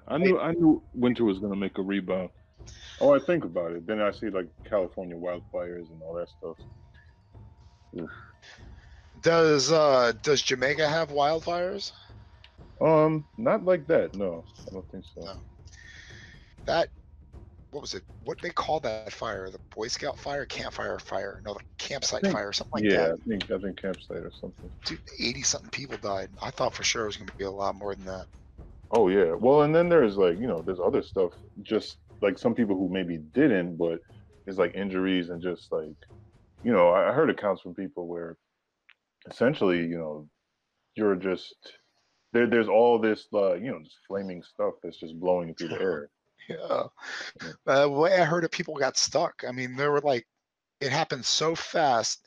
I knew winter was gonna make a rebound. Oh, I think about it. Then I see like California wildfires and all that stuff. Oof. Does Jamaica have wildfires? Not like that. No, I don't think so. No. That what was it? What they call that fire? The Boy Scout fire, campfire fire? No, the I campsite think, fire, something like yeah, that. I think campsite or something. Dude, 80 something people died. I thought for sure it was going to be a lot more than that. Oh yeah. Well, and then there's like, there's other stuff. Just like some people who maybe didn't, but it's like injuries and just like, I heard accounts from people where essentially, you're just there's all this, just flaming stuff that's just blowing through the air. Yeah. Yeah. The way I heard it, people got stuck. I mean, there were like, it happened so fast.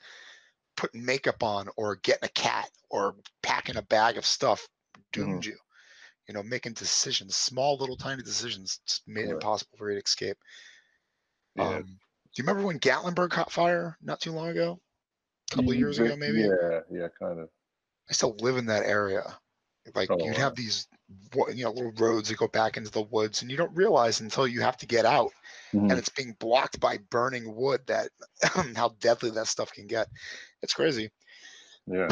Putting makeup on or getting a cat or packing a bag of stuff Hmm. doomed you. Making decisions, small little tiny decisions, just made it Right. impossible for you to escape. Yeah. Do you remember when Gatlinburg caught fire not too long ago? A couple of years ago, maybe? Yeah, kind of. I still live in that area. Like Oh you'd have wow. these, little roads that go back into the woods, and you don't realize until you have to get out, and Hmm. it's being blocked by burning wood that how deadly that stuff can get. It's crazy. Yeah.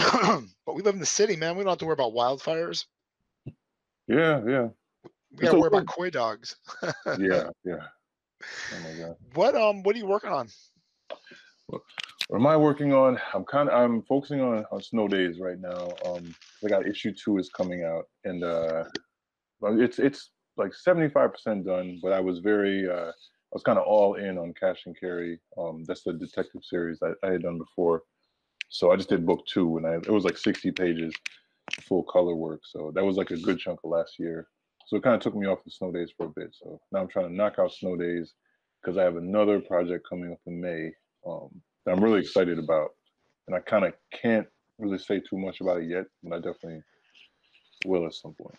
But we live in the city, man. We don't have to worry about wildfires. Yeah, yeah. We got It's to a worry about little. koi dogs. Yeah, yeah. Oh my God. What are you working on? What am I working on? I'm focusing on Snow Days right now. 'Cause I got issue 2 is coming out, and well, it's like 75% done. But I was kind of all in on Cash and Carry. That's the detective series I had done before. So I just did book 2, and it was like 60 pages, full color work. So that was like a good chunk of last year. So it kind of took me off the Snow Days for a bit. So now I'm trying to knock out Snow Days because I have another project coming up in May, that I'm really excited about, and I kind of can't really say too much about it yet, but I definitely will at some point.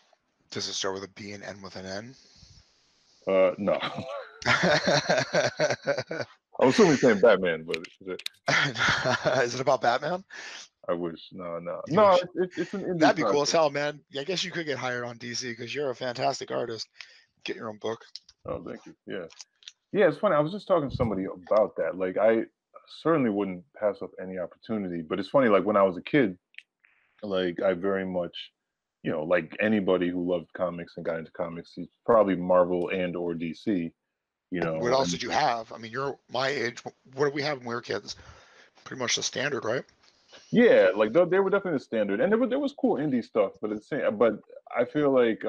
Does it start with a B and end with an N? No, I was certainly saying Batman, but Is it about Batman? I wish. No, no, You no. wish It's an indie that'd be cool as project. hell, man. I guess you could get hired on DC because you're a fantastic artist. Get your own book. Oh, thank you. Yeah, yeah. It's funny. I was just talking to somebody about that. Like, I certainly wouldn't pass up any opportunity. But it's funny. Like when I was a kid, like I very much, like anybody who loved comics and got into comics, it's probably Marvel and or DC. What else And did you have? I mean, you're my age. What did we have when we were kids? Pretty much the standard, right? yeah, like they were definitely the standard, and there was cool indie stuff, but it's same. But I feel like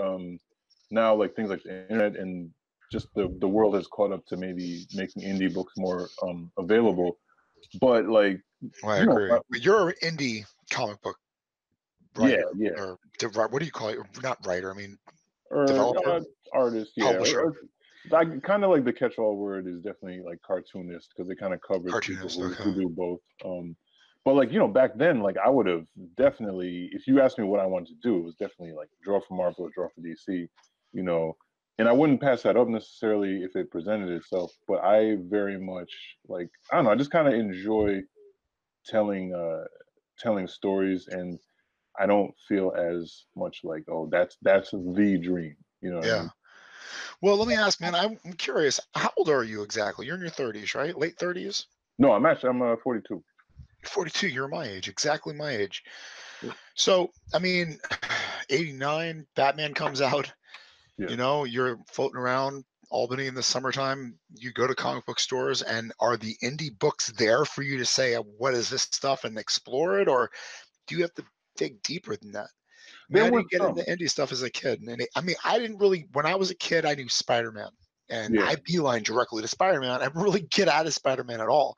now like things like the internet and just the world has caught up to maybe making indie books more available. But like Well, I you know, agree. But you're an indie comic book yeah, writer yeah, or what do you call it? Not writer. I mean, or developer, artists, yeah, publisher, I kind of like the catch-all word is definitely like cartoonist because it kind of covers people cartoonist. who Okay. do both. But like back then, like I would have definitely, if you asked me what I wanted to do, it was definitely like draw for Marvel or draw for DC, you know, and I wouldn't pass that up necessarily if it presented itself. But I very much like, I don't know, I just kind of enjoy telling telling stories, and I don't feel as much like, oh, that's the dream, you know what I Yeah. mean? Well, let me ask, man. I'm curious. How old are you exactly? You're in your 30s, right? Late 30s? No, I'm 42. 42. You're my age, exactly my age. So, I mean, 89, Batman comes out. Yeah. You're floating around Albany in the summertime. You go to comic book stores, and are the indie books there for you to say, what is this stuff and explore it? Or do you have to dig deeper than that? I mean, There I was didn't get into some. indie stuff as a kid. I mean, I didn't really, when I was a kid, I knew Spider Man. And Yeah. I beeline directly to Spider Man. I didn't really get out of Spider Man at all.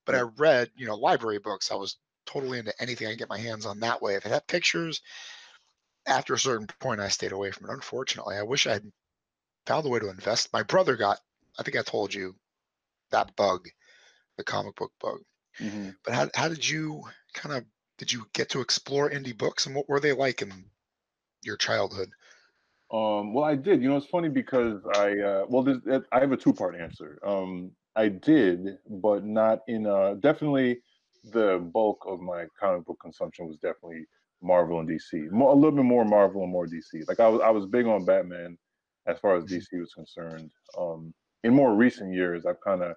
But I Yeah. read, library books. I was totally into anything I could get my hands on that way. If it had pictures, after a certain point, I stayed away from it. Unfortunately, I wish I had found a way to invest. My brother got, I think I told you, that bug, the comic book bug. Hmm. But how did you did you get to explore indie books, and what were they like in your childhood? Well, I did. It's funny because I have a two-part answer. I did, but not in definitely the bulk of my comic book consumption was definitely Marvel and DC. A little bit more Marvel and more DC. Like I was big on Batman as far as DC was concerned. In more recent years, I've kind of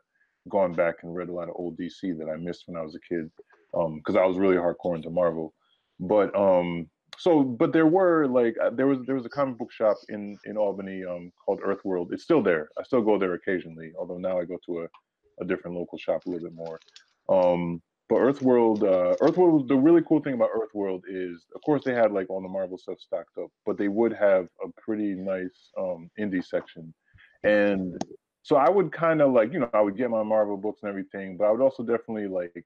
gone back and read a lot of old DC that I missed when I was a kid, because I was really hardcore into Marvel. But but there were like there was a comic book shop in Albany called Earthworld. It's still there. I still go there occasionally, although now I go to a different local shop a little bit more. But Earthworld, the really cool thing about Earthworld is, of course, they had like all the Marvel stuff stocked up, but they would have a pretty nice indie section. And so I would kind of like, I would get my Marvel books and everything, but I would also definitely like, if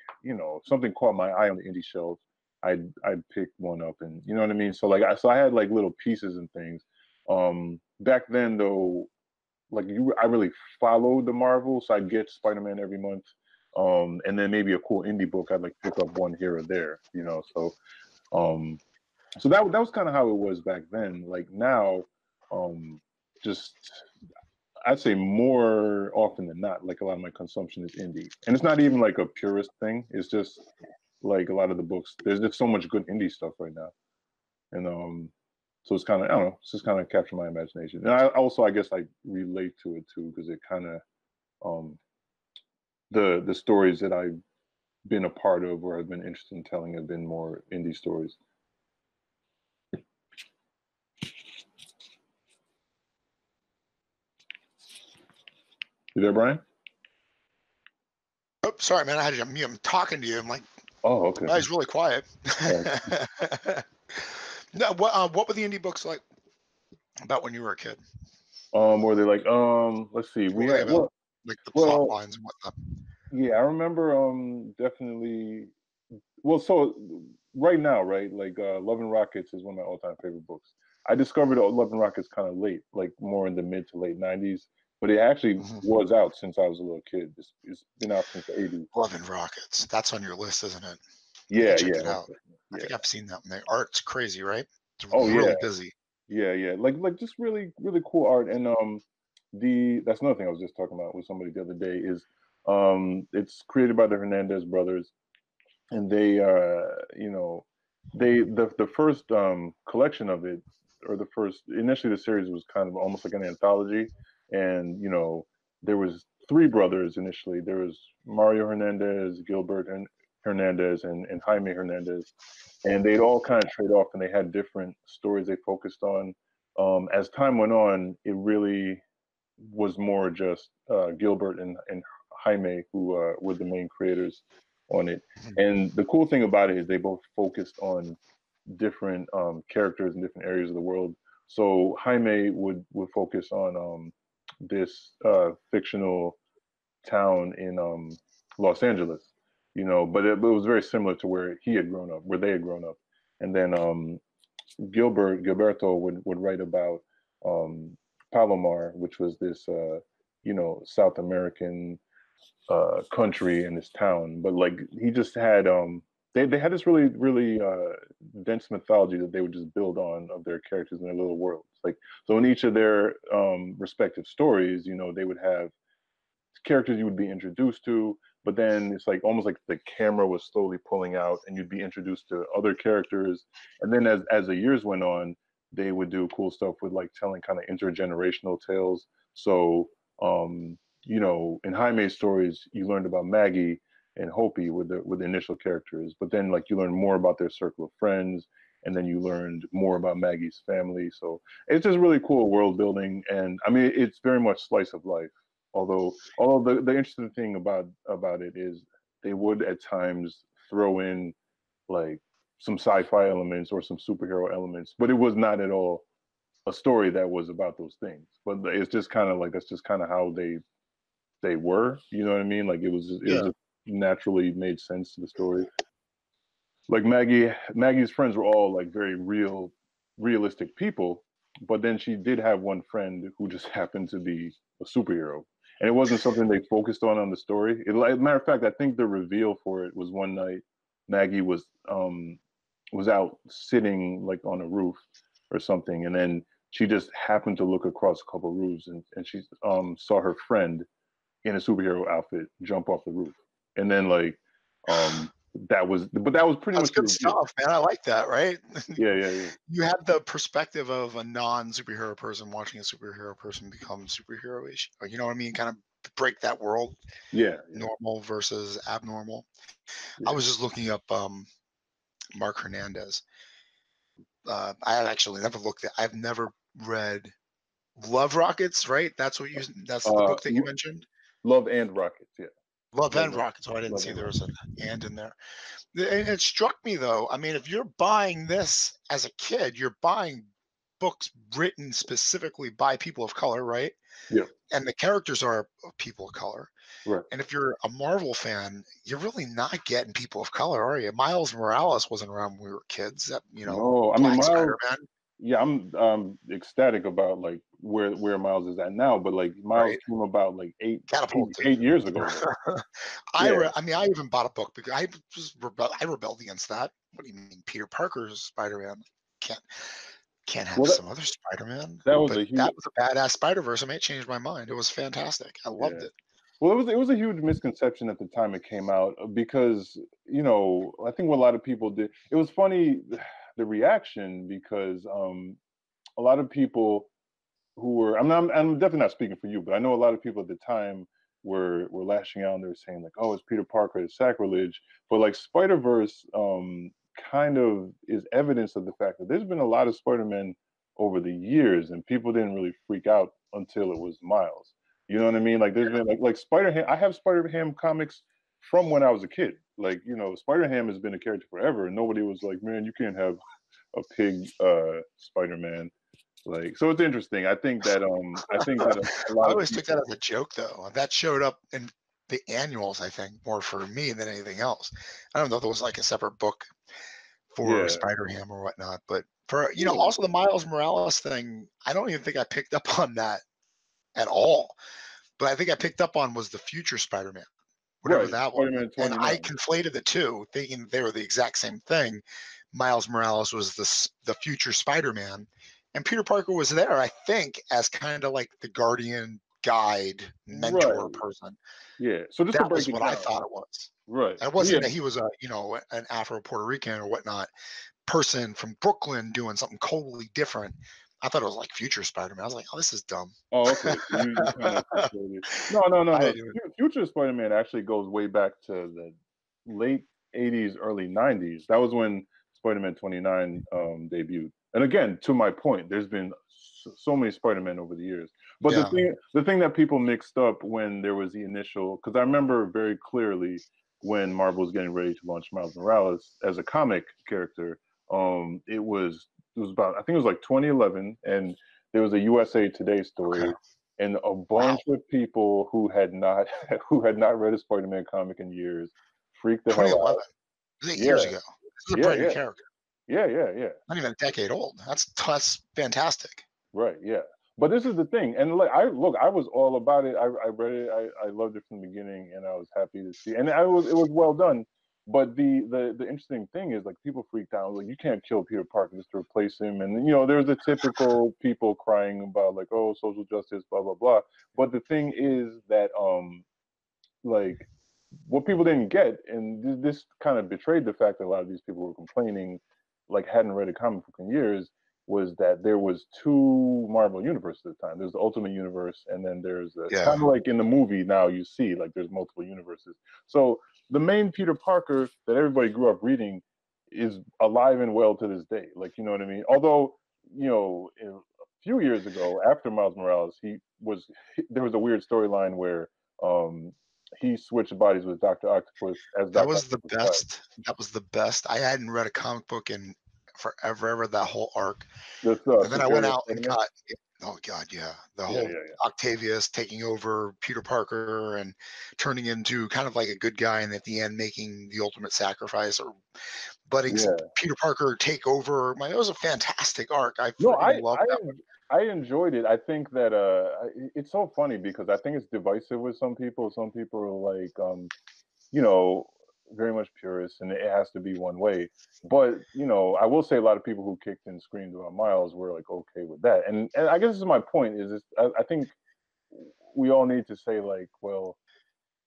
something caught my eye on the indie shelf, I'd pick one up, and you know what I mean? So like, I had like little pieces and things. Back then though, like I really followed the Marvel, so I'd get Spider-Man every month. And then maybe a cool indie book, I'd like pick up one here or there, So that was kind of how it was back then. Like now, just I'd say more often than not, like a lot of my consumption is indie, and it's not even like a purist thing. It's just like a lot of the books. There's just so much good indie stuff right now, and so it's kind of, I don't know, it's just kind of captured my imagination. And I guess I relate to it too, because it kind of the stories that I've been a part of or I've been interested in telling have been more indie stories. You there, Bryan? Oh, sorry, man. I had you on mute. I'm talking to you. I'm like, oh, okay. He's really quiet. No, what were the indie books like about when you were a kid? Were they like, let's see, we had like the plot lines and whatnot. Yeah, I remember definitely. Well, so right now, right, like Love and Rockets is one of my all-time favorite books. I discovered Love and Rockets kind of late, like more in the mid to late 90s, but it actually was out since I was a little kid. It's been out since the 80s. Love and Rockets, that's on your list, isn't it? Yeah, check it out. Yeah. I think I've seen that one. The art's crazy, right? It's really busy. Yeah, like just really cool art. And that's another thing I was just talking about with somebody the other day is it's created by the Hernandez brothers, and they the first collection of it, or initially the series was kind of almost like an anthology, and there was three brothers initially. There was Mario Hernandez, Gilbert Hernandez, and Jaime Hernandez, and they'd all kind of trade off, and they had different stories they focused on. As time went on, it really was more just Gilbert and Jaime who were the main creators on it. And the cool thing about it is they both focused on different characters in different areas of the world. So Jaime would focus on this fictional town in Los Angeles, but it was very similar to where he had grown up, where they had grown up. And then Gilberto would write about Palomar, which was this South American country in this town. But like he just had they had this really dense mythology that they would just build on of their characters in their little worlds. Like, so in each of their respective stories, they would have characters you would be introduced to, but then it's like almost like the camera was slowly pulling out and you'd be introduced to other characters. And then as the years went on, they would do cool stuff with like telling kind of intergenerational tales. So in Jaime's stories, you learned about Maggie and Hopi with the initial characters, but then like you learned more about their circle of friends, and then you learned more about Maggie's family. So it's just really cool world building, and I mean it's very much slice of life. Although the interesting thing about it is they would at times throw in like some sci-fi elements or some superhero elements, but it was not at all a story that was about those things. But it's just kind of like that's just kind of how they were. You know what I mean? Like it was just naturally made sense to the story. Like Maggie's friends were all like very realistic people, but then she did have one friend who just happened to be a superhero. And it wasn't something they focused on the story. Matter of fact, I think the reveal for it was one night Maggie was out sitting like on a roof or something, and then she just happened to look across a couple of roofs, and she saw her friend in a superhero outfit jump off the roof, and then like that was pretty That's much the good reveal. stuff, man. I like that, right? Yeah. You have the perspective of a non-superhero person watching a superhero person become superhero-ish. You know what I mean? Kind of break that world, Yeah. normal versus abnormal. I Yeah. was just looking up Mark Hernandez. I have actually never looked at. I've never read Love Rockets, right? That's the book that you mentioned. Love and Rockets. Yeah. Love and Rockets. Oh, I didn't Love see and there Rockets. was an and in there. And it struck me though. I mean, if you're buying this as a kid, you're buying books written specifically by people of color, right? Yeah. And the characters are people of color. Right. And if you're a Marvel fan, you're really not getting people of color, are you? Miles Morales wasn't around when we were kids. No, I mean Black Miles. Spider-Man, Yeah, I'm ecstatic about like where Miles is at now, but like Miles right? came about like Catapulted. 8 years ago. Though. Yeah. I mean, I even bought a book because I rebelled against that. What do you mean, Peter Parker's Spider-Man? Can't can't have Well, some other Spider-Man. that was But a huge. that was a badass Spider-Verse. I may change my mind. It was fantastic. I loved Yeah. it. Well, it was a huge misconception at the time it came out because I think what a lot of people did. It was funny the reaction because a lot of people who were I'm definitely not speaking for you, but I know a lot of people at the time were lashing out and they were saying like, oh, it's Peter Parker, it's sacrilege. But like Spider-Verse kind of is evidence of the fact that there's been a lot of Spider-Men over the years and people didn't really freak out until it was Miles. You know what I mean? Like there's been like Spider-Ham. I have Spider-Ham comics from when I was a kid. Like, Spider-Ham has been a character forever and nobody was like, man, you can't have a pig Spider-Man. Like, so it's interesting. I think that a I lot of always took that people. as a joke, though. That showed up in the annuals, I think, more for me than anything else. I don't know if there was like a separate book for Yeah. Spider-Ham or whatnot, but for Yeah. also the Miles Morales thing, I don't even think I picked up on that at all. But I think I picked up on was the future Spider-Man, whatever Right. that was, Spider-Man and I 29. conflated the two, thinking they were the exact same thing. Miles Morales was the future Spider-Man, and Peter Parker was there, I think, as kind of like the guardian, guide, mentor Right. person. Yeah. So just to That break was it what I down. thought it was. Right. It Yeah. wasn't that he was an Afro Puerto Rican or whatnot person from Brooklyn doing something totally different. I thought it was like future Spider-Man. I was like, oh, this is dumb. Oh, okay. So you kind of conflated. No. I do. Future Spider-Man actually goes way back to the late '80s, early '90s. That was when Spider-Man 29 debuted. And again, to my point, there's been so many Spider-Man over the years. But Yeah. the thing that people mixed up when there was the initial, because I remember very clearly when Marvel was getting ready to launch Miles Morales as a comic character. It was about, I think it was like 2011, and there was a USA Today story, Okay. and a Wow. bunch of people who had not who had not read a Spider-Man comic in years freaked the hell 2011. out. It was 8 years Yeah, ago. This is a yeah, brand new yeah, character. yeah. Not even a decade old. That's fantastic. Right, yeah. But this is the thing, and like I was all about it. I read it. I loved it from the beginning, and I was happy to see. And it was well done. But the interesting thing is like people freaked out. Like you can't kill Peter Parker just to replace him, and there's the typical people crying about like, oh, social justice, blah blah blah. But the thing is that like what people didn't get, and this kind of betrayed the fact that a lot of these people were complaining, like hadn't read a comic book in years, was that there was two Marvel universes at the time. There's the Ultimate Universe, and then there's Yeah. kind of like in the movie now you see like there's multiple universes. So the main Peter Parker that everybody grew up reading is alive and well to this day. Like, you know what I mean? Although, a few years ago after Miles Morales, there was a weird storyline where he switched bodies with Dr. Octopus as That Dr. was the Octopus died. best. That was the best. I hadn't read a comic book in forever, that whole arc. This And then I went Superior out and Spider-Man? got, oh God, yeah, the Yeah, whole yeah, yeah. Octavius taking over Peter Parker and turning into kind of like a good guy, and at the end making the ultimate sacrifice or letting Yeah. Peter Parker take over. It was a fantastic arc. I No, freaking loved that one. I enjoyed it. I think that it's so funny because I think it's divisive with some people. Some people are like, you know, very much purist, and it has to be one way. But I will say a lot of people who kicked and screamed about Miles were like okay with that. And I guess this is my point. I think we all need to say like, well,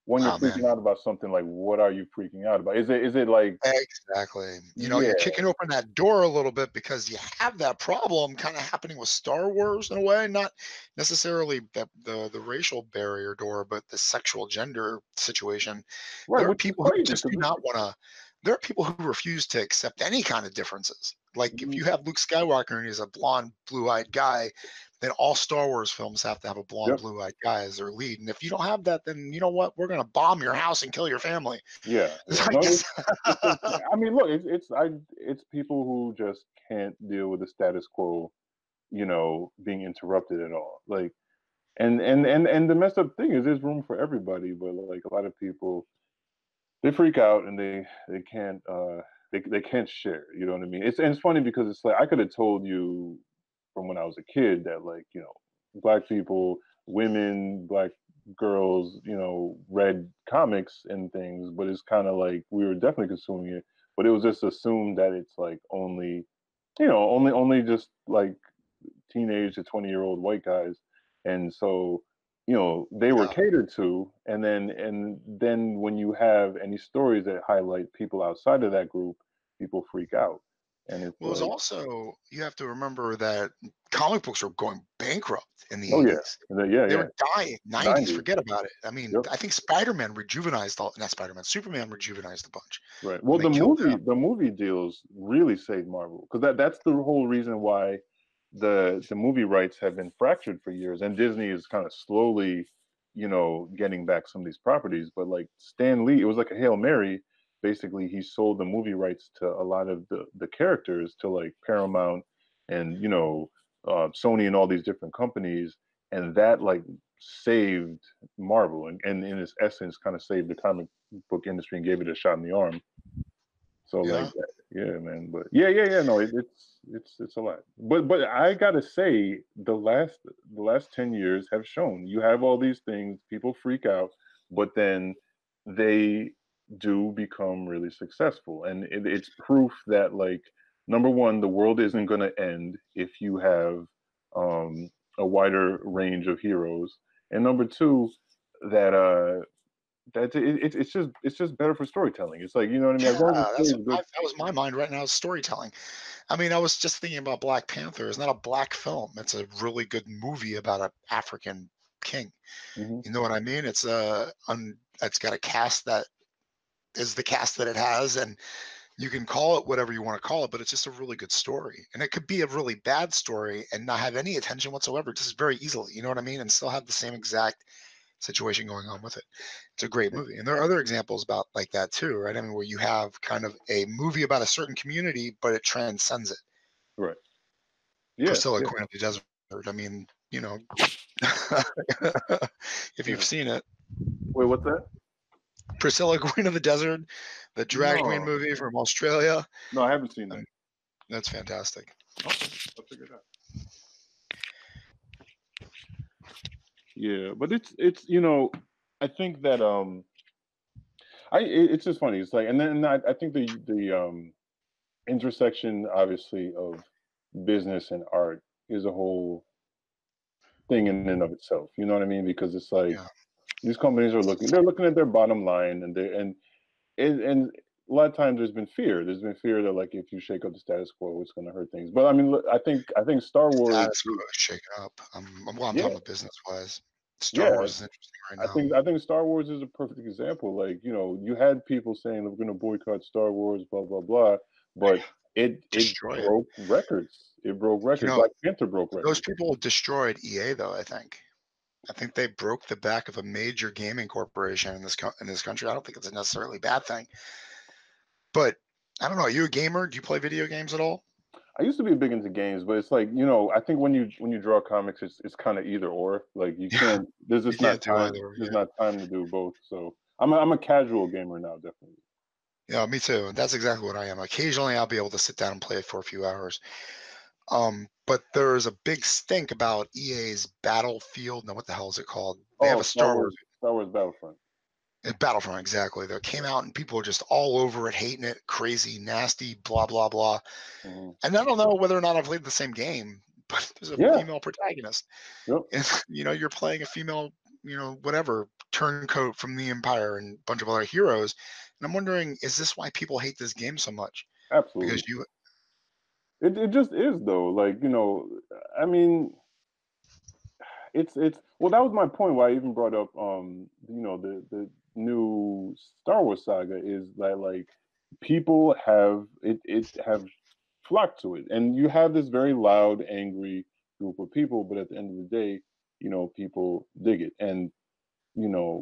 when you're Oh man. freaking out about something, like what are you freaking out about? Is it like Exactly. yeah, You're kicking open that door a little bit because you have that problem kind of happening with Star Wars in a way, not necessarily the racial barrier door, but the sexual gender situation. right? There are Which is people who crazy just do because not want to. There are people who refuse to accept any kind of differences. Like if you have Luke Skywalker and he's a blonde, blue-eyed guy, then all Star Wars films have to have a blonde, yep, blue-eyed guy as their lead. And if you don't have that, then you know what? We're going to bomb your house and kill your family. yeah, It's yeah. like No, this. I mean, look, it's people who just can't deal with the status quo, being interrupted at all. Like, and the messed up thing is, there's room for everybody, but like a lot of people, they freak out and they can't they can't share. You know what I mean? It's funny because it's like I could have told you from when I was a kid that, like, black people, women, black girls, read comics and things, but it's kind of like we were definitely consuming it, but it was just assumed that it's like only, only just like teenage to 20-year-old white guys, and so they were Yeah. catered to, and then when you have any stories that highlight people outside of that group, people freak out, and it's Well, it's like, also you have to remember that comic books were going bankrupt in the oh yeah, 80s. yeah, They yeah, were dying. 90s, 90s, forget about it. I mean, yep. I think Spider-Man rejuvenized all not Spider-Man, Superman rejuvenized a bunch Right. when Well, they the killed him. movie deals really saved Marvel, because that's the whole reason why the movie rights have been fractured for years, and Disney is kind of slowly, getting back some of these properties. But like Stan Lee, it was like a Hail Mary. Basically, he sold the movie rights to a lot of the characters to like Paramount and Sony and all these different companies, and that like saved Marvel, and in its essence, kind of saved the comic book industry and gave it a shot in the arm. So like, Yeah. yeah, man. But yeah. No, it's a lot. But I gotta say, the last 10 years have shown you have all these things. People freak out, but then they do become really successful, and it's proof that, like, number one, the world isn't going to end if you have um, a wider range of heroes, and number two, that it's just better for storytelling. It's like, you know what I mean. As Yeah, long as the that's story is good, that was my mind right now is storytelling. I mean, I was just thinking about Black Panther. It's not a black film. It's a really good movie about an African king. hmm You know what I mean? It's got a cast that is the cast that it has, and you can call it whatever you want to call it, but it's just a really good story. And it could be a really bad story and not have any attention whatsoever, just very easily. You know what I mean? And still have the same exact situation going on with it. It's a great movie. And there are other examples about like that too, right? I mean, where you have kind of a movie about a certain community, but it transcends it. right? Yeah, Priscilla, yeah. Queen of the Desert. I mean, if you've Yeah. seen it, Wait, what's that? Priscilla, Queen of the Desert, the drag queen No, movie from Australia. no, I haven't seen Um, that. that's fantastic. Okay, I'll check it out. Yeah, but I think that it's just funny. It's like, and then I think the intersection, obviously, of business and art is a whole thing in and of itself. You know what I mean? Because it's like Yeah. these companies they're looking at their bottom line, and a lot of times there's been fear. There's been fear that, like, if you shake up the status quo, it's going to hurt things. But I mean, look, I think Star Wars, Status quo is shaken up. Well, I'm yeah, talking about business wise. Star yeah. Wars is interesting right I now. think I think Star Wars is a perfect example. Like, you had people saying we're going to boycott Star Wars, blah blah blah, but it Destroy it. broke records. It broke You records. know, Black Panther broke those records. people destroyed EA though, I think. I think they broke the back of a major gaming corporation in this country. I don't think it's a necessarily bad thing, but I don't know. Are you a gamer? Do you play video games at all? I used to be big into games, but it's like, I think when you draw comics, it's kind of either or. Like, you Yeah, can't. There's you just not can't do time. either. There's Yeah, not time to do both. So I'm a casual gamer now, definitely. yeah, me too. That's exactly what I am. Occasionally, I'll be able to sit down and play it for a few hours. But there's a big stink about EA's Battlefield. No, what the hell is it called? They have Oh, a Star Wars Star Wars Battlefront. Battlefront, exactly. That came out and people are just all over it, hating it, crazy, nasty, blah blah blah. hmm And I don't know whether or not I've played the same game, but there's a Yeah. female protagonist, Yep. and you're playing a female, whatever turncoat from the Empire and a bunch of other heroes. And I'm wondering, is this why people hate this game so much? Absolutely. Because you, It just is though. Like, I mean, it's well, that was my point why I even brought up the new Star Wars saga is that like people have flocked to it, and you have this very loud, angry group of people, but at the end of the day, people dig it, and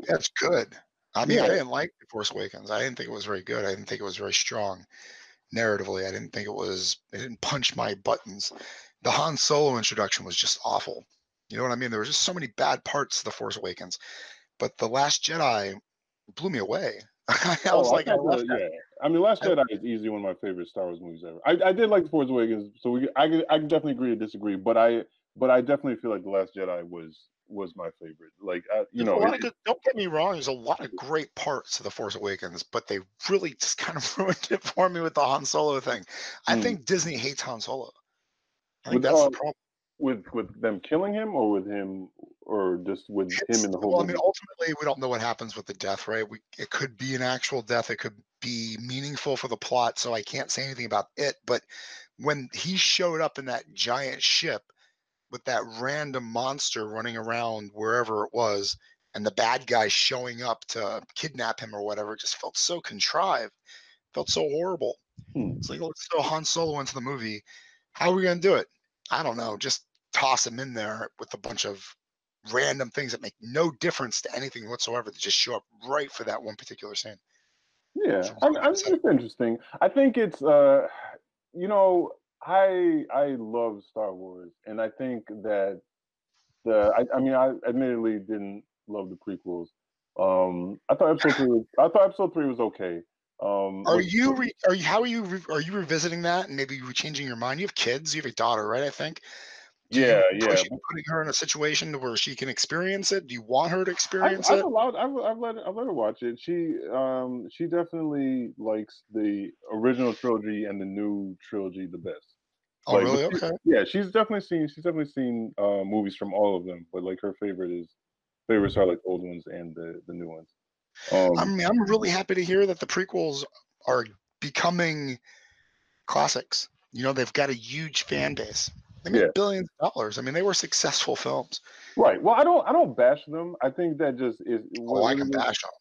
that's good. I mean, I yeah, didn't like The Force Awakens. I didn't think it was very good. I didn't think it was very strong narratively. I didn't think it didn't punch my buttons. The Han Solo introduction was just awful. You know what I mean? There were just so many bad parts to The Force Awakens. But The Last Jedi blew me away. I was oh, I like, I thought left that. yeah. I mean, Last I, Jedi is easily one of my favorite Star Wars movies ever. I did like The Force Awakens, so I can definitely agree to disagree, but I definitely feel like The Last Jedi was my favorite. Like, there's a lot of good. Don't get me wrong. There's a lot of great parts to The Force Awakens, but they really just kind of ruined it for me with the Han Solo thing. I mm, think Disney hates Han Solo. I think with that's the problem. with them killing him, or with him, or just with him in the whole Well, I mean, movie. ultimately, we don't know what happens with the death, right? It could be an actual death. It could be meaningful for the plot, so I can't say anything about it. But when he showed up in that giant ship with that random monster running around wherever it was, and the bad guy showing up to kidnap him or whatever, it just felt so contrived, felt so horrible. Hmm. It's like, let's throw Han Solo into the movie. How are we going to do it? I don't know. Just toss him in there with a bunch of random things that make no difference to anything whatsoever that just show up right for that one particular scene. It's Yeah, really upsetting. it's interesting. I think it's you know, I love Star Wars, and I think that I mean, I admittedly didn't love the prequels. I thought episode three was okay. Are With you? Are you? How are you? Are you revisiting that and maybe changing your mind? You have kids. You have a daughter, right? I think. Do yeah, you yeah. push putting her in a situation to where she can experience it? Do you want her to experience I've it? allowed I've let her watch it. She definitely likes the original trilogy and the new trilogy the best. Oh, Like, but really? Okay. yeah, she's definitely seen movies from all of them. But like her favorites are like the old ones and the new ones. I Um, mean, I'm really happy to hear that the prequels are becoming classics. You know, they've got a huge fan base. They yeah, made billions of dollars. I mean, they were successful films. right. Well, I don't bash them. I think that just is Oh, I what it can is. bash them.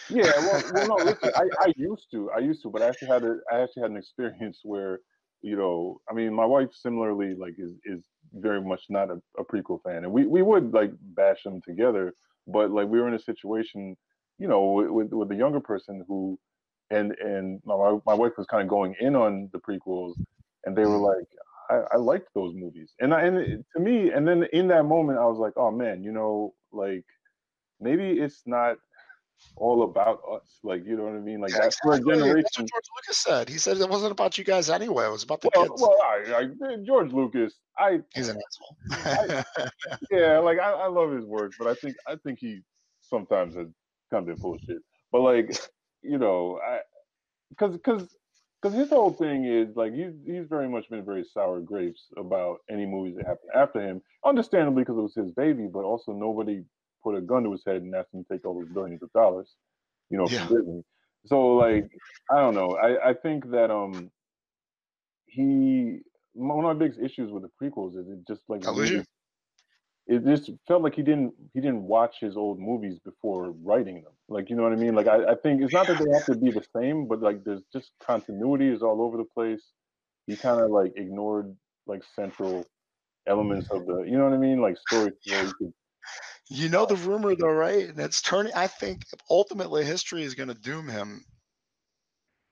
Yeah, well, no. Listen, I used to, but I actually had an experience where, I mean, my wife similarly like is very much not a prequel fan, and we would like bash them together, but like we were in a situation, with a younger person who, and my wife was kind of going in on the prequels, and they were Mm. like, I liked those movies, to me, and then in that moment, I was like, oh man, like maybe it's not all about us. Like, you know what I mean? Like Yeah, that for a exactly. That's what generation. George Lucas said. He said it wasn't about you guys anyway. It was about the Well, kids. George Lucas. He's an I, asshole. yeah, like I love his work, but I think he sometimes has kind of been full of shit. But like, I because his whole thing is like he's very much been very sour grapes about any movies that happen after him. Understandably, because it was his baby, but also nobody put a gun to his head and asked him to take all those billions of dollars, from Yeah. Disney. So like, I don't know. I think that he one of my biggest issues with the prequels is it just like I lose you. really it just felt like he didn't watch his old movies before writing them. Like, you know what I mean? Like, I think it's not that they have to be the same, but like there's just continuity is all over the place. He kind of like ignored like central elements of the, you know what I mean? Like story flow. You could, You know the rumor though, right? And it's turning. I think ultimately history is going to doom him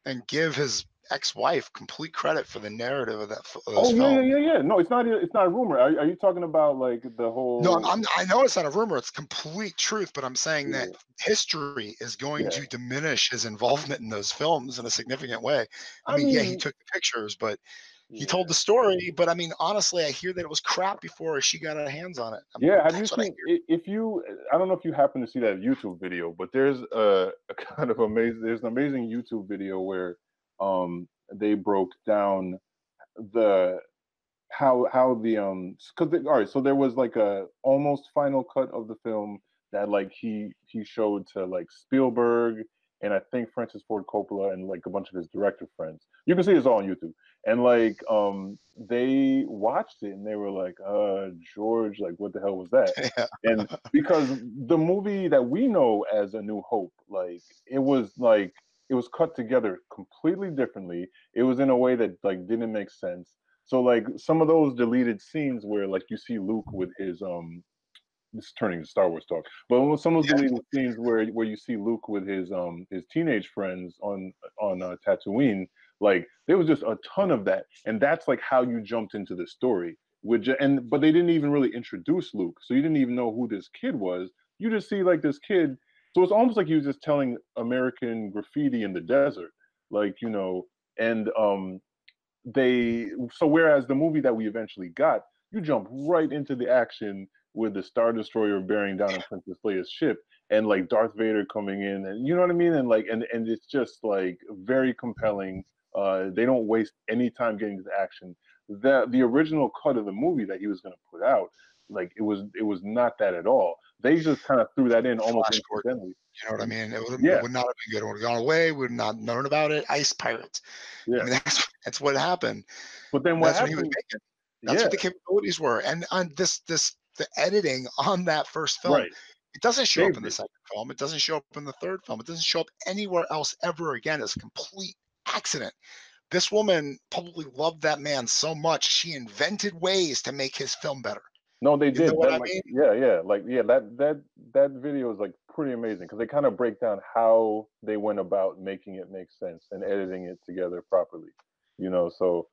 and give his ex-wife complete credit for the narrative of those oh yeah, yeah, films. yeah, yeah. No, it's not a rumor. Are you talking about like the No, whole? I know it's not a rumor; it's complete truth. But I'm saying that Yeah, history is going yeah. to diminish his involvement in those films in a significant way. I I mean, yeah, he mean, took the pictures, but he yeah. told the story. But I mean, honestly, I hear that it was crap before she got her hands on it. Yeah, have you That's what I seen hear. if you I don't know if you happen to see that YouTube video, but there's a kind of amazing there's an amazing YouTube video where they broke down the how the all right, so there was like a almost final cut of the film, that like he showed to like Spielberg and I think Francis Ford Coppola and like a bunch of his director friends. You can see it's all on YouTube. And like they watched it and they were like, George, like what the hell was that? Yeah. And because the movie that we know as A New Hope, like it was cut together completely differently. It was in a way that like didn't make sense. So like some of those deleted scenes where like you see Luke with his this is turning to Star Wars talk, but some of those deleted scenes where you see Luke with his teenage friends on Tatooine, like there was just a ton of that, and that's like how you jumped into the story. But they didn't even really introduce Luke, so you didn't even know who this kid was. You just see like this kid, so it's almost like he was just telling American graffiti in the desert, like and whereas the movie that we eventually got, you jump right into the action with the Star Destroyer bearing down on Princess Leia's ship and like Darth Vader coming in, and you know what I mean, and like and it's just like very compelling. They don't waste any time getting to the action. The original cut of the movie that he was going to put out, like it was not that at all. They just kind of threw that in almost incidentally. You know what I mean? It would not have been good. It would have gone away. We would not known about it. Ice pirates. Yeah. I mean, that's what happened. But then what happened? What he was making. That's what the capabilities were. And on the editing on that first film, it doesn't show up in the second film. It doesn't show up in the third film. It doesn't show up anywhere else ever again. It's a complete accident. This woman probably loved that man so much, she invented ways to make his film better. No, they did. That, that video is like pretty amazing because they kind of break down how they went about making it make sense and editing it together properly. So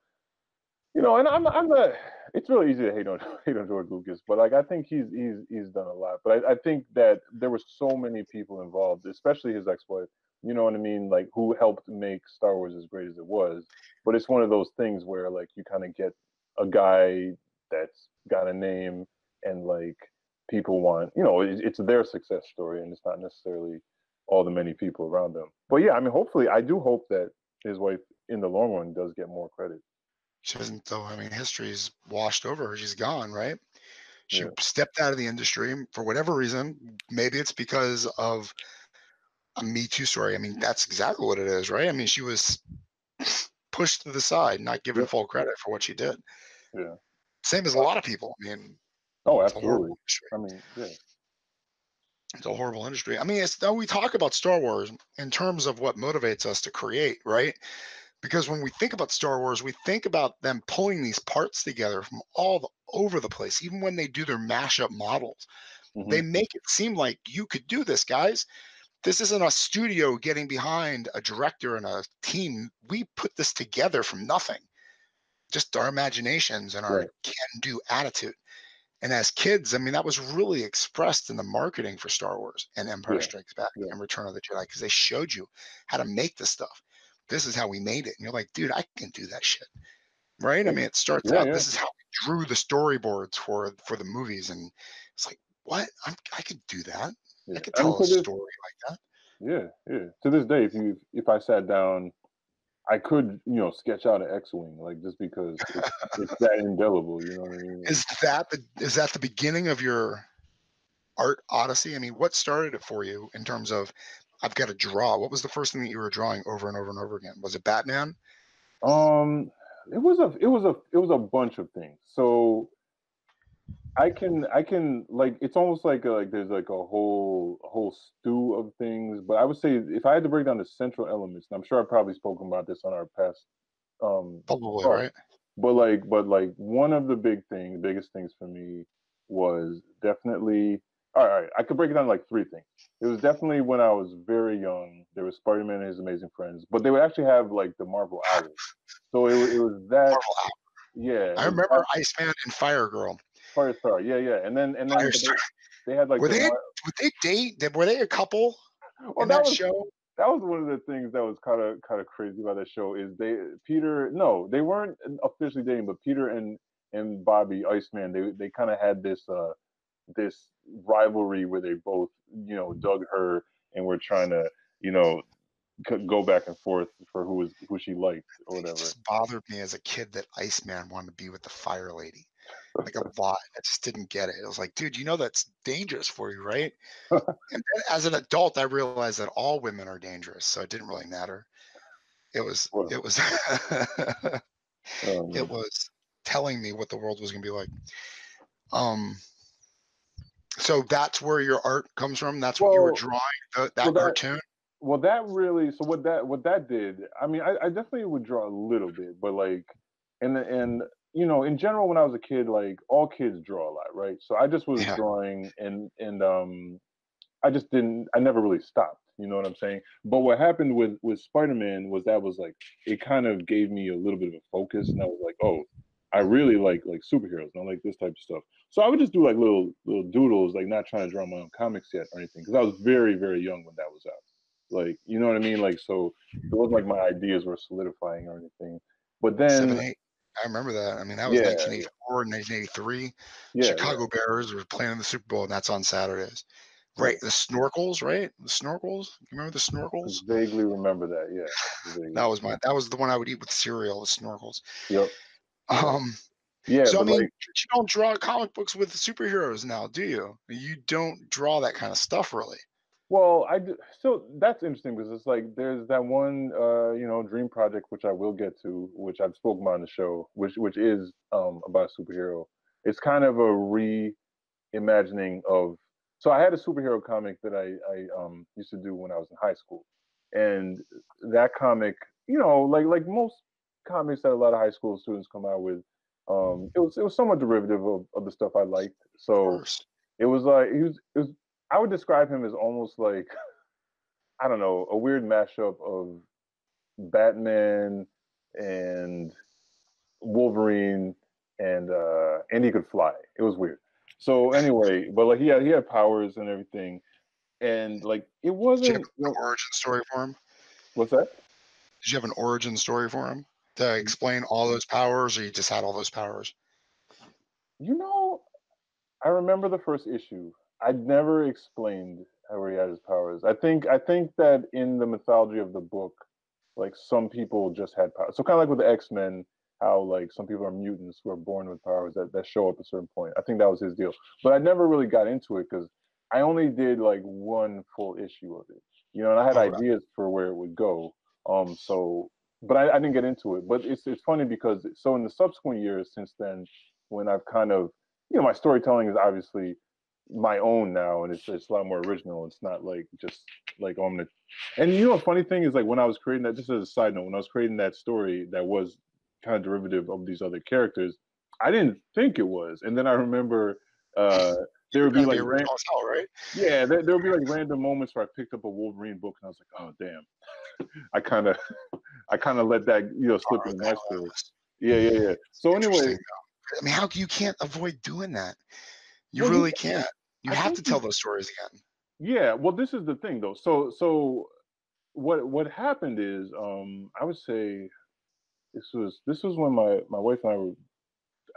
and I'm not. It's really easy to hate on George Lucas, but like I think he's done a lot. But I think that there were so many people involved, especially his ex-wife. You know what I mean? Like who helped make Star Wars as great as it was. But it's one of those things where like you kind of get a guy that's got a name and like people want, it's their success story and it's not necessarily all the many people around them. But yeah, I mean, hopefully, I do hope that his wife in the long run does get more credit. She doesn't, though. I mean, history's washed over her. She's gone, right? She stepped out of the industry for whatever reason. Maybe it's because of a Me Too story. I mean, that's exactly what it is, right? I mean, she was pushed to the side, not given full credit for what she did. Yeah. Same as a lot of people. I mean, absolutely. I mean, it's a horrible industry. I mean, we talk about Star Wars in terms of what motivates us to create, right? Because when we think about Star Wars, we think about them pulling these parts together from over the place. Even when they do their mashup models, they make it seem like you could do this, guys. This isn't a studio getting behind a director and a team. We put this together from nothing, just our imaginations and our can-do attitude. And as kids, I mean, that was really expressed in the marketing for Star Wars and Empire Strikes Back and Return of the Jedi, because they showed you how to make this stuff. This is how we made it. And you're like, dude, I can do that shit. Right? I mean, it starts out, this is how we drew the storyboards for the movies. And it's like, what? I could do that. I could tell a story like that. Yeah. To this day, if I sat down, I could, sketch out an X-wing, like just because it's that indelible, you know what I mean? Is that the beginning of your art odyssey? I mean, what started it for you in terms of I've got to draw? What was the first thing that you were drawing over and over and over again? Was it Batman? It was a bunch of things. So I can like, it's almost like there's like a whole stew of things, but I would say if I had to break down the central elements, and I'm sure I've probably spoken about this on our past probably right. But one of the biggest things for me was definitely, all right, I could break it down to like three things. It was definitely when I was very young, there was Spider-Man and His Amazing Friends, but they would actually have like the Marvel Hour. So it was that. Marvel Hour. Yeah. I remember Iceman and Fire Girl. Firestar, yeah. And then they had like would they date? Were they a couple in that show? That was one of the things that was kind of crazy about that show is they weren't officially dating, but Peter and Bobby Iceman, they kind of had this rivalry where they both dug her and were trying to go back and forth for who she liked or whatever. It just bothered me as a kid that Iceman wanted to be with the Fire Lady. like a lot. I just didn't get it. I was like, dude, you know that's dangerous for you, right? And then as an adult, I realized that all women are dangerous, so it didn't really matter. It was Well, it was it um, was telling me what the world was going to be like. Um, so that's where your art comes from. That's what you were well, drawing, so that that cartoon. well that really so what that did. I mean, I definitely would draw a little bit, but like, and you know, in general, when I was a kid, like all kids draw a lot, right? So I just was Yeah, drawing, and I just didn't. I never really stopped. You know what I'm saying? But what happened with Spider-Man was that was like it kind of gave me a little bit of a focus, and I was like, oh, I really like superheroes, and I like this type of stuff. So I would just do like little doodles, like not trying to draw my own comics yet or anything, because I was very young when that was out. Like, you know what I mean? Like, so it wasn't like my ideas were solidifying or anything. But then, 7, 8. I remember that. I mean, that was yeah, 1984 and 1983. yeah, Chicago Bears were playing in the Super Bowl, and that's on Saturdays. Right, right. the snorkels, right? The snorkels. You remember the I snorkels? vaguely remember that. Yeah, vaguely. That was the one I would eat with cereal, the snorkels. Yep. Yep. Um, Yeah, so I but mean, like, you don't draw comic books with superheroes now, do you? You don't draw that kind of stuff, really. well, so that's interesting because it's like there's that one, you know, dream project which I will get to, which I've spoken about on the show, which is about a superhero. It's kind of a reimagining of. So I had a superhero comic that I used to do when I was in high school, and that comic, you know, like most comics that a lot of high school students come out with, it was somewhat derivative of the stuff I liked. Of So course. it was like it was I would describe him as almost like I don't know, a weird mashup of Batman and Wolverine and he could fly. It was weird. So anyway, but like he had powers and everything. And like it Did you have wasn't, you an know, origin story for him? what's that? Did you have an origin story for him to explain all those powers, or you just had all those powers? You know, I remember the first issue. I'd never explained how he had his powers. I think that in the mythology of the book, like some people just had powers. So kind of like with the X-Men, how like some people are mutants who are born with powers that show up at a certain point. I think that was his deal. But I never really got into it because I only did like one full issue of it. You know, and I had Okay. ideas for where it would go. So but I didn't get into it. But it's funny because so in the subsequent years since then, when I've kind of you know, my storytelling is obviously my own now, and it's a lot more original. It's not like just like oh, I'm gonna. And you know, a funny thing is like when I was creating that, just as a side note, when I was creating that story that was kind of derivative of these other characters, I didn't think it was, and then I remember uh, there You're would be trying to like be original as hell, right? yeah, there would be like random moments where I picked up a Wolverine book and I was like, oh damn, I kind of I kind of let that you know slip What into the my hell is story. this? Yeah. So anyway, Interesting. I mean, how you can't avoid doing that? You well, really can't. You I have think to tell those stories again. yeah. Well, this is the thing though. So what happened is I would say this was when my wife and I were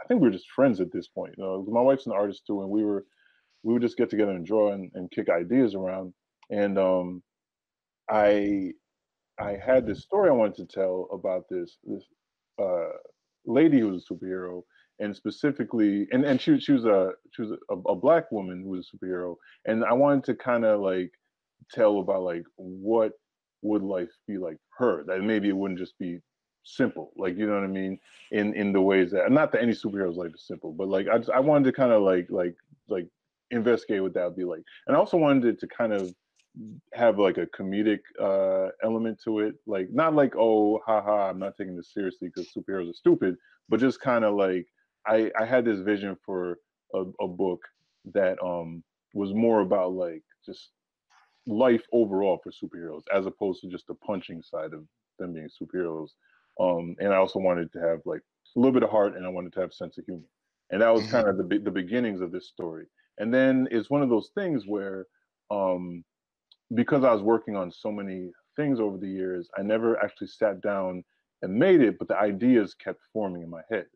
I think we were just friends at this point. You know, my wife's an artist too, and we would just get together and draw and kick ideas around. And I I had this story I wanted to tell about this uh, lady who was a superhero, and specifically, and she was a black woman who was a superhero, and I wanted to kind of like tell about like what would life be like for her. That maybe it wouldn't just be simple, like you know what I mean, in the ways that not that any superhero's life is simple, but like I wanted to kind of like investigate what that would be like, and I also wanted it to kind of have like a comedic element to it, like not like oh haha I'm not taking this seriously because superheroes are stupid, but just kind of like I had this vision for a book that was more about like just life overall for superheroes as opposed to just the punching side of them being superheroes. And I also wanted to have like a little bit of heart, and I wanted to have a sense of humor, and that was Hmm. kind of the beginnings of this story. And then it's one of those things where um because I was working on so many things over the years, I never actually sat down and made it, but the ideas kept forming in my head.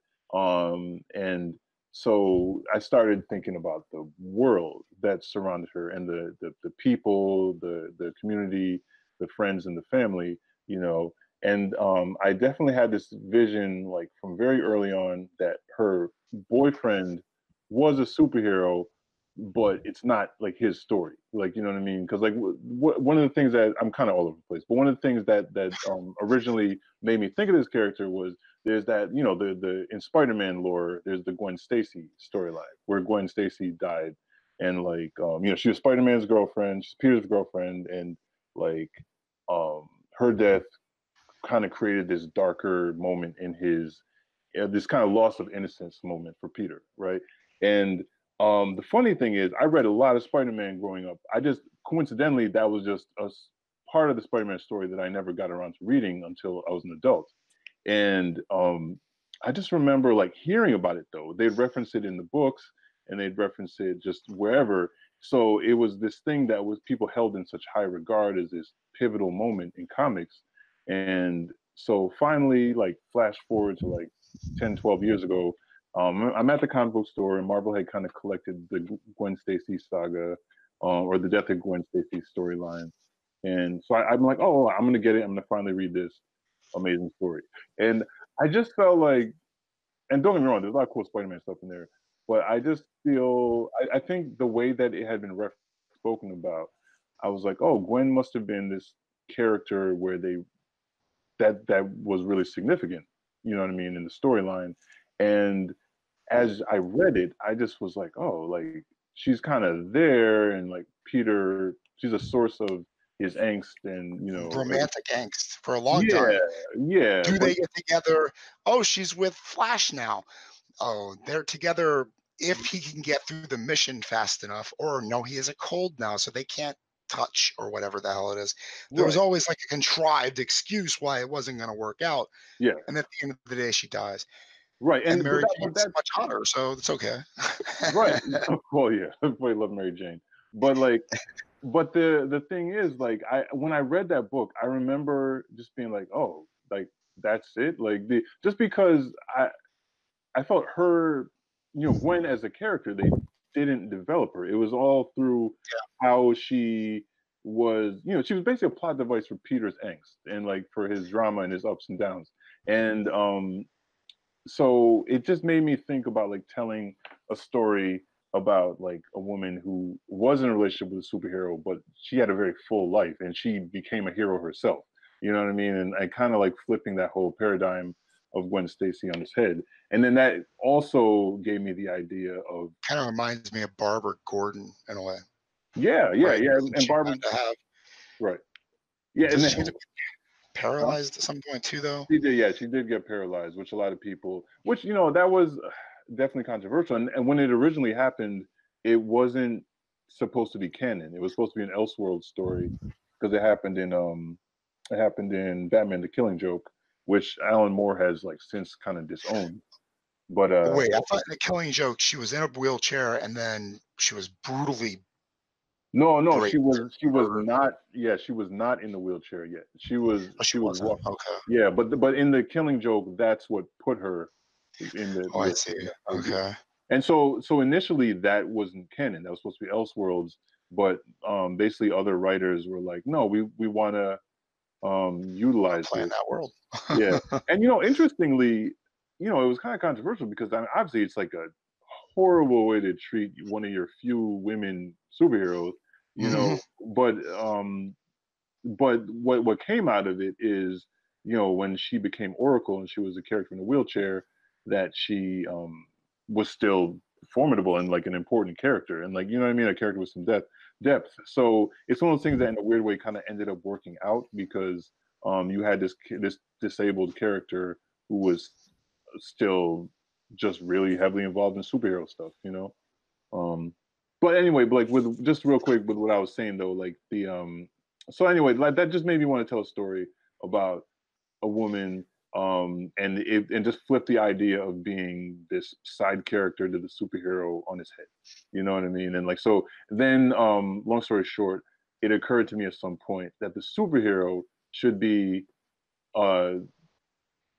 And so I started thinking about the world that surrounded her and the people, the community, the friends and the family, you know. And I definitely had this vision, like from very early on, that her boyfriend was a superhero, but it's not like his story. Like, you know what I mean? Because like one of the things that I'm kind of all over the place, but one of the things that originally made me think of this character was there's that, you know, the in Spider-Man lore, there's the Gwen Stacy storyline where Gwen Stacy died, and like you know, she was Spider-Man's girlfriend, she's Peter's girlfriend, and like her death kind of created this darker moment in his this kind of loss of innocence moment for Peter, right? And the funny thing is, I read a lot of Spider-Man growing up. I just coincidentally that was just a part of the Spider-Man story that I never got around to reading until I was an adult. And I just remember like hearing about it though. They'd reference it in the books and they'd reference it just wherever. So it was this thing that was people held in such high regard as this pivotal moment in comics. And so finally, like flash forward to like 10, 12 years ago, I'm at the comic book store and Marvel had kind of collected the Gwen Stacy saga or the death of Gwen Stacy storyline. And so I'm like, oh, I'm going to get it. I'm going to finally read this amazing story. And I just felt like, and don't get me wrong, there's a lot of cool Spider-Man stuff in there, but I just feel, I think the way that it had been spoken about, I was like, oh, Gwen must have been this character where that was really significant, you know what I mean, in the storyline. And as I read it, I just was like, oh, like she's kind of there, and like Peter, she's a source of his angst, and you know, Romantic angst for a long yeah, time. yeah, Do but they get together? Oh, she's with Flash now. Oh, they're together if he can get through the mission fast enough, or no, he has a cold now, so they can't touch or whatever the hell it is. There was right, always like a contrived excuse why it wasn't going to work out. yeah, And at the end of the day, she dies. right, And and Mary but Jane's that much hotter, so it's okay. right, well, yeah, everybody loved Mary Jane, but like, but the thing is, like, I when I read that book, I remember just being like, oh, like that's it, like the just because I felt her, you know, Gwen as a character, they didn't develop her. It was all through how she was, you know, she was basically a plot device for Peter's angst and like for his drama and his ups and downs. And so it just made me think about like telling a story about like a woman who was in a relationship with a superhero, but she had a very full life and she became a hero herself. You know what I mean? And I kind of like flipping that whole paradigm of Gwen Stacy on his head. And then that also gave me the idea of Kind of reminds me of Barbara Gordon in a way, yeah, yeah, right? yeah. And She Barbara, had to have. right? Yeah, and Doesn't she then, get huh? paralyzed at some point too, though? She did, yeah, she did get paralyzed, which a lot of people, which you know, that was definitely controversial. And when it originally happened, it wasn't supposed to be canon. It was supposed to be an Elseworld story because it happened in Batman: The Killing Joke, which Alan Moore has like since kind of disowned. But Wait, I thought in the Killing Joke she was in a wheelchair and then she was brutally no, no, raped she was or murdered. not. Yeah, she was not in the wheelchair yet. Oh, she She was wasn't. walking. Okay. Yeah, but in the Killing Joke, that's what put her in the Oh, I see. ordeal. Okay. And so initially that wasn't canon. That was supposed to be Elseworlds, but basically other writers were like, no, we want to I'll utilize play in this. that world. Yeah, and you know, interestingly, you know, it was kind of controversial because I mean, obviously it's like a horrible way to treat one of your few women superheroes, you Mhm. know. But what came out of it is, you know, when she became Oracle and she was a character in a wheelchair, that she was still formidable and like an important character, and like you know what I mean, a character with some depth. So it's one of those things that, in a weird way, kind of ended up working out because you had this disabled character who was still just really heavily involved in superhero stuff, you know. Um, but anyway, but like with just real quick with what I was saying though, like the so anyway, like that just made me want to tell a story about a woman and just flip the idea of being this side character to the superhero on his head. You know what I mean? And like so then long story short, it occurred to me at some point that the superhero should be uh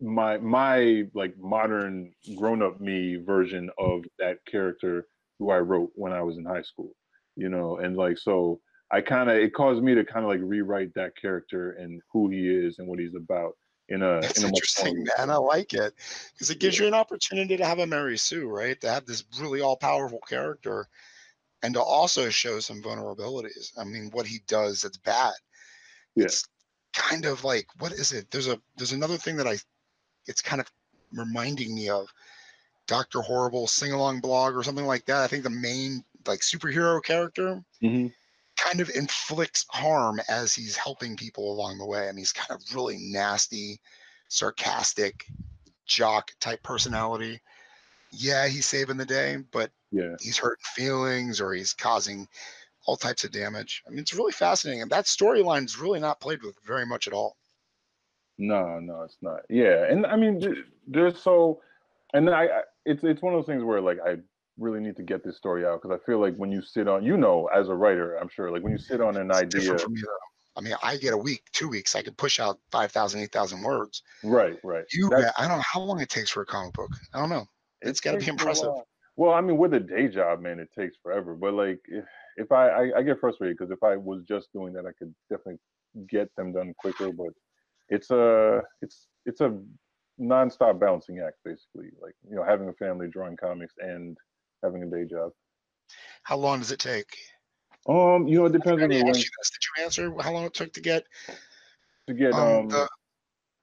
my like modern grown-up me version of that character who I wrote when I was in high school, you know. And like so I kind of it caused me to kind of like rewrite that character and who he is and what he's about That's in a much interesting, stronger man. I like it because it gives you an opportunity to have a Mary Sue, right? To have this really all-powerful character and to also show some vulnerabilities. I mean, what he does that's bad. yeah. It's kind of like, what is it? There's another thing that it's kind of reminding me of Dr. Horrible sing-along blog or something like that. I think the main like superhero character Hmm. kind of inflicts harm as he's helping people along the way. I mean, he's kind of really nasty, sarcastic, jock type personality. Yeah, he's saving the day, but Yeah. he's hurting feelings or he's causing all types of damage. I mean, it's really fascinating. And that storyline is really not played with very much at all. No, no, it's not. Yeah, and I mean, there's so, and it's one of those things where like I really need to get this story out because I feel like when you sit on, as a writer, I'm sure, like when you sit on an It's idea, different for me, though. I mean, I get a week, 2 weeks, I could push out 5,000, 8,000 words. right, I don't know how long it takes for a comic book. I don't know. it It's got to be takes a impressive. while. Well, I mean, with a day job, man, it takes forever. But like, if I get frustrated because if I was just doing that, I could definitely get them done quicker. But it's a nonstop balancing act, basically. Like having a family, drawing comics, and having a day job. How long does it take? It I think depends I on the already asked length you this. Did you answer how long it took to get to get the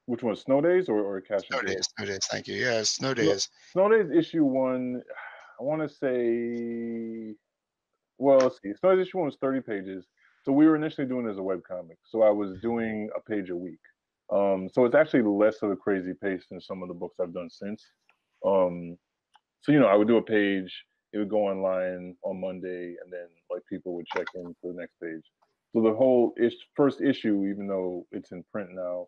which one, Snow Days or Cash and snow Carry? days? Snow days. Thank you. Yeah, snow Snow, days. Snow Days issue one, I want to say, well, let's see. Snow Days issue one was 30 pages. So we were initially doing it as a web comic. So I was doing a page a week. So it's actually less of a crazy pace than some of the books I've done since. Um, so I would do a page. It would go online on Monday, and then like people would check in for the next page. So the whole first issue, even though it's in print now,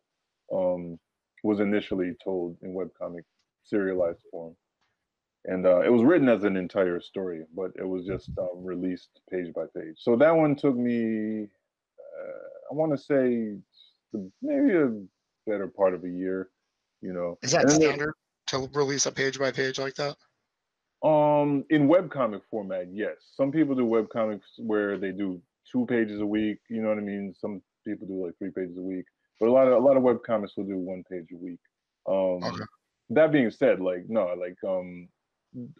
um, was initially told in webcomic serialized form, and it was written as an entire story, but it was just released page by page. So that one took me, I want to say, maybe a better part of a year. Is that And then standard to release a page by page like that? in webcomic format, yes. Some people do webcomics where they do 2 pages a week. You know what I mean? Some people do like 3 pages a week, but a lot of webcomics will do 1 page a week. Okay. That being said, like no, like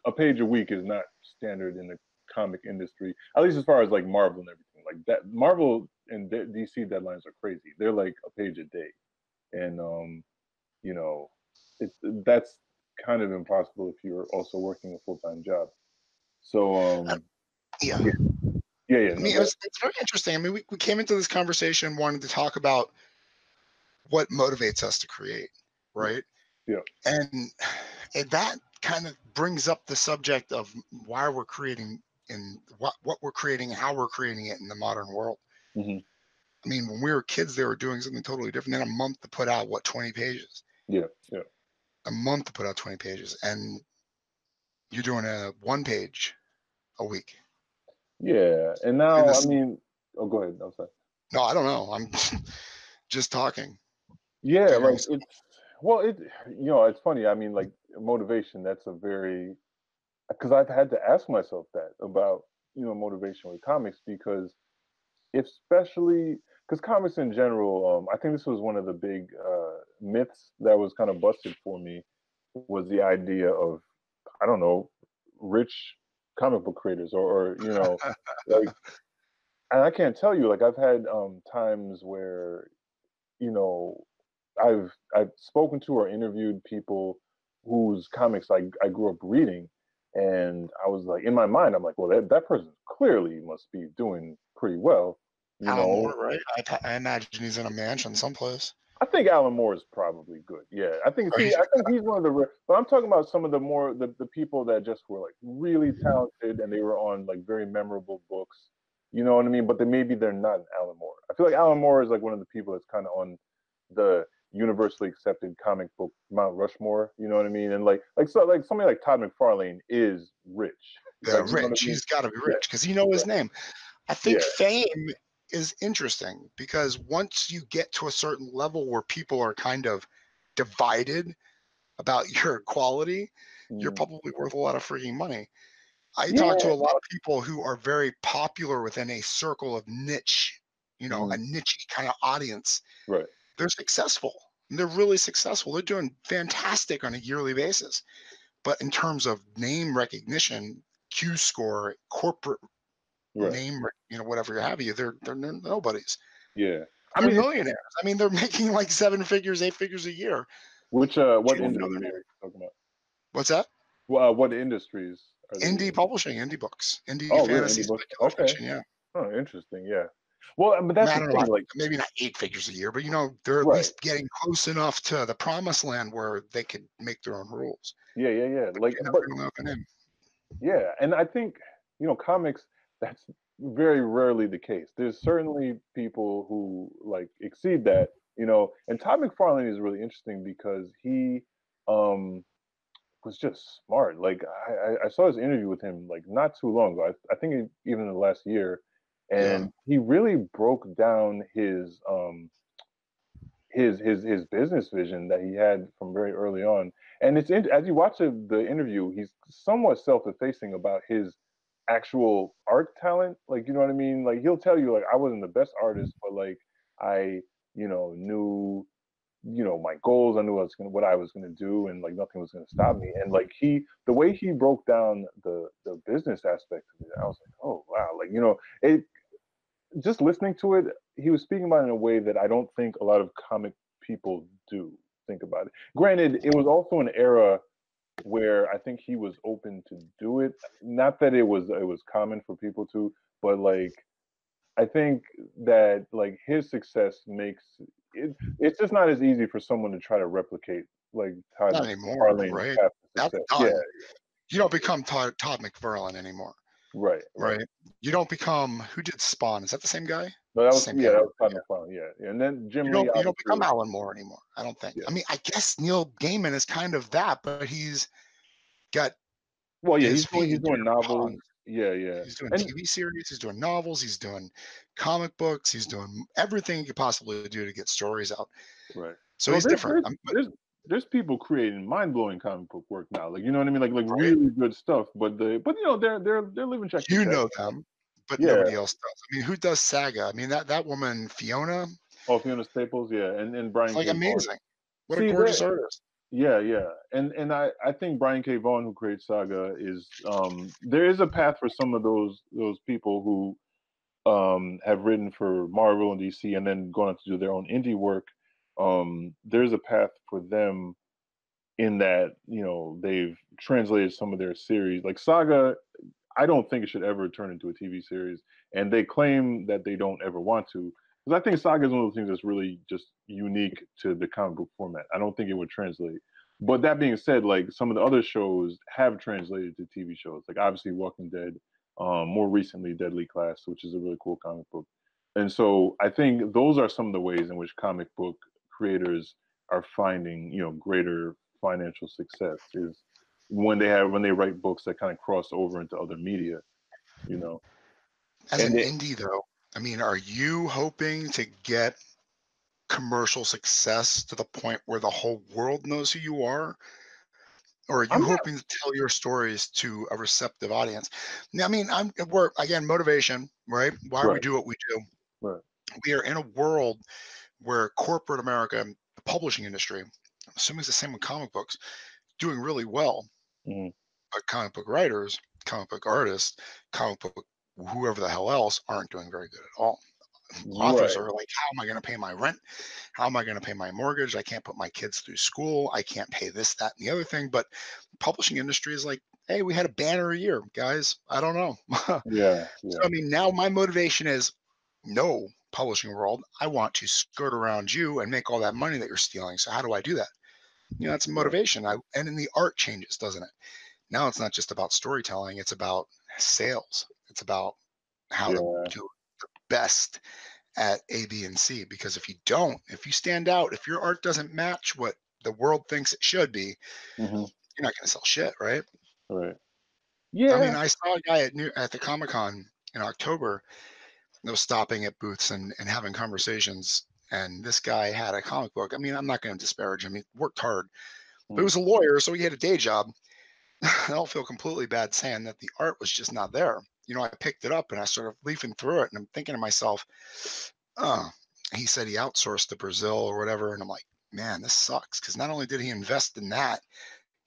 a page a week is not standard in the comic industry, at least as far as like Marvel and everything. Like that, Marvel and DC deadlines are crazy. They're like a page a day, and you know, that's kind of impossible if you're also working a full-time job. So Uh, yeah. yeah, yeah, I no, mean, it's very interesting. I mean, we came into this conversation wanting to talk about what motivates us to create, right? yeah, And that kind of brings up the subject of why we're creating and what we're creating and how we're creating it in the modern world. hmm I mean, when we were kids, they were doing something totally different. Then a month to put out 20 pages. yeah, yeah, A month to put out 20 pages, and you're doing a 1 page a week. yeah. And And now, I this, mean, oh, go ahead. I'm sorry. no, I don't know. I'm just talking, Yeah, figuring. like it's funny. I mean, like motivation. That's a very because I've had to ask myself that about motivation with comics because especially because comics in general, I think this was one of the big myths that was kind of busted for me was the idea of I don't know rich comic book creators or like and I can't tell you like I've had times where you know I've spoken to or interviewed people whose comics I grew up reading and I was like in my mind I'm like well that person clearly must be doing pretty well you Alan know Moore, right? I imagine he's in a mansion someplace. I think Alan Moore is probably good. Yeah, I think Right? I think he's one of the. But I'm talking about some of the more the people that just were like really talented and they were on like very memorable books. You know what I mean? But then maybe they're not Alan Moore. I feel like Alan Moore is like one of the people that's kind of on the universally accepted comic book Mount Rushmore. You know what I mean? And like somebody like Todd McFarlane is rich. Yeah, Like you know what rich. I mean? He's got to be Yeah, rich because you know his name. I think yeah, fame is interesting because once you get to a certain level where people are kind of divided about your quality, you're mm, probably worth a lot of freaking money. I talk to yeah, a lot of people who are very popular within a circle of niche, a mhm, niche kind of audience. right. They're successful. And they're really successful. They're doing fantastic on a yearly basis. But in terms of name recognition, Q score, corporate Right. name, whatever you have, they're nobodies. Yeah. I They're mean, millionaires. I mean, they're making like 7 figures, 8 figures a year. what You don't know industry their are name. you talking about? What's that? Well, what industries are they Indie in? publishing, indie books, indie Oh, really? fantasy, Indie books? speculative Okay. fiction. Yeah. Oh, interesting. Yeah. Well, but I that's mean, I the don't know thing. about Like, maybe not 8 figures a year, but they're at right. least getting close enough to the promised land where they could make their own rules. Yeah, yeah, yeah. But Like, you're never but going to know their name. yeah, and I think comics. That's very rarely the case. There's certainly people who like exceed that. And Todd McFarlane is really interesting because he um was just smart. Like I saw his interview with him like not too long ago. I think even in the last year, Yeah. and he really broke down his business vision that he had from very early on. And as you watch the interview, he's somewhat self-effacing about his actual art talent. Like, you know what I mean? Like, he'll tell you like I wasn't the best artist, but like I knew my goals. I knew what I was gonna do, and like nothing was gonna stop me. And like the way he broke down the business aspect of it, I was like, oh wow, like it. Just listening to it, he was speaking about it in a way that I don't think a lot of comic people do think about it. Granted, it was also an era where I think he was open to do it. Not that it was common for people to, but like I think that like his success makes it. It's just not as easy for someone to try to replicate like Todd Not anymore, McFarlane's right? path to That's success. Yeah, done. You don't become Todd McFarlane anymore, right, right. right? You don't become who did Spawn? Is that the same guy? No, that was Same yeah, guy. that was Todd Yeah. McFarlane. Yeah, yeah. And then Jim You Lee don't you don't become obviously. Alan Moore anymore. I don't think. Yeah. I mean, I guess Neil Gaiman is kind of that, but he's got Well, yeah, his feet he's in doing different novels. ponds. Yeah, yeah, He's doing and TV series, he's doing novels, he's doing comic books, he's doing everything he could possibly do to get stories out. right. So Well, he's different. But there's people creating mind blowing comic book work now. Like you know what I mean, like right, really good stuff. But they're living check to you check. know them, but Yeah. nobody else does. I mean, who does Saga? I mean, that woman Fiona, Oh, Fiona Staples. Yeah, and it's Brian like K. Vaughan. amazing. What a See, gorgeous artist. yeah, yeah, and I think Brian K. Vaughan, who creates Saga, is there is a path for some of those people who have written for Marvel and DC and then gone on to do their own indie work. There's a path for them in that they've translated some of their series. Like Saga, I don't think it should ever turn into a TV series, and they claim that they don't ever want to. Because I think Saga is one of those things that's really just unique to the comic book format. I don't think it would translate. But that being said, like some of the other shows have translated to TV shows, like obviously Walking Dead, more recently Deadly Class, which is a really cool comic book. And so I think those are some of the ways in which comic book creators are finding, greater financial success is when they write books that kind of cross over into other media, you know. As And an they, indie, though, I mean, are you hoping to get commercial success to the point where the whole world knows who you are? Or are you I'm not hoping to tell your stories to a receptive audience? Now, I mean, we're again motivation, right? Why we right, do what we do. right, We are in a world where corporate America, the publishing industry, I'm assuming it's the same with comic books, doing really well. hmm But comic book writers, comic book artists, comic book whoever the hell else aren't doing very good at all. Authors right, are like, how am I going to pay my rent? How am I going to pay my mortgage? I can't put my kids through school. I can't pay this, that, and the other thing. But publishing industry is like, hey, we had a banner year, guys. I don't know. So, yeah, I yeah, mean, now my motivation is no, publishing world. I want to skirt around you and make all that money that you're stealing. So how do I do that? That's right, motivation. And then the art changes, doesn't it? Now it's not just about storytelling. It's about sales. It's about how to yeah, do the best at A, B, and C. Because if you don't, if you stand out, if your art doesn't match what the world thinks it should be, hmm you're not going to sell shit, right? right, I yeah, mean, I saw a guy at the Comic Con in October that was stopping at booths and having conversations. And this guy had a comic book. I mean, I'm not going to disparage him. He worked hard, but he mm, was a lawyer, so he had a day job. I don't feel completely bad saying that the art was just not there. I picked it up and I started leafing through it, and I'm thinking to myself, oh, he said he outsourced to Brazil or whatever. And I'm like, man, this sucks. Because not only did he invest in that,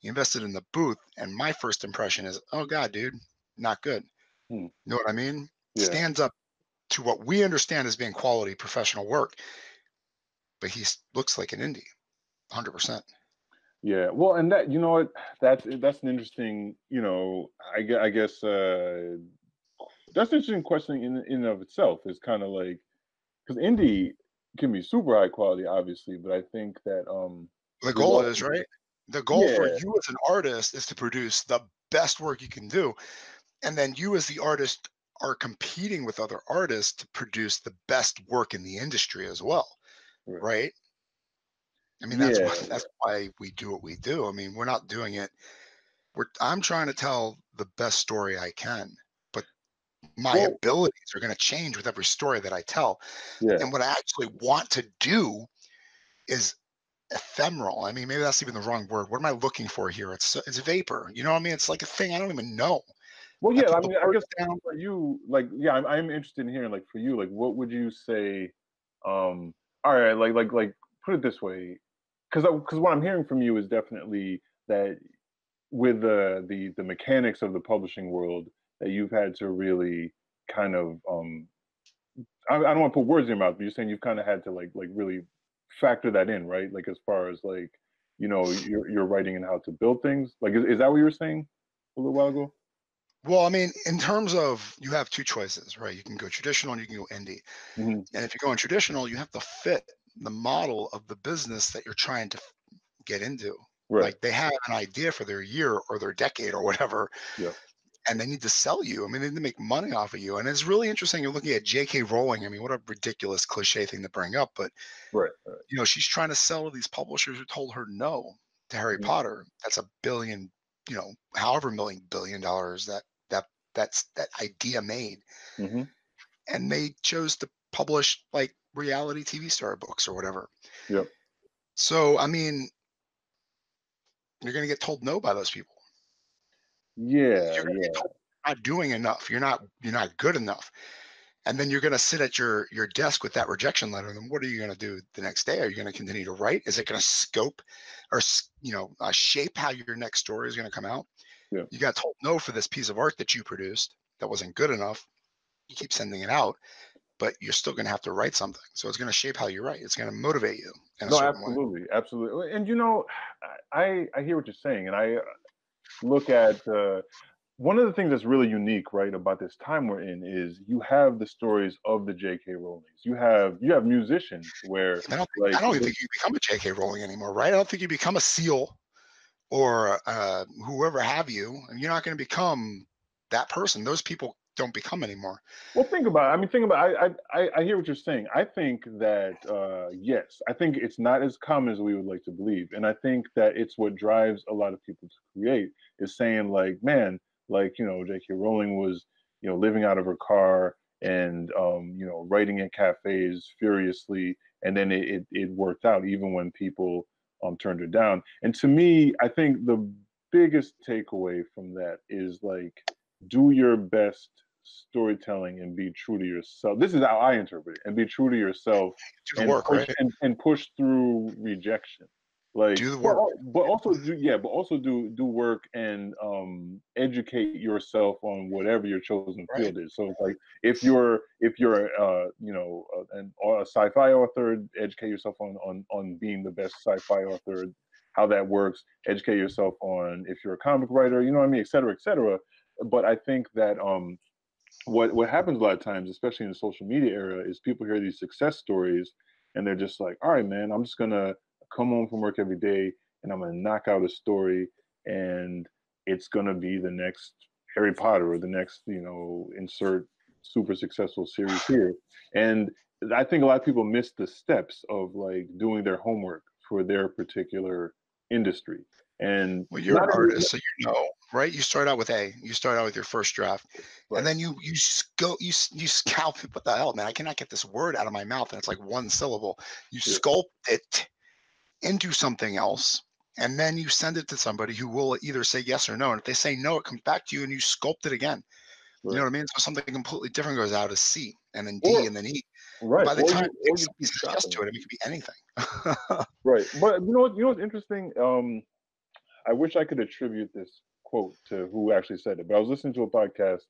he invested in the booth. And my first impression is, oh God, dude, not good. Hmm. You know what I mean? Yeah. Stands up to what we understand as being quality professional work, but he looks like an indie, 100%. Yeah. Well, and that, you know what, that's an interesting, you know, I guess that's an interesting question in and of itself. Is kind of like, because indie can be super high quality, obviously, but I think that The there's goal also, is, right? The goal for yeah, you as an artist is to produce the best work you can do. And then you as the artist are competing with other artists to produce the best work in the industry as well, right. right? I mean, that's Yeah, why that's why we do what we do. I mean, we're not doing it. I'm trying to tell the best story I can, but my well, abilities are going to change with every story that I tell. yeah, And what I actually want to do is ephemeral. I mean, maybe that's even the wrong word. What am I looking for here? It's vapor. You know what I mean? It's like a thing I don't even know. well, I yeah. put I the mean, I words guess down. for you, like, yeah, I'm interested in hearing, like, for you, like, what would you say? All right, like, put it this way, because what I'm hearing from you is definitely that with the mechanics of the publishing world, that you've had to really kind of I don't want to put words in your mouth, but you're saying you've kind of had to like really factor that in, right? Like as far as like, you know, you're writing and how to build things. Like is that what you were saying a little while ago? Well, I mean, in terms of you have two choices, right? You can go traditional and you can go indie. Hmm. And if you're going traditional, you have to fit the model of the business that you're trying to get into. Right. Like they have an idea for their year or their decade or whatever, Yeah. and they need to sell you. I mean, they need to make money off of you. And it's really interesting. You're looking at J.K. Rowling. I mean, what a ridiculous cliche thing to bring up. But, Right. Right. you know, she's trying to sell to these publishers who told her no to Harry Hmm. Potter. That's a billion, you know, however billion dollars that idea made. Hmm. And they chose to publish like reality TV star books or whatever. Yep. So, I mean, you're going to get told no by those people. Yeah. You're going to get Yeah. told you're not doing enough. You're not good enough. And then you're going to sit at your desk with that rejection letter. And then what are you going to do the next day? Are you going to continue to write? Is it going to scope or shape how your next story is going to come out? Yeah. You got told no for this piece of art that you produced that wasn't good enough. You keep sending it out, but you're still going to have to write something. So it's going to shape how you write. It's going to motivate you in a No, certain way. absolutely, absolutely. And you know, I hear what you're saying, and I look at one of the things that's really unique, right, about this time we're in is you have the stories of the J.K. Rowlings. You have musicians where I like don't even think you become a J.K. Rowling anymore, right? I don't think you become a Seal or whoever have you, and you're not going to become that person. Those people don't become anymore. well, think about it. I mean, think about it. I hear what you're saying. I think that yes, I think it's not as common as we would like to believe, and I think that it's what drives a lot of people to create is saying like, man, like you know, J.K. Rowling was living out of her car and writing in cafes furiously, and then it worked out even when people turned her down. And to me, I think the biggest takeaway from that is like do your best storytelling and be true to yourself. This is how I interpret it, and be true to yourself Do the and work, push right? and push through rejection. Like, Do the work, but also do work and educate yourself on whatever your chosen right? field is. So it's like if you're a sci-fi author, educate yourself on being the best sci-fi author, how that works. Educate yourself on if you're a comic writer, you know what I mean, et cetera, et cetera. But I think that what happens a lot of times, especially in the social media era, is people hear these success stories and they're just like, all right, man, I'm just gonna come home from work every day and I'm gonna knock out a story and it's gonna be the next Harry Potter or the next, insert super successful series here. And I think a lot of people miss the steps of like doing their homework for their particular industry. And Well, you're not an every artist, so you know, right? You start out with A. You start out with your first draft, and right. then you scalp it. What the hell, man? I cannot get this word out of my mouth, and it's like one syllable. You Yeah. sculpt it into something else, and then you send it to somebody who will either say yes or no. And if they say no, it comes back to you, and you sculpt it again. You know what I mean? So something completely different goes out as C, and then D, Or and then E. right, By the time or you somebody keep says yes shopping to it. it, it could be anything. Right, but what's interesting? I wish I could attribute this quote to who actually said it, but I was listening to a podcast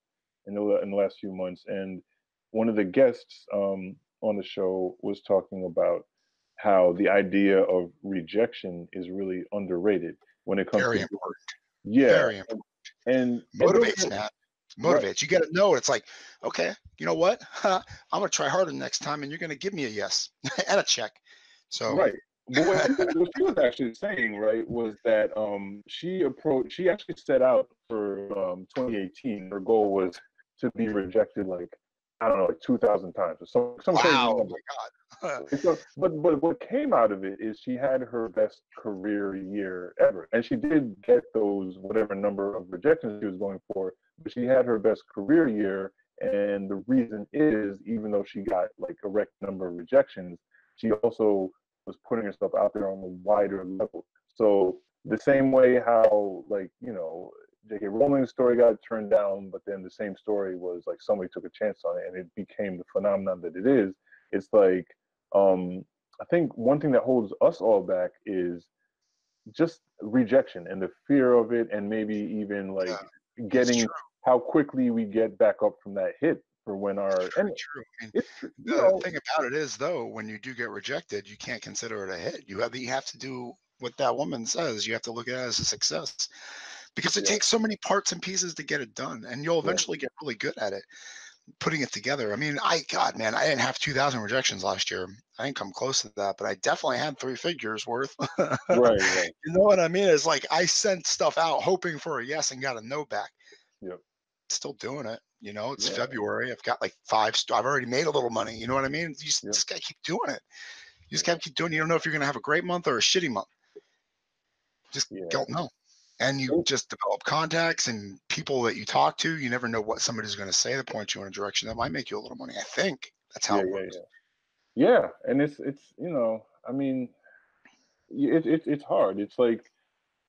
in the last few months, and one of the guests on the show was talking about how the idea of rejection is really underrated when it comes Very to important. yeah, Very important. and don't Motivates, get man. right, Motivates. You got to know it's like, okay, you know what? I'm gonna try harder next time, and you're gonna give me a yes and a check. So right. But what she was actually saying, right, was that she actually set out for 2018. Her goal was to be rejected like I don't know, like 2,000 times or some crazy wow, oh number. my God. And so, but what came out of it is she had her best career year ever, and she did get those whatever number of rejections she was going for, but she had her best career year. And the reason is, even though she got like a record number of rejections, she also was putting herself out there on a wider level. So the same way how like J.K. Rowling's story got turned down, but then the same story was like somebody took a chance on it and it became the phenomenon that it is. It's like I think one thing that holds us all back is just rejection and the fear of it, and maybe even Yeah, like it's true. getting how quickly we get back up from that hit for when It's our very and true. I mean, it's true, the thing about it is, though, when you do get rejected, you can't consider it a hit. You have to do what that woman says. You have to look at it as a success because it yeah, takes so many parts and pieces to get it done, and you'll yeah, eventually get really good at it, putting it together. I mean, God, man, I didn't have 2,000 rejections last year. I didn't come close to that, but I definitely had three figures worth. right, right, You know what I mean? It's like I sent stuff out hoping for a yes and got a no back. yep, Still doing it. You know, it's yeah, February. I've got like I've already made a little money. You know what I mean? You yep, just got to keep doing it. You just yeah, got to keep doing it. You don't know if you're going to have a great month or a shitty month. Just yeah. don't know. And you just develop contacts and people that you talk to. You never know what somebody's going to say that point you in a direction that might make you a little money. I think that's how Yeah, it yeah, works. yeah. Yeah, and it's I mean, it's hard. It's like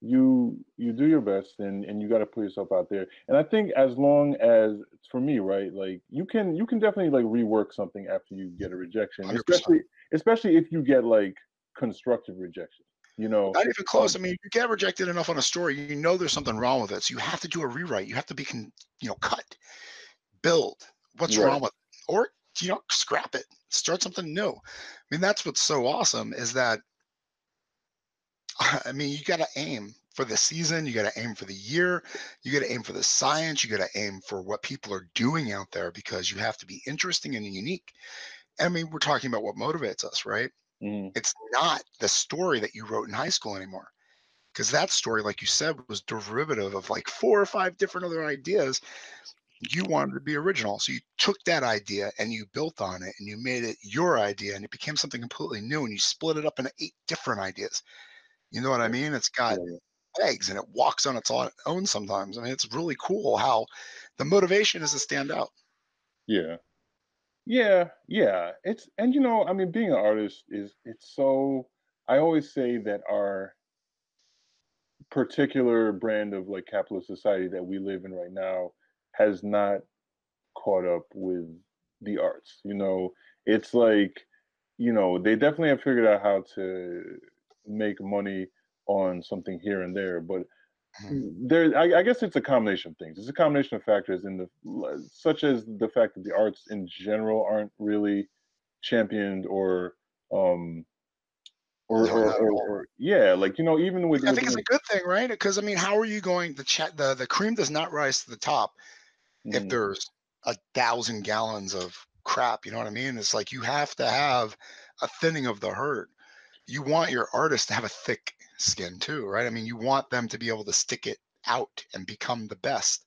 you do your best and you got to put yourself out there. And I think as long as for me, right, like you can definitely like rework something after you get a rejection, 100%. especially if you get like constructive rejection. You know, Not even close. um, I mean, you get rejected enough on a story, you know there's something wrong with it. So you have to do a rewrite. You have to be, cut, build. What's right. wrong with it? Or, scrap it, start something new. I mean, that's what's so awesome is that, I mean, you got to aim for the season. You got to aim for the year. You got to aim for the science. You got to aim for what people are doing out there because you have to be interesting and unique. I mean, we're talking about what motivates us, right? Mhm. It's not the story that you wrote in high school anymore. Because that story, like you said, was derivative of like 4 or 5 different other ideas. You wanted to be original. So you took that idea and you built on it and you made it your idea and it became something completely new and you split it up into 8 different ideas. You know what I Yeah, mean? It's got yeah, legs and it walks on its own sometimes. I mean, it's really cool how the motivation is to stand out. yeah, yeah, yeah. It's and I mean, being an artist is it's so. I always say that our particular brand of like capitalist society that we live in right now has not caught up with the arts. It's like, they definitely have figured out how to make money on something here and there, but Mhm. I guess it's a combination of things. It's a combination of factors such as the fact that the arts in general aren't really championed um No, not at all. or yeah, like even Which I with think is a good thing, right? Because I mean, how are you going to chat? The cream does not rise to the top if mhm, there's 1,000 gallons of crap. You know what I mean? It's like you have to have a thinning of the herd. You want your artist to have a thick skin too, right? I mean, you want them to be able to stick it out and become the best.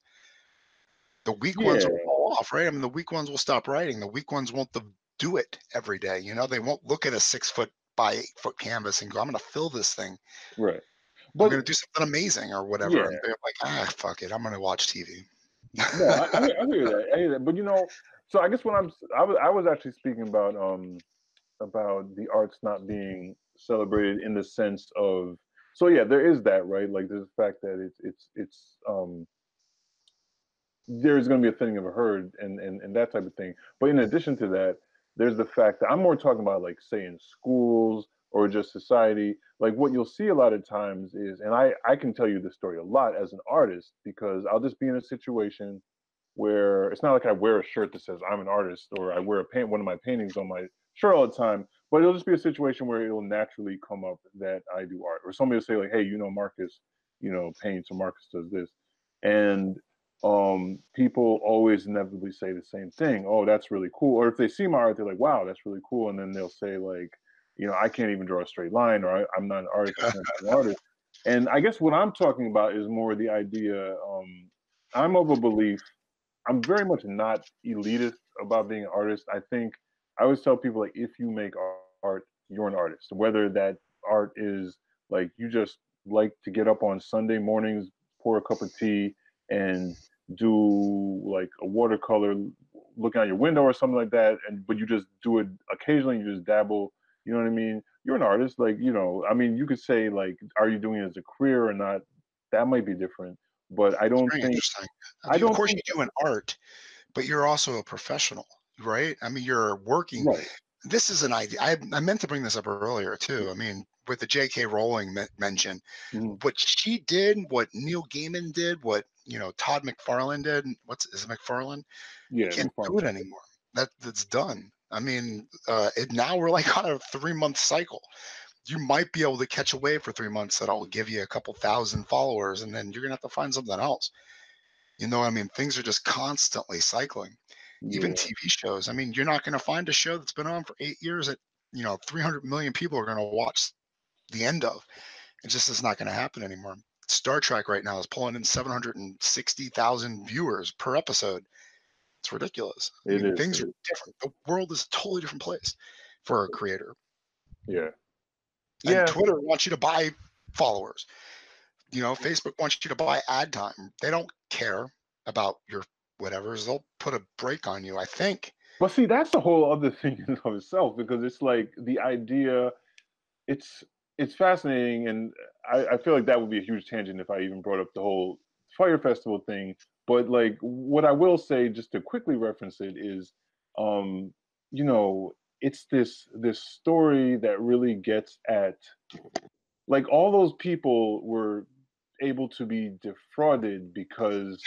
The weak ones yeah, will fall off, right? I mean, the weak ones will stop writing. The weak ones won't do it every day. They won't look at a 6 foot by 8 foot canvas and go, I'm going to fill this thing. right. I'm But going to do something amazing or whatever. yeah, And they're like, fuck it. I'm going to watch TV. no, I hear that. I hear that. But so I guess when I was actually speaking about the arts not being celebrated in the sense of so yeah, there is that, right? Like there's the fact that it's there's going to be a thinning of a herd and that type of thing. But in addition to that, there's the fact that I'm more talking about, like, say, in schools or just society. Like, what you'll see a lot of times is, and I can tell you this story a lot as an artist, because I'll just be in a situation where it's not like I wear a shirt that says I'm an artist, or I wear one of my paintings on my shirt all the time, but it'll just be a situation where it'll naturally come up that I do art, or somebody will say, like, hey, Marcus, paints, or Marcus does this. And people always inevitably say the same thing. Oh, that's really cool. Or if they see my art, they're like, wow, that's really cool. And then they'll say, like, I can't even draw a straight line, or I'm not an artist, I can't be an artist. And I guess what I'm talking about is more the idea, I'm of a belief, I'm very much not elitist about being an artist. I think I always tell people, like, if you make art, you're an artist. Whether that art is, like, you just like to get up on Sunday mornings, pour a cup of tea, and do, like, a watercolor looking out your window or something like that, but you just do it occasionally, you just dabble, you know what I mean? You're an artist. Like, I mean, you could say, like, are you doing it as a career or not? That might be different. But I don't Very think interesting. I Of don't course, think you do an art, but you're also a professional, right? I mean, you're working. right. This is an idea. I meant to bring this up earlier too. I mean, with the J.K. Rowling mention, Mhm. what she did, what Neil Gaiman did, what Todd McFarlane did. Is it McFarlane? You Yeah, can't do McFarlane. it anymore. That's done. I mean, now we're like on a 3-month cycle. You might be able to catch a wave for 3 months that'll give you a couple thousand followers, and then you're gonna have to find something else. I mean, things are just constantly cycling. Even Yeah, TV shows. I mean, you're not going to find a show that's been on for 8 years that 300 million people are going to watch the end of. It just is not going to happen anymore. Star Trek right now is pulling in 760,000 viewers per episode. It's ridiculous. I it mean, is. things It are is. different. The world is a totally different place for a creator. Yeah. And Yeah. Twitter wants you to buy followers. Facebook wants you to buy ad time. They don't care about your whatevers. They'll put a break on you, I think. But see, that's a whole other thing in of itself, because it's like the idea, it's it's fascinating, and I feel like that would be a huge tangent if I even brought up the whole Fire Festival thing. But, like, what I will say, just to quickly reference it, is, um, it's this story that really gets at, like, all those people were able to be defrauded because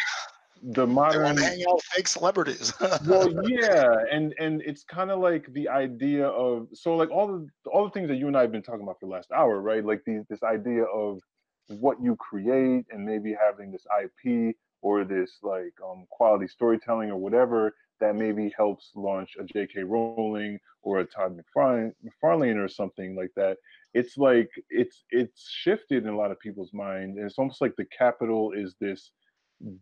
the They want to modern hang out with fake celebrities. well, yeah, and it's kind of like the idea of, so, like, all the things that you and I have been talking about for the last hour, right? Like, this idea of what you create, and maybe having this IP, or this, like, quality storytelling, or whatever, that maybe helps launch a J.K. Rowling or a Todd McFarlane or something like that. It's like it's shifted in a lot of people's mind, and it's almost like the capital is this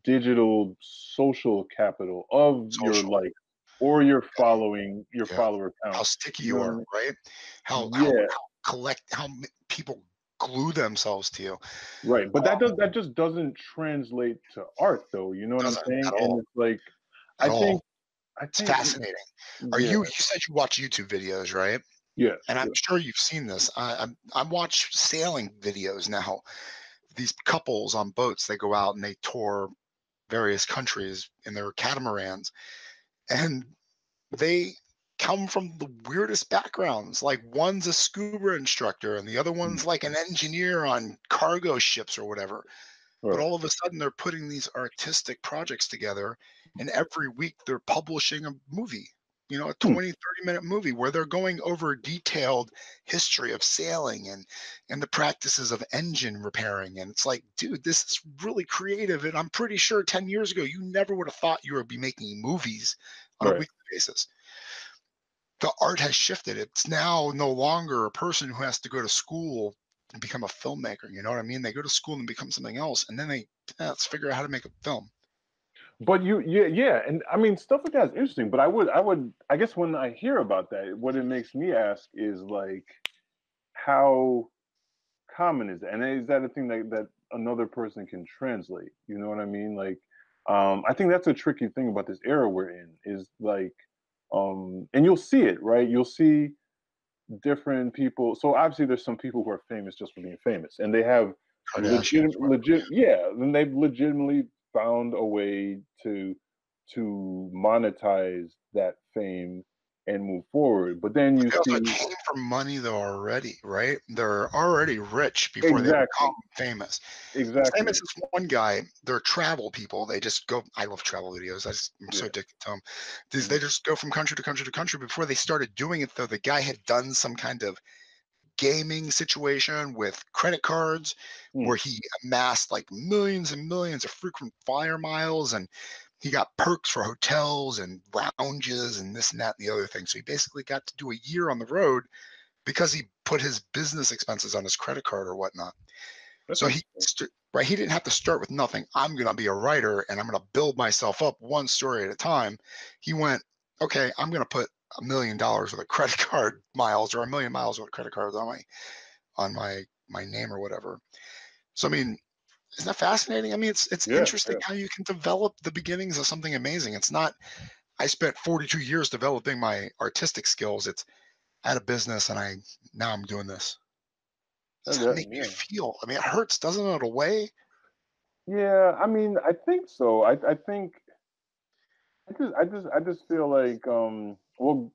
digital social capital of your Social. like, or your Yeah. follower How count. sticky You you know what I are, mean? right? Yeah, How people glue themselves to you. right. But that just doesn't translate to art, though. You know what I'm Doesn't saying? at And all. it's like, At I think all. I It's think fascinating. yeah, You said you watch YouTube videos, right? yes, And I'm yeah. sure you've seen this. I watch sailing videos now. These couples on boats, they go out and they tour various countries in their catamarans, and they come from the weirdest backgrounds. Like, one's a scuba instructor and the other Mm, one's like an engineer on cargo ships or whatever. But right. all of a sudden they're putting these artistic projects together, and every week they're publishing a movie, a Hmm. 20-30 minute movie where they're going over a detailed history of sailing and the practices of engine repairing. And it's like, dude, this is really creative, and I'm pretty sure 10 years ago you never would have thought you would be making movies on a Right. weekly basis. The art has shifted. It's now no longer a person who has to go to school and become a filmmaker. You know what I mean? They go to school and become something else, and then let's figure out how to make a film. But yeah, and I mean, stuff like that is interesting. But I guess when I hear about that, what it makes me ask is, like, how common is that? And is that a thing that another person can translate? You know what I mean? Like, I think that's a tricky thing about this era we're in, is like, and you'll see it, right? You'll see different people. So obviously, there's some people who are famous just for being famous, and they have Kardashians, legit, yeah, and they've legitimately found a way to monetize that fame and move forward. But then you They also see came from money though already, right? They're already rich before they exactly, become famous. Same exactly, as this one guy, they're travel people. They just go. I love travel videos. I'm so yeah, addicted to them. mhm, They just go from country to country to country. Before they started doing it, though, the guy had done some kind of gaming situation with credit cards where mm, he amassed like millions and millions of frequent flyer miles, and he got perks for hotels and lounges and this and that and the other thing. So he basically got to do a year on the road because he put his business expenses on his credit card or whatnot. that's So interesting. right, he didn't have to start with nothing. I'm going to be a writer and I'm going to build myself up one story at a time. He went, okay, I'm going to put $1 million with a credit card miles or 1 million miles with a credit card on my name or whatever. So I mean, isn't that fascinating? I mean, it's Yeah, interesting yeah. how you can develop the beginnings of something amazing. It's not. I spent 42 years developing my artistic skills. It's I had a business and now I'm doing this. Does that make you Yeah. feel? I mean, it hurts, doesn't it? A way. Yeah, I mean, I think so. I think I just feel like well,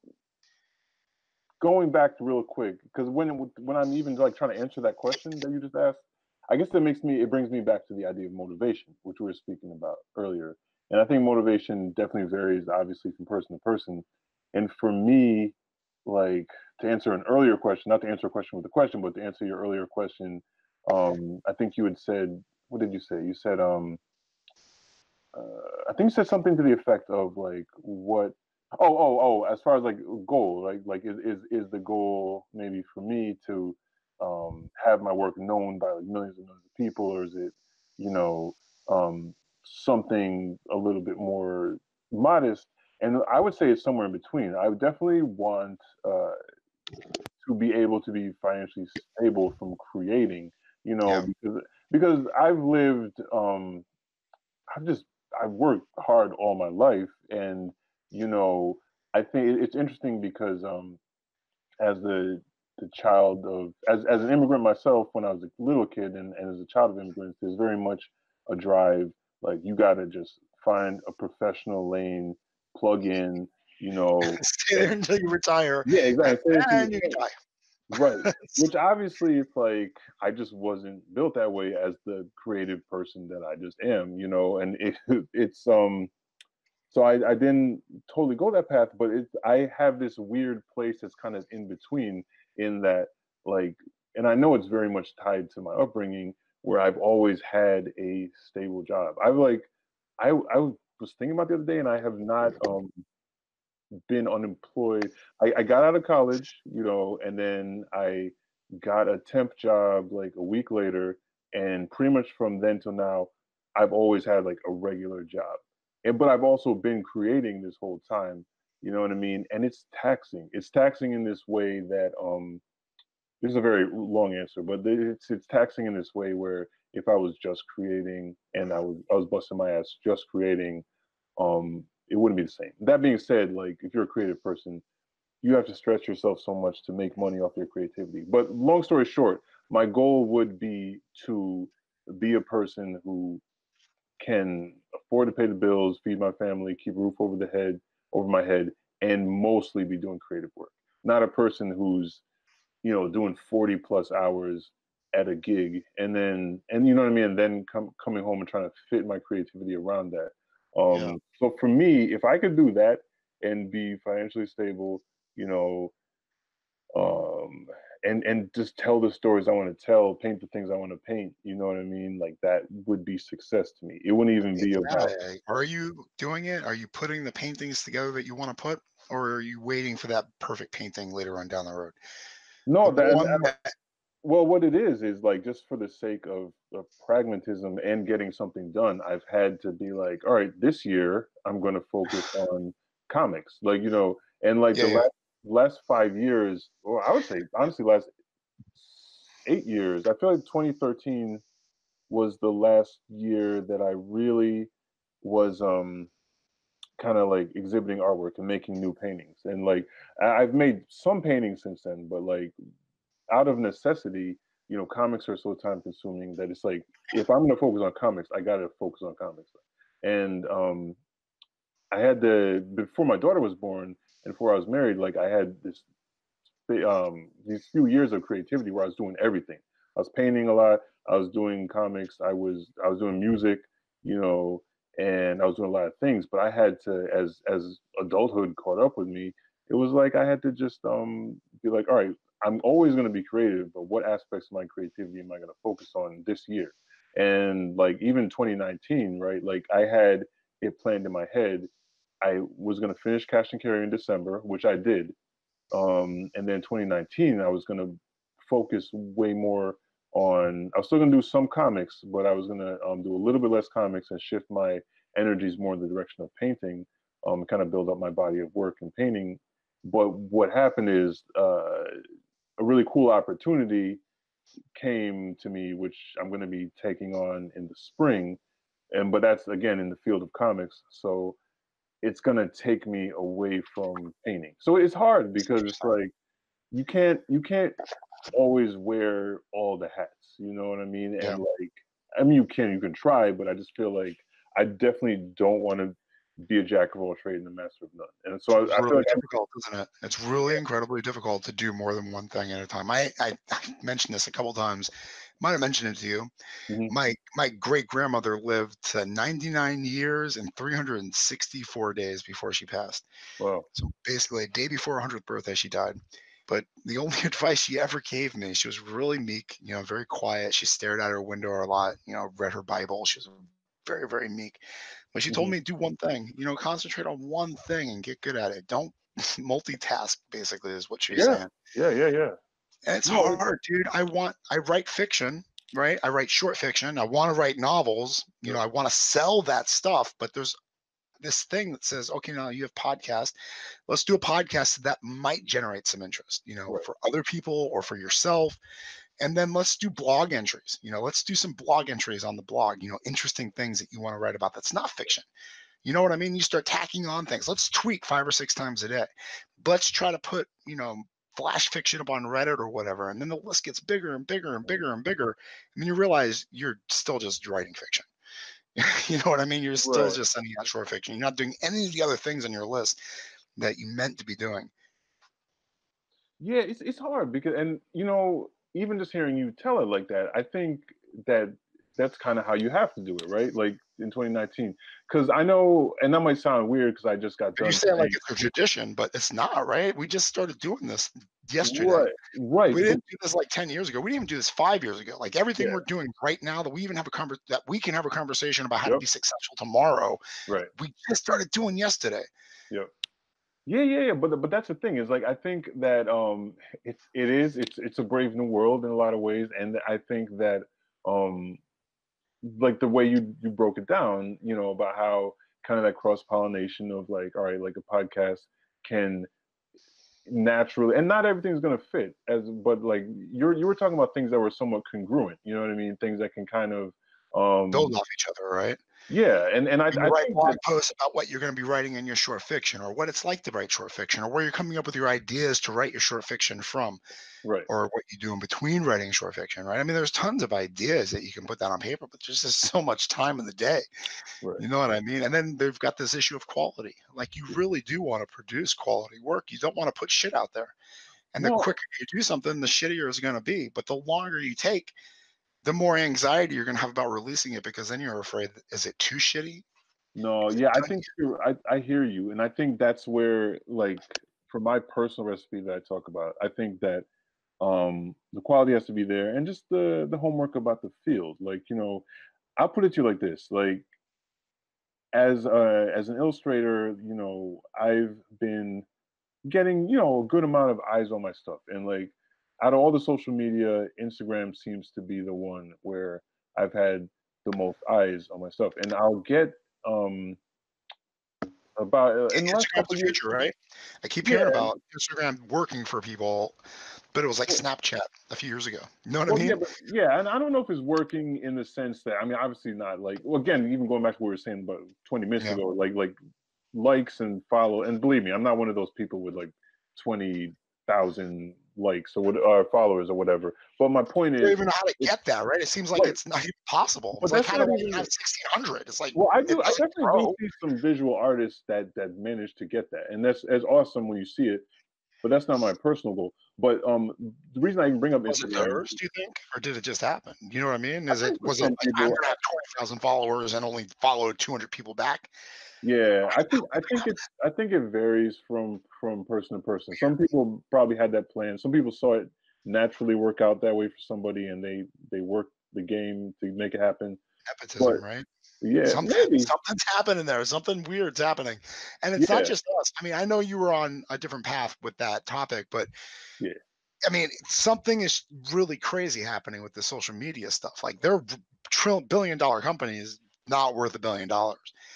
going back to real quick, because when I'm even like trying to answer that question that you just asked, I guess it brings me back to the idea of motivation, which we were speaking about earlier. And I think motivation definitely varies, obviously, from person to person. And for me, like to answer an earlier question, not to answer a question with a question, but to answer your earlier question, I think you had said, what did you say? You said, I think you said something to the effect of like what as far as like goal, like is the goal maybe for me to have my work known by like millions and millions of people, or is it, you know, something a little bit more modest? And I would say it's somewhere in between. I would definitely want to be able to be financially stable from creating, Yeah. because I've just I've worked hard all my life, and you know, I think it's interesting because as the child of as an immigrant myself, when I was a little kid, and as a child of immigrants, there's very much a drive, like you got to just find a professional lane, plug in, you know, Stay there and until you retire, yeah, exactly. Say it to and you you. die. Right. Which obviously it's like I just wasn't built that way as the creative person that I just am, and it's so I didn't totally go that path, but I have this weird place that's kind of in between, in that, like, and I know it's very much tied to my upbringing, where I've always had a stable job. I was thinking about the other day, and I have not been unemployed. I got out of college, and then I got a temp job like a week later, and pretty much from then till now, I've always had like a regular job. But I've also been creating this whole time. You know what I mean? And it's taxing. It's taxing in this way that this is a very long answer, but it's taxing in this way where if I was just creating and I was busting my ass just creating, it wouldn't be the same. That being said, like if you're a creative person, you have to stretch yourself so much to make money off your creativity. But long story short, my goal would be to be a person who can afford to pay the bills, feed my family, keep a roof over my head, and mostly be doing creative work. Not a person who's doing 40 plus hours at a gig, and you know what I mean, and then coming home and trying to fit my creativity around that. Yeah. So for me, if I could do that and be financially stable, you know, um, and just tell the stories I want to tell, paint the things I want to paint, you know what I mean? Like that would be success to me. It wouldn't even be about. Are you doing it? Are you putting the paintings together that you want to put, or are you waiting for that perfect painting later on down the road? The No, one that, well, what it is like just for the sake of pragmatism and getting something done, I've had to be like, all right, this year I'm going to focus on comics, like and like yeah, the yeah, last 5 years, or I would say honestly, last 8 years. I feel like 2013 was the last year that I really was kind of like exhibiting artwork and making new paintings, and like I've made some paintings since then, but like out of necessity, comics are so time consuming that it's like if I'm gonna focus on comics, I gotta focus on comics. And I had before my daughter was born and before I was married, like I had these few years of creativity where I was doing everything. I was painting a lot. I was doing comics. I was doing music, you know, and I was doing a lot of things. But I had to, as adulthood caught up with me, it was like I had to just be like, all right, I'm always going to be creative, but what aspects of my creativity am I going to focus on this year? And like even 2019, right? Like I had it planned in my head. I was going to finish Cash and Carry in December, which I did. And then 2019, I was going to focus way more on, I was still going to do some comics, but I was going to do a little bit less comics and shift my energies more in the direction of painting, kind of build up my body of work in painting. But what happened is a really cool opportunity came to me, which I'm going to be taking on in the spring. But that's again in the field of comics. So it's going to take me away from painting. So it's hard because it's like you can't always wear all the hats, you know what I mean? Yeah. And like I mean you can try, but I just feel like I definitely don't want to be a jack of all trades and a master of none. And so It's I feel really like difficult, isn't it? It's really incredibly difficult to do more than one thing at a time. I mentioned this a couple times. Might have mentioned it to you. Mhm. My great grandmother lived to 99 years and 364 days before she passed. Well, So basically, a day before her 100th birthday, she died. But the only advice she ever gave me, she was really meek, very quiet. She stared out her window a lot, read her Bible. She was very, very meek. But she told mhm. me do one thing, concentrate on one thing and get good at it. Don't multitask, basically, is what she was Yeah, saying. yeah. And it's No, hard, dude. I write fiction, right? I write short fiction. I want to write novels. yeah, I want to sell that stuff, but there's this thing that says, okay, now you have podcast. Let's do a podcast that might generate some interest, right. for other people or for yourself. And then let's do blog entries. Let's do some blog entries on the blog, interesting things that you want to write about that's not fiction. You know what I mean? You start tacking on things. Let's tweak 5 or 6 times a day. Let's try to put, flash fiction up on Reddit or whatever. And then the list gets bigger and bigger and bigger and bigger. And then you realize you're still just writing fiction. You know what I mean? You're still Right. just sending out short fiction. You're not doing any of the other things on your list that you meant to be doing. Yeah, it's hard because, and even just hearing you tell it like that, I think that that's kind of how you have to do it, right? Like in 2019, because I know, and that might sound weird because I just got You done say it like saying, it's a tradition, but it's not, right? We just started doing this yesterday. right, right, We didn't do this like 10 years ago. We didn't even do this 5 years ago. Like everything yeah, we're doing right now that we even have that we can have a conversation about how to yep, be successful tomorrow. right, We just started doing yesterday. yep. Yeah. But that's the thing is like I think that it's a brave new world in a lot of ways, and I think that um like the way you broke it down, about how kind of that cross pollination of like, all right, like a podcast can naturally, and not everything's going to fit but like you were talking about things that were somewhat congruent, you know what I mean, things that can kind of Build um off each other, right? yeah, and When you I write think blog that posts about what you're going to be writing in your short fiction, or what it's like to write short fiction, or where you're coming up with your ideas to write your short fiction from, right, or what you do in between writing short fiction, right? I mean, there's tons of ideas that you can put down on paper, but there's just so much time in the day. right, You know what I mean? And then they've got this issue of quality. Like you really do want to produce quality work. You don't want to put shit out there. And the no, quicker you do something, the shittier it's going to be. But the longer you take, the more anxiety you're going to have about releasing it, because then you're afraid, is it too shitty? no, Is it yeah, I done think I hear you, and I think that's where, like, for my personal recipe that I talk about, I think that the quality has to be there, and just the homework about the field, like, I'll put it to you like this, like, as an illustrator, I've been getting, a good amount of eyes on my stuff. And like out of all the social media, Instagram seems to be the one where I've had the most eyes on my stuff. And I'll get about in the last Instagram's couple the of years, future, right? I keep yeah. hearing about Instagram working for people, but it was like Snapchat a few years ago. You know what I Well, yeah, mean? but yeah, and I don't know if it's working in the sense that, I mean, obviously not like, well, again, even going back to what we were saying about 20 minutes Yeah. ago, like likes and follow, and believe me, I'm not one of those people with like 20,000 likes or followers or whatever. But my point I don't is, even know how to get that, right? It seems like right, it's not even possible. but It's like, that's how do not I even. have 1,600? It's like, Well, I it do. I doesn't definitely do grow. see some visual artists that manage to get that, and that's awesome when you see it. But that's not my personal goal. But the reason I even bring up Was it Instagram, theirs, do you think? Or did it just happen? You know what I mean? I Is it think for was it some like, I'm people, gonna have 20,000 followers and only followed 200 people back? yeah, I think it varies from person to person. Some people probably had that plan. Some people saw it naturally work out that way for somebody, and they worked the game to make it happen. But Nepotism, right? yeah, maybe, Something's happening there. Something weird's happening. And it's not yeah, just us. I mean, I know you were on a different path with that topic, but yeah, I mean, something is really crazy happening with the social media stuff. Like they're billion-dollar companies not worth $1 billion,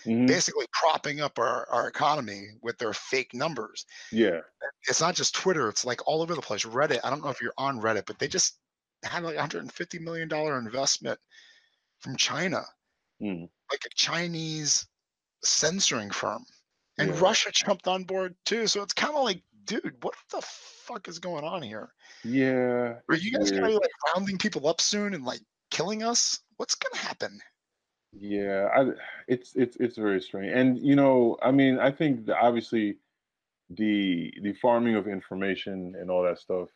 hmm, basically propping up our economy with their fake numbers. yeah, It's not just Twitter, it's like all over the place. Reddit, I don't know if you're on Reddit, but they just had like $150 million investment from China, mm, like a Chinese censoring firm. And yeah, Russia jumped on board too. So it's kind of like, dude, what the fuck is going on here? yeah. Are It's you guys gonna weird. be like rounding people up soon and like killing us? What's gonna happen? Yeah, it's very strange. And I mean, I think that obviously the farming of information and all that stuff,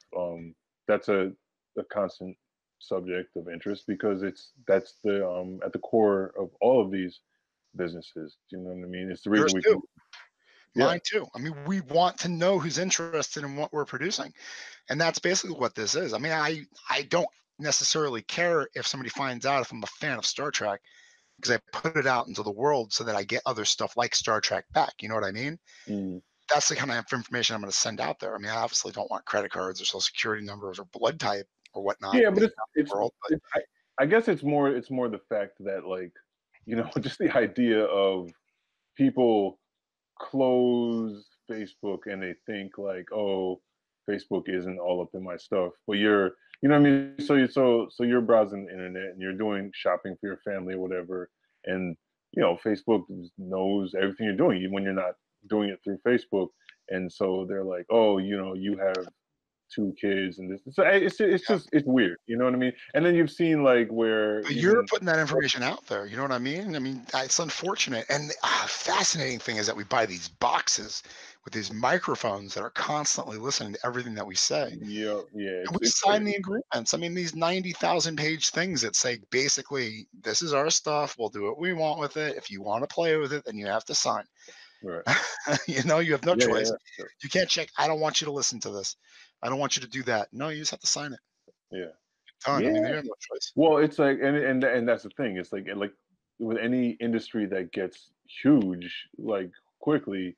that's a constant subject of interest because that's the at the core of all of these businesses. Do you know what I mean? It's the reason Yours we too. can, yeah, Mine too. I mean, we want to know who's interested in what we're producing. And that's basically what this is. I mean, I don't necessarily care if somebody finds out if I'm a fan of Star Trek because I put it out into the world so that I get other stuff like Star Trek back. You know what I mean? mm, That's the kind of information I'm going to send out there. I mean, I obviously don't want credit cards or social security numbers or blood type or whatnot yeah, but being it's out in it's, the world. But it's I guess it's more the fact that like just the idea of people close Facebook and they think like, oh, Facebook isn't all up in my stuff, but what I mean. So you're browsing the internet and you're doing shopping for your family or whatever, and Facebook knows everything you're doing even when you're not doing it through Facebook, and so they're like, oh, you have two kids and this. So it's yeah. just it's weird, you know what I mean? And then you've seen like where But you're even putting that information out there. You know what I mean? I mean, it's unfortunate. And the fascinating thing is that we buy these boxes with these microphones that are constantly listening to everything that we say. yeah, yeah, And we it's sign the agreements. I mean, these 90,000 page things that say basically, this is our stuff. We'll do what we want with it. If you want to play with it, then you have to sign. right. You have no Yeah, choice. yeah, yeah. You can't check. I don't want you to listen to this. I don't want you to do that. No, you just have to sign it. Yeah. Done. I mean, Yeah. you have no choice. Well, it's like, and that's the thing. It's like with any industry that gets huge, like quickly,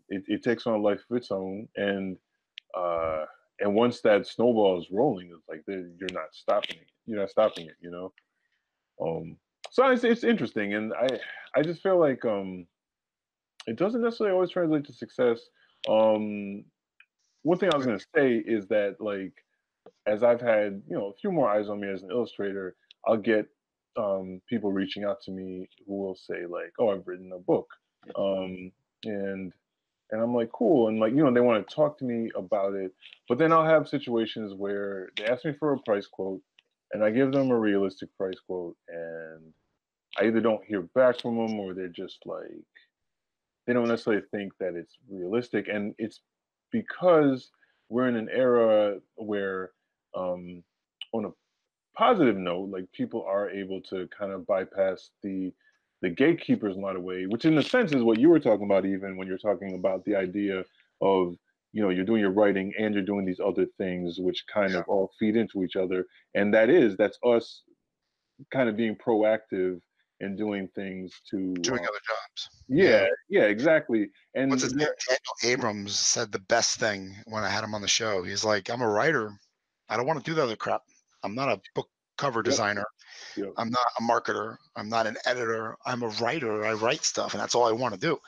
it takes on a life of its own, uh, and once that snowball is rolling, it's like you're not stopping it. You're not stopping it. So it's interesting, and I just feel like it doesn't necessarily always translate to success. Um, One thing I was gonna say is that like as I've had, a few more eyes on me as an illustrator, I'll get people reaching out to me who will say like, "Oh, I've written a book," um, and and I'm like, "Cool," and like they want to talk to me about it, but then I'll have situations where they ask me for a price quote, and I give them a realistic price quote, and I either don't hear back from them or they're just like they don't necessarily think that it's realistic, and it's because we're in an era where on a positive note, like people are able to kind of bypass the gatekeepers in a lot of way, which in a sense is what you were talking about, even when you're talking about the idea of you're doing your writing and you're doing these other things, which kind Yeah. of all feed into each other, and that's us kind of being proactive and doing things to Doing other jobs. yeah, Yeah. yeah, exactly, What's and his name? Daniel Abrams said the best thing when I had him on the show. He's like, I'm a writer. I don't want to do the other crap. I'm not a book cover yep, designer. yep, I'm not a marketer. I'm not an editor. I'm a writer. I write stuff, and that's all I want to do.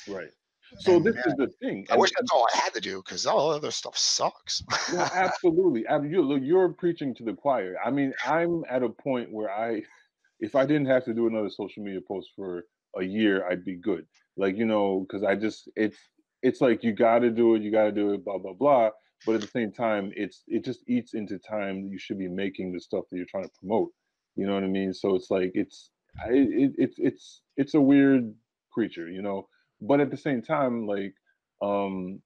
right. So And this man, is the thing, I and wish that's all I had to do because all the other stuff sucks. no, absolutely. You're preaching to the choir. I mean, I'm at a point where if I didn't have to do another social media post for a year, I'd be good. Like, because it's like you got to do it, blah blah blah. but at the same time, it just eats into time that you should be making the stuff that you're trying to promote. You know what I mean? So it's like it's a weird creature, you know. But at the same time, like um,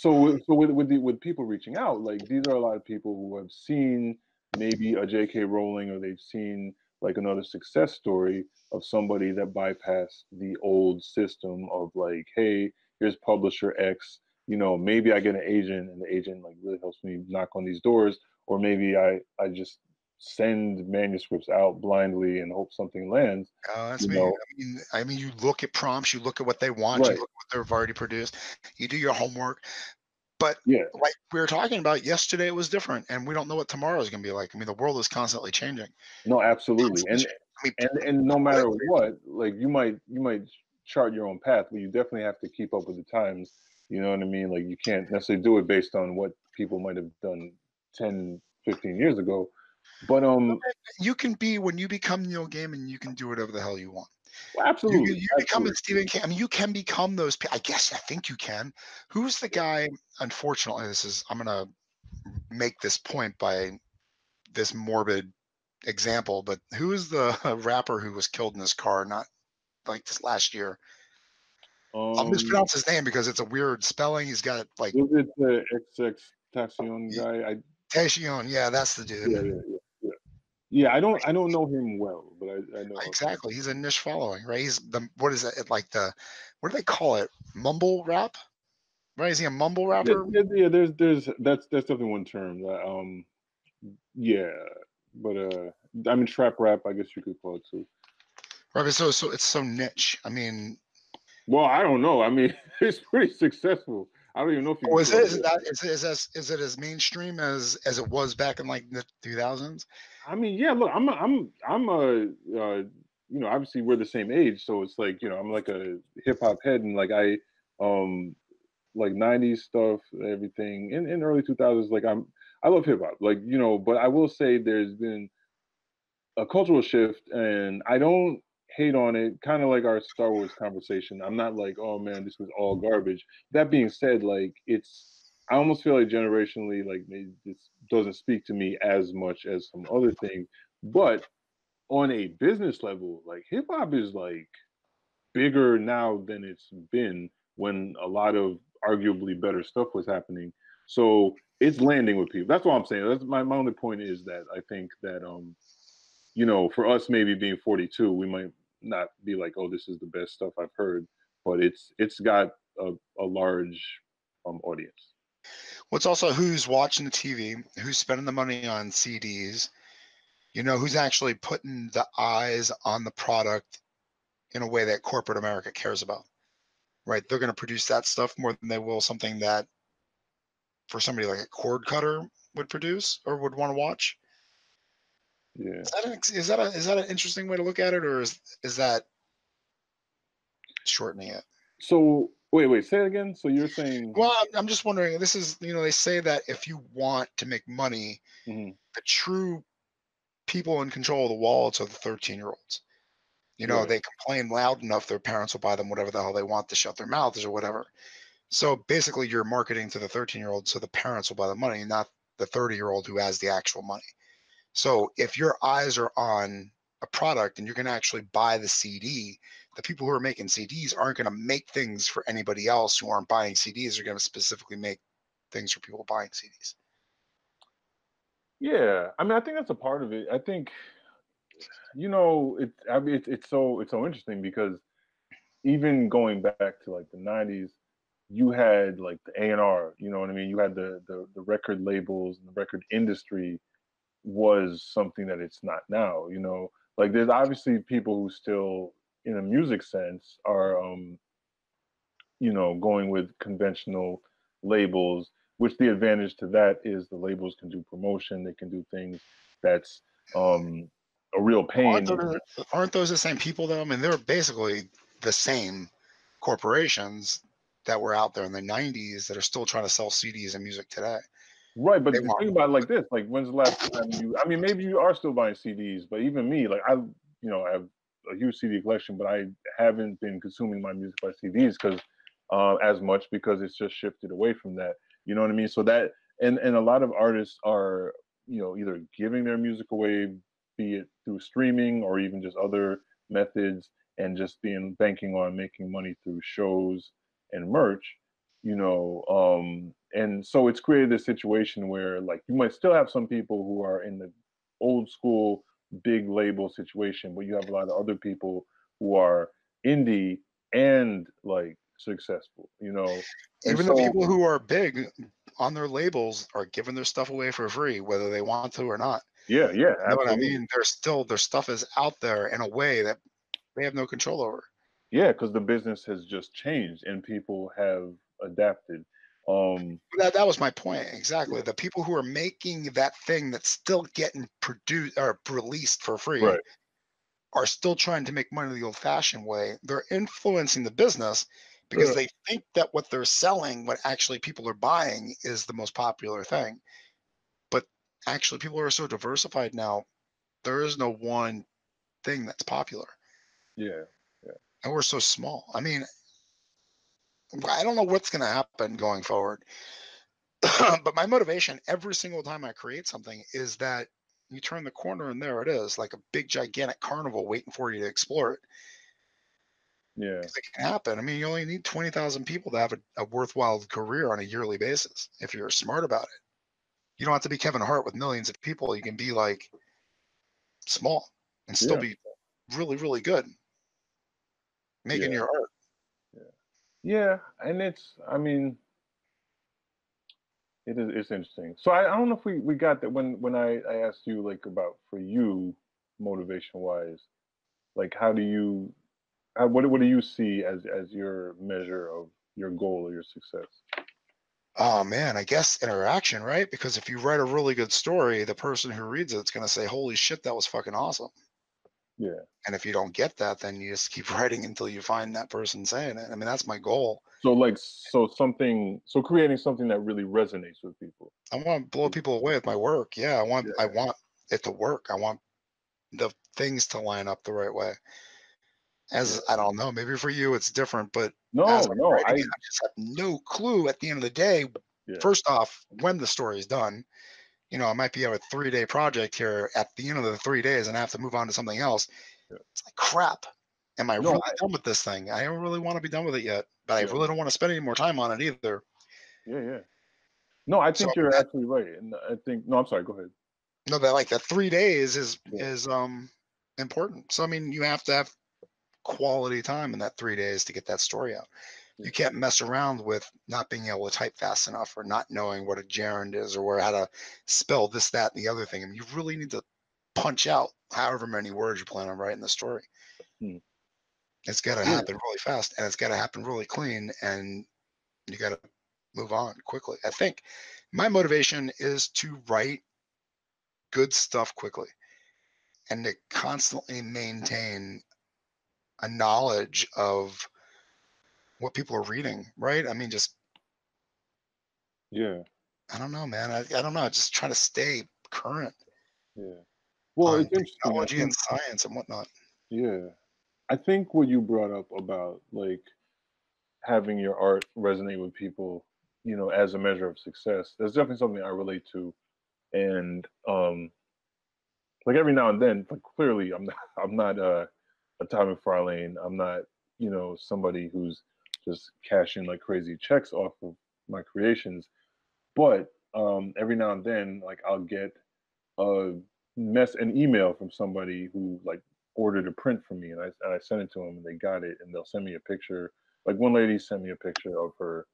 with people reaching out, like these are a lot of people who have seen maybe a J.K. Rowling, or they've seen like another success story of somebody that bypassed the old system of like, hey, here's publisher X, you know, maybe I get an agent and the agent like really helps me knock on these doors, or maybe I just send manuscripts out blindly and hope something lands, Oh, that's you me. know. I mean, you look at prompts, you look at what they want, you Right. look at what they've already produced, you do your homework. But Yeah. like we were talking about yesterday, it was different, and we don't know what tomorrow is going to be like. I mean, the world is constantly changing. No, absolutely. Constantly changing. I mean, And no people that matter what, like you might chart your own path, but you definitely have to keep up with the times. You know what I mean? Like you can't necessarily do it based on what people might have done 10, 15 years ago. But you can be when you become Neil Gaiman, you can do whatever the hell you want. absolutely, You become a absolutely. Stephen King. I mean, you can become those. I guess I think you can. Who's the guy? Unfortunately, I'm gonna make this point by this morbid example, but who is the rapper who was killed in his car not like this last year? I'll Um, mispronounce his name because it's a weird spelling. He's got like was it the XX Taxion guy? Tayshion. Yeah, that's the Yeah, dude. yeah, yeah, yeah. Yeah, I don't know him well, but I know of him. Exactly. He's a niche following, right? He's the what is it like the what do they call it? Mumble rap? Right? Is he a mumble Yeah, rapper? yeah, yeah. There's that's definitely one term. Yeah, but I mean trap rap, I guess you could call it too. Right. But so it's so niche. I mean, Well, I don't know. I mean, it's pretty succcessful. I don't even know if you oh, could is call it it is it niche. that is it as mainstream as it was back in like the 2000s? I mean, yeah. Look, obviously we're the same age, so it's like I'm like a hip hop head, and like um, like '90s stuff, everything in early 2000s. Like I love hip hop, like but I will say there's been a cultural shift, and I don't hate on it. Kind of like our Star Wars conversation. I'm not like, oh man, this was all garbage. That being said, like I almost feel like generationally, like maybe this doesn't speak to me as much as some other things. But on a business level, like hip hop is like bigger now than it's been when a lot of arguably better stuff was happening. So it's landing with people. That's what I'm saying. That's my only point is that I think that for us maybe being 42, we might not be like, oh, this is the best stuff I've heard, but it's got a large audience. Well, it's also who's watching the TV, who's spending the money on CDs, who's actually putting the eyes on the product in a way that corporate America cares about, right? They're going to produce that stuff more than they will something that for somebody like a cord cutter would produce or would want to watch. Yeah. Is that an interesting way to look at it, or is that shortening it? So wait, say it again. So you're saying? Well, I'm just wondering. This is, they say that if you want to make money, Mhm. the true people in control of the wallets are the 13-year-olds. Right. They complain loud enough, their parents will buy them whatever the hell they want to shut their mouths or whatever. So basically, you're marketing to the 13-year-old, so the parents will buy the money, not the 30-year-old who has the actual money. So if your eyes are on a product and you're going to actually buy the CD, the people who are making CDs aren't going to make things for anybody else who aren't buying CDs. They're going to specifically make things for people buying CDs. Yeah. I mean, I think that's a part of it. I think it's so interesting because even going back to like the '90s, you had like the A&R. You know what I mean? You had the record labels, and the record industry was something that it's not now. Like there's obviously people who still, in a music sense, are going with conventional labels. Which the advantage to that is the labels can do promotion, they can do things that's a real Aren't pain. those, aren't those the same people though? I mean, they're basically the same corporations that were out there in the 90s that are still trying to sell CDs and music today. Right, but They just want, think about it like this: like, when's the last time I mean, maybe you are still buying CDs, but even me, like, I have a huge CD collection, but I haven't been consuming my music by CDs because as much because it's just shifted away from that. You know what I mean? So that, and a lot of artists are, you know, either giving their music away, be it through streaming or even just other methods, and just banking on making money through shows and merch, you know. And so it's created this situation where, like, you might still have some people who are in the old school big label situation, but you have a lot of other people who are indie and like successful, you know. And Even the so people who are big on their labels are giving their stuff away for free, whether they want to or not. yeah, yeah, You know what I absolutely. mean? They're still their stuff is out there in a way that they have no control over. Yeah, because the business has just changed and people have adapted. That was my point exactly. Yeah, The people who are making that thing that's still getting produced or released for free right. are still trying to make money the old-fashioned way. They're influencing the business because Uh, they think that what they're selling, what actually people are buying, is the most popular thing. But actually, people are so diversified now. There is no one thing that's popular, yeah, yeah, and we're so small. I mean, I don't know what's going to happen going forward. But my motivation every single time I create something is that you turn the corner and there it is, like a big gigantic carnival waiting for you to explore it. yeah, 'Cause it can happen. I mean, you only need 20,000 people to have a worthwhile career on a yearly basis if you're smart about it. You don't have to be Kevin Hart with millions of people. You can be like small and still yeah, be really, really good making yeah, your art. yeah. Yeah, and I mean, it's interesting. So I don't know if we got that when I asked you like about for you motivation wise, like how do you what do you see as your measure of your goal or your success? Oh man, I guess interaction, right? Because if you write a really good story, the person who reads it's going to say, "Holy shit, that was fucking awesome." Yeah. And if you don't get that, then you just keep writing until you find that person saying it. I mean, that's my goal. So like so creating something that really resonates with people. I want to blow people away with my work. Yeah, I Yeah. want it to work. I want the things to line up the right way. As Yeah. I don't know, maybe for you it's different, but as No, I'm no, writing it, I just have no clue at the end of the day. yeah. First off, when the story is done, I might be have a 3-day project here at the end of the 3 days and I have to move on to something else. Yeah. It's like crap. Am I No, really done with this thing? I don't really want to be done with it yet, but I yeah, really don't want to spend any more time on it either. yeah, yeah. No, I So I think mean you're that absolutely right. And I think no, I'm sorry, go ahead. no, that like the 3 days is Yeah. important. So I mean you have to have quality time in that 3 days to get that story out. Yeah. You can't mess around with not being able to type fast enough or not knowing what a gerund is or where how to spell this, that, and the other thing. I mean, you really need to punch out however many words you plan on writing the story. Hmm. It's got to Yeah. happen really fast and it's got to happen really clean and you got to move on quickly. I think my motivation is to write good stuff quickly and to constantly maintain a knowledge of what people are reading, right? I mean, just Yeah. I don't know, man. I don't know. Just try to stay current Yeah. Well, on it's interesting. I technology and think science and whatnot. yeah. I think what you brought up about like having your art resonate with people, you know, as a measure of success, that's definitely something I relate to. And like every now and then, like clearly I'm not a Tom McFarlane. I'm not, you know, somebody who's just cashing like crazy checks off of my creations. But every now and then, like I'll get an email from somebody who like ordered a print from me, and I sent it to them, and they got it, and they'll send me a picture. Like one lady sent me a picture of her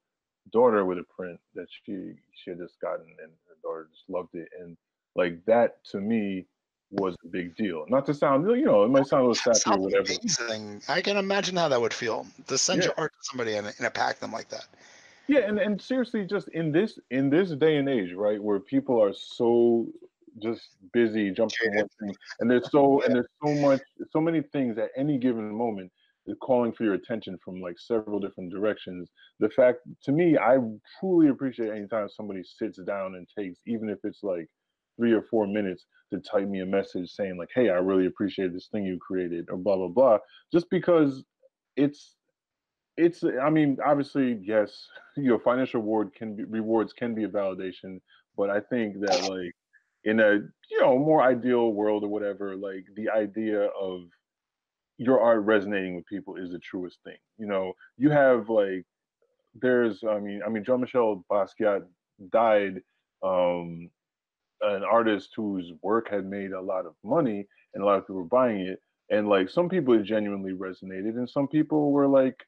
daughter with a print that she had just gotten, and her daughter just loved it, and like that to me was a big deal. Not to sound, you know, it might sound a little That sappy or sounds whatever. amazing. I can imagine how that would feel to send Yeah, your art to somebody and pack them like that. yeah, and seriously, just in this day and age, right, where people are so just busy jumping from Jaded. one thing, and Yeah. there's so many things at any given moment is calling for your attention from like several different directions. The fact to me, I truly appreciate anytime somebody sits down and takes, even if it's like 3 or 4 minutes, to type me a message saying like, "Hey, I really appreciate this thing you created," or blah blah blah, just because it's it's, I mean, obviously, yes, financial rewards can be a validation, but I think that like in a more ideal world or whatever, like the idea of your art resonating with people is the truest thing. You have like there's I mean Jean-Michel Basquiat died, um an artist whose work had made a lot of money and a lot of people were buying it, and like some people it genuinely resonated and some people were like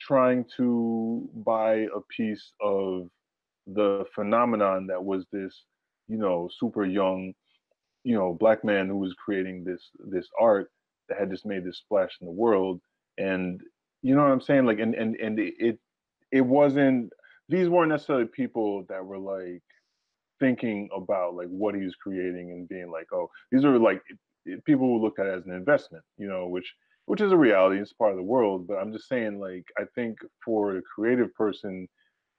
trying to buy a piece of the phenomenon that was this super young black man who was creating this art that had just made this splash in the world. And you know what I'm saying, like, and it wasn't, these weren't necessarily people that were like thinking about like what he was creating and being like, oh, these are like people who look at it as an investment, which is a reality. It's part of the world. But I'm just saying, like, I think for a creative person,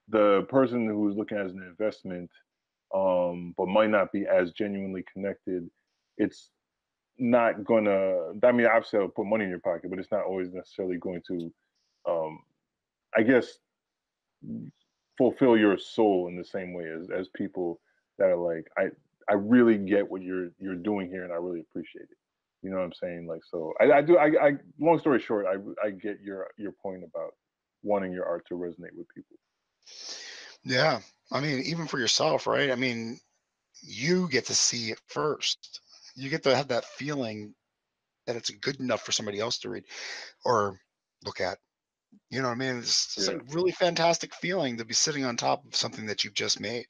the person who's looking at it as an investment, but might not be as genuinely connected, it's not gonna. I mean, obviously, I'll put money in your pocket, but it's not always necessarily going to, I guess, fulfill your soul in the same way as people that are like, I really get what you're doing here, and I really appreciate it. You know what I'm saying? Like, so I do. I long story short, I get your point about wanting your art to resonate with people. Yeah. I mean, even for yourself, right? I mean, you get to see it first. You get to have that feeling that it's good enough for somebody else to read or look at. You know what I mean? It's Yeah. like really fantastic feeling to be sitting on top of something that you've just made.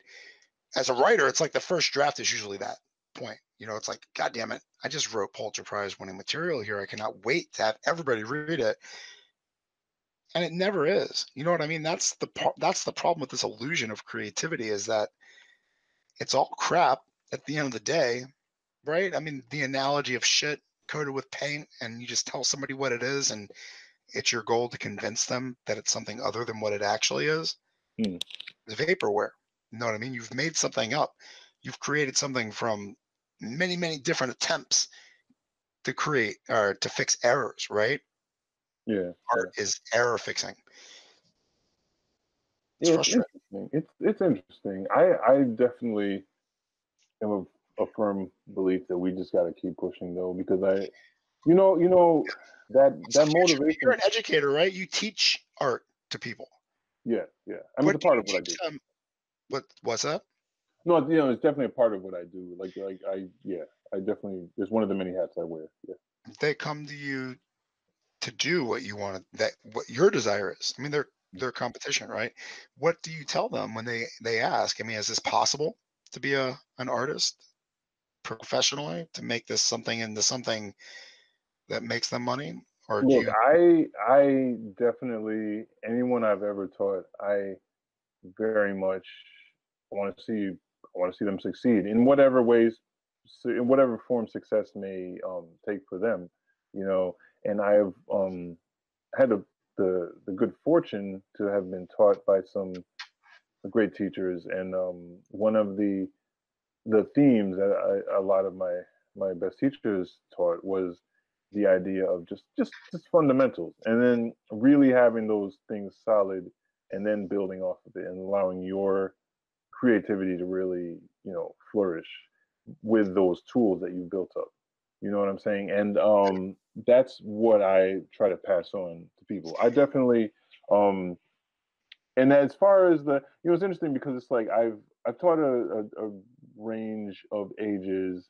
As a writer, it's like the first draft is usually that point. It's like, God damn it, I just wrote Pulitzer Prize winning material here. I cannot wait to have everybody read it. And it never is. You know what I mean? That's the problem with this illusion of creativity, is that it's all crap at the end of the day, right? I mean, the analogy of shit coated with paint, and you just tell somebody what it is, and it's your goal to convince them that it's something other than what it actually is. Hmm. It's vaporware. You know what I mean? You've made something up. You've created something from many, many different attempts to create or to fix errors, right? Yeah. Art is error fixing. It's Yeah, it's frustrating. interesting. It's interesting. I definitely am a firm belief that we just got to keep pushing though, because What's the that future? You're motivation. an educator, right? You teach art to people. Yeah, yeah. I mean, it's What a do part you of what I teach do. them? What's that? No, it's definitely a part of what I do. Like I yeah, I definitely, it's one of the many hats I wear. Yeah. They come to you to do what you want, that what your desire is. I mean, they're competition, right? What do you tell them when they ask? I mean, is this possible to be an artist professionally, to make this something into something that makes them money? Or do Look, you I definitely, anyone I've ever taught, I very much want to see I want to see them succeed in whatever ways, in whatever form success may take for them, you know. And I've had the good fortune to have been taught by some great teachers, and one of the themes that a lot of my best teachers taught was the idea of just fundamentals, and then really having those things solid, and then building off of it and allowing your creativity to really flourish with those tools that you built up. You know what I'm saying? And that's what I try to pass on to people. I definitely and as far as it's interesting because it's like I've taught a range of ages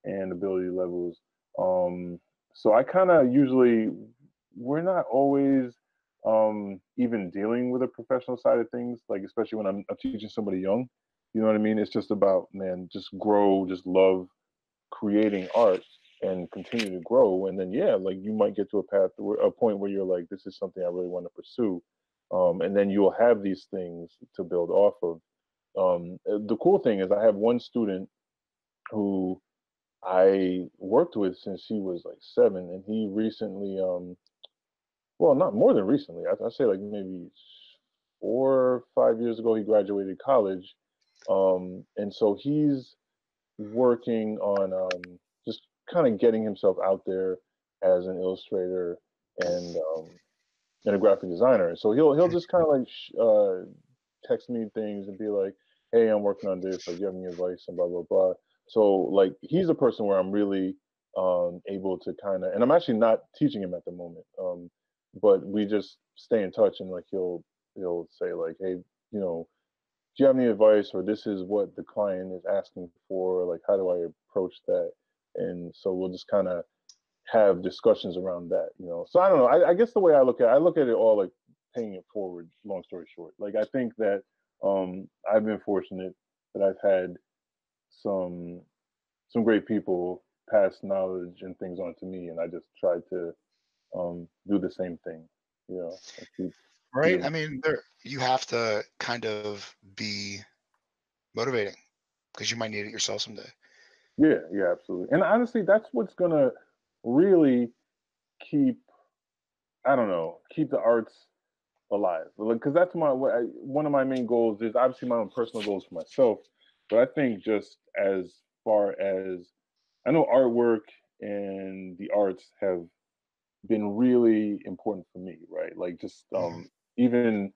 and ability levels. So I kind of usually, we're not always even dealing with the professional side of things, like especially when I'm teaching somebody young. You know what I mean? It's just about, man, just grow, just love creating art and continue to grow, and then yeah, like you might get to a point where you're like, this is something I really want to pursue, and then you'll have these things to build off of. The cool thing is I have one student who I worked with since he was like 7, and he recently, well, not more than recently, I say like maybe 4 or 5 years ago, he graduated college, and so he's working on just kind of getting himself out there as an illustrator, and and a graphic designer. So he'll just kind of like text me things and be like, "Hey, I'm working on this. Like, you have any advice?" and blah blah blah. So like he's a person where I'm really able to kind of, and I'm actually not teaching him at the moment, but we just stay in touch, and like he'll say like, "Hey, you know, do you have any advice, or this is what the client is asking for, like how do I approach that?" And so we'll just kind of have discussions around that, you know. So I don't know. I guess the way I look at it all like paying it forward. Long story short, like I think that I've been fortunate that I've had some great people pass knowledge and things on to me, and I just try to do the same thing, you know. Right. I mean, you have to kind of be motivating because you might need it yourself someday. Yeah, yeah, absolutely. And honestly, that's what's gonna really keep, I don't know, keep the arts alive. Because that's one of my main goals is obviously my own personal goals for myself, but I think just as far as I know, artwork and the arts have been really important for me, right? Like just Mhm. even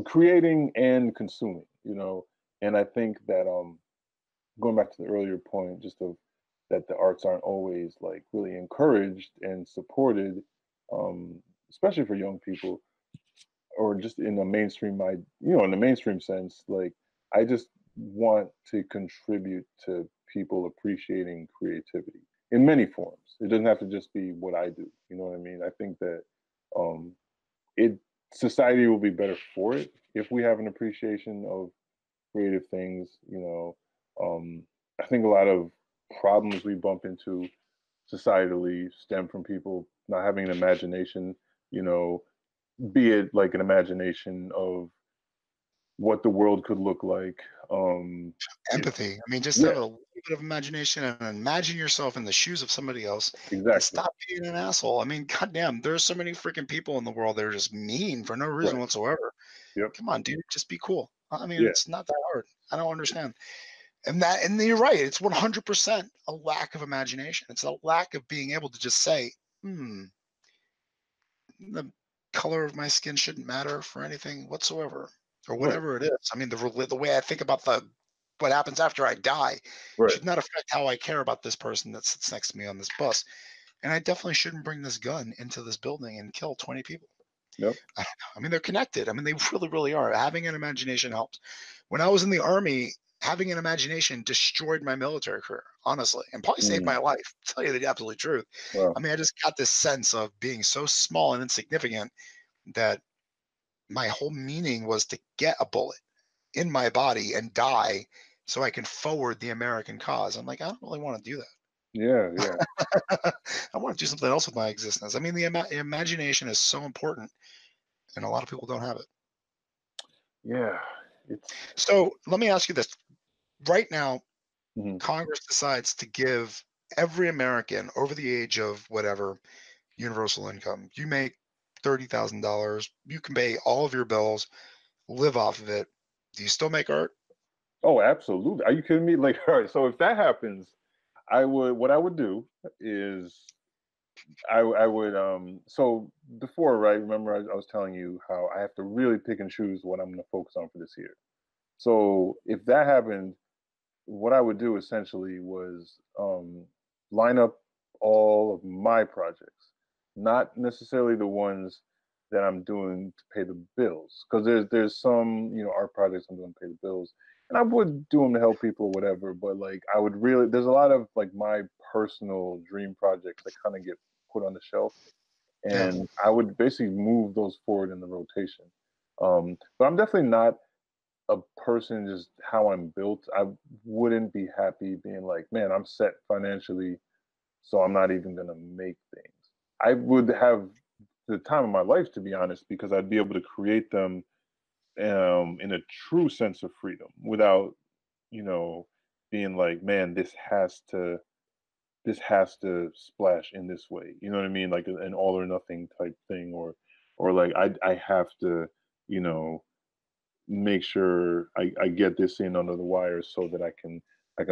creating and consuming, you know. And I think that going back to the earlier point, just of that the arts aren't always like really encouraged and supported, especially for young people, or just in the mainstream, in the mainstream sense. Like I just want to contribute to people appreciating creativity in many forms. It doesn't have to just be what I do. You know what I mean? I think that um, it society will be better for it if we have an appreciation of creative things. You know, I think a lot of problems we bump into societally stem from people not having an imagination. You know, be it like an imagination of what the world could look like. It, Empathy. I mean, just yeah, have a little bit of imagination and imagine yourself in the shoes of somebody else and exactly. stop being an asshole. I mean, goddamn, there's so many freaking people in the world that are just mean for no reason Right. whatsoever. Yep. Come on, dude, just be cool. I mean, Yeah. it's not that hard. I don't understand. And you're right. It's 100% a lack of imagination. It's a lack of being able to just say, hmm, the color of my skin shouldn't matter for anything whatsoever, or Right. whatever it is. I mean, the way I think about what happens after I die Right. should not affect how I care about this person that sits next to me on this bus. And I definitely shouldn't bring this gun into this building and kill 20 people. Yep. I don't know. I mean, they're connected. I mean, they really, really are. Having an imagination helps. When I was in the army, having an imagination destroyed my military career, honestly, and probably saved Mm. my life. To tell you the absolute truth. I Well. mean, I just got this sense of being so small and insignificant that my whole meaning was to get a bullet in my body and die so I can forward the American cause. I'm like, I don't really want to do Yeah. Yeah. that. I want to do something else with my existence. I mean, the imagination is so important, and a lot of people don't have it. Yeah. It's. So let me ask you this. Right now, Mhm. Congress decides to give every American over the age of whatever universal income. You make $30,000. You can pay all of your bills, live off of it. Do you still make art? Oh, absolutely. Are you kidding me? Like, all right. So if that happens, I would. What I would do is I would so before, right, remember I was telling you how I have to really pick and choose what I'm going to focus on for this year. So if that happened, what I would do essentially was line up all of my projects, not necessarily the ones that I'm doing to pay the bills, because there's some, you know, art projects I'm doing to pay the bills, and I would do them to help people or whatever. But like I would really, there's a lot of like my personal dream projects that kind of get put on the shelf, Yeah. and I would basically move those forward in the rotation. But I'm definitely not a person just how I'm built. I wouldn't be happy being like, man, I'm set financially, so I'm not even gonna make things. I would have the time of my life, to be honest, because I'd be able to create them in a true sense of freedom without, you know, being like, man, this has to splash in this way. You know what I mean? Like an all or nothing type thing, or like I have to, you know, make sure I get this in under the wire so that I can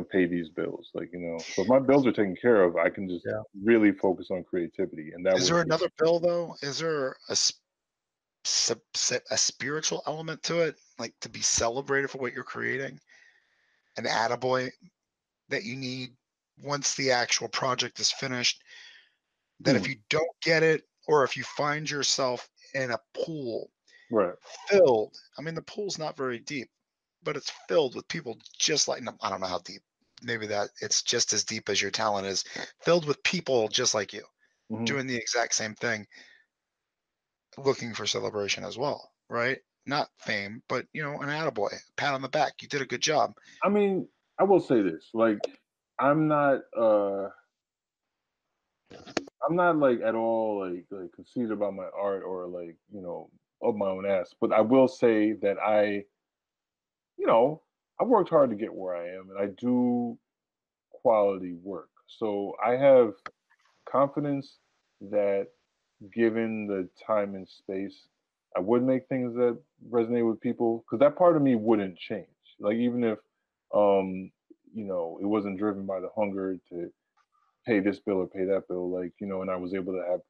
pay these bills. Like, you know, so if my bills are taken care of, I can just Yeah. really focus on creativity. And that Is would, there another bill though? Is there a spiritual element to it, like to be celebrated for what you're creating, an attaboy that you need once the actual project is finished. That if Hmm. you don't get it, or if you find yourself in a pool Right. filled, I mean, the pool's not very deep, but it's filled with people just like, I don't know how deep. Maybe that it's just as deep as your talent is, filled with people just like you, Hmm. doing the exact same thing, looking for celebration as well, right? Not fame, but an attaboy, pat on the back. You did a good job. I mean, I will say this, like, I'm not I'm not like at all like conceited about my art or like, up my own ass. But I will say that you know, I worked hard to get where I am and I do quality work. So I have confidence that given the time and space, I would make things that resonate with people because that part of me wouldn't change. Like even if um, it wasn't driven by the hunger to pay this bill or pay that bill, like, and I was able to have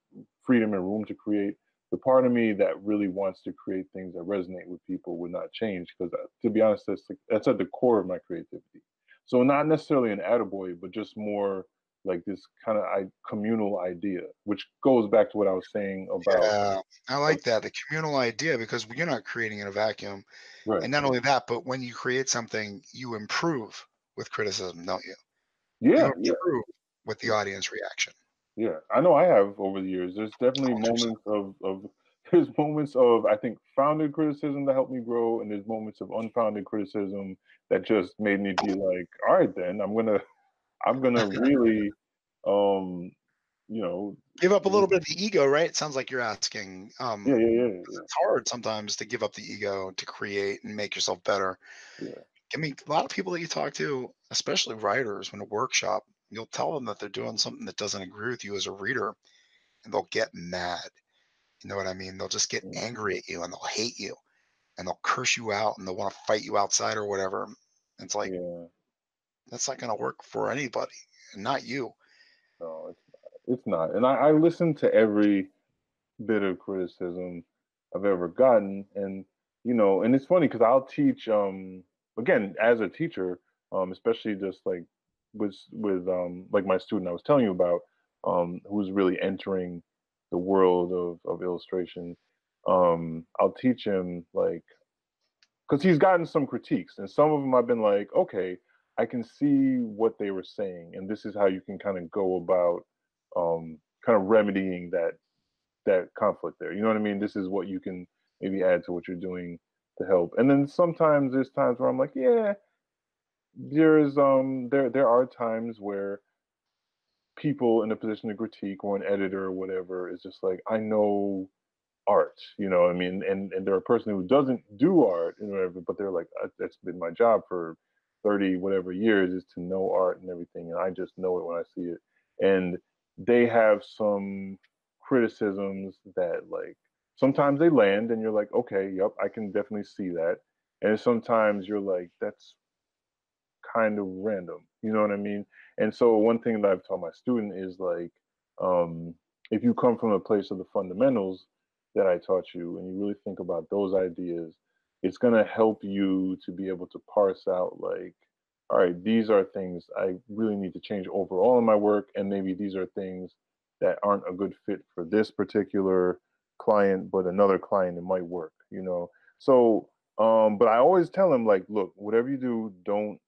freedom and room to create. The part of me that really wants to create things that resonate with people would not change because, to be honest, that's at the core of my creativity. So not necessarily an attaboy, but just more like this kind of communal idea, which goes back to what I was saying about. Yeah, I like that, the communal idea, because you're not creating in a vacuum. Right. And not only that, but when you create something, you improve with criticism, don't you? You Yeah, yeah, improve with the yeah. audience reaction. Yeah, I know I have over the years. There's definitely 100%. moments of there's moments of I think founded criticism that helped me grow, and there's moments of unfounded criticism that just made me be like, all right, then I'm gonna really, um, you know, Give up a little bit of the ego, right? It sounds like you're asking. yeah, yeah, yeah, 'Cause yeah, it's hard sometimes to give up the ego to create and make yourself better. yeah, I mean, a lot of people that you talk to, especially writers, when a workshop, you'll tell them that they're doing something that doesn't agree with you as a reader, and they'll get mad. You know what I mean? They'll just get mm, angry at you and they'll hate you and they'll curse you out and they'll want to fight you outside or whatever. It's like, yeah. that's not going to work for anybody, and not you. No, it's not. And I listen to every bit of criticism I've ever gotten, and and it's funny because I'll teach again as a teacher, especially just like with like my student I was telling you about, who's really entering the world of illustration. I'll teach him like because he's gotten some critiques, and some of them I've been like, okay, I can see what they were saying, and this is how you can kind of go about kind of remedying that conflict there. You know what I mean? This is what you can maybe add to what you're doing to help. And then sometimes there's times where I'm like, yeah, there are times where people in a position to critique or an editor or whatever is just like, I know art, you know what I mean? And they're a person who doesn't do art and whatever, but they're like, that's been my job for 30 whatever years is to know art and everything. And I just know it when I see it. And they have some criticisms that like sometimes they land and you're like, okay, yep, I can definitely see that. And sometimes you're like, that's kind of random. You know what I mean? And so one thing that I've taught my student is like, um, if you come from a place of the fundamentals that I taught you, and you really think about those ideas, it's gonna help you to be able to parse out like, all right, these are things I really need to change overall in my work, and maybe these are things that aren't a good fit for this particular client, but another client it might work. So but I always tell them like, look, whatever you do, don't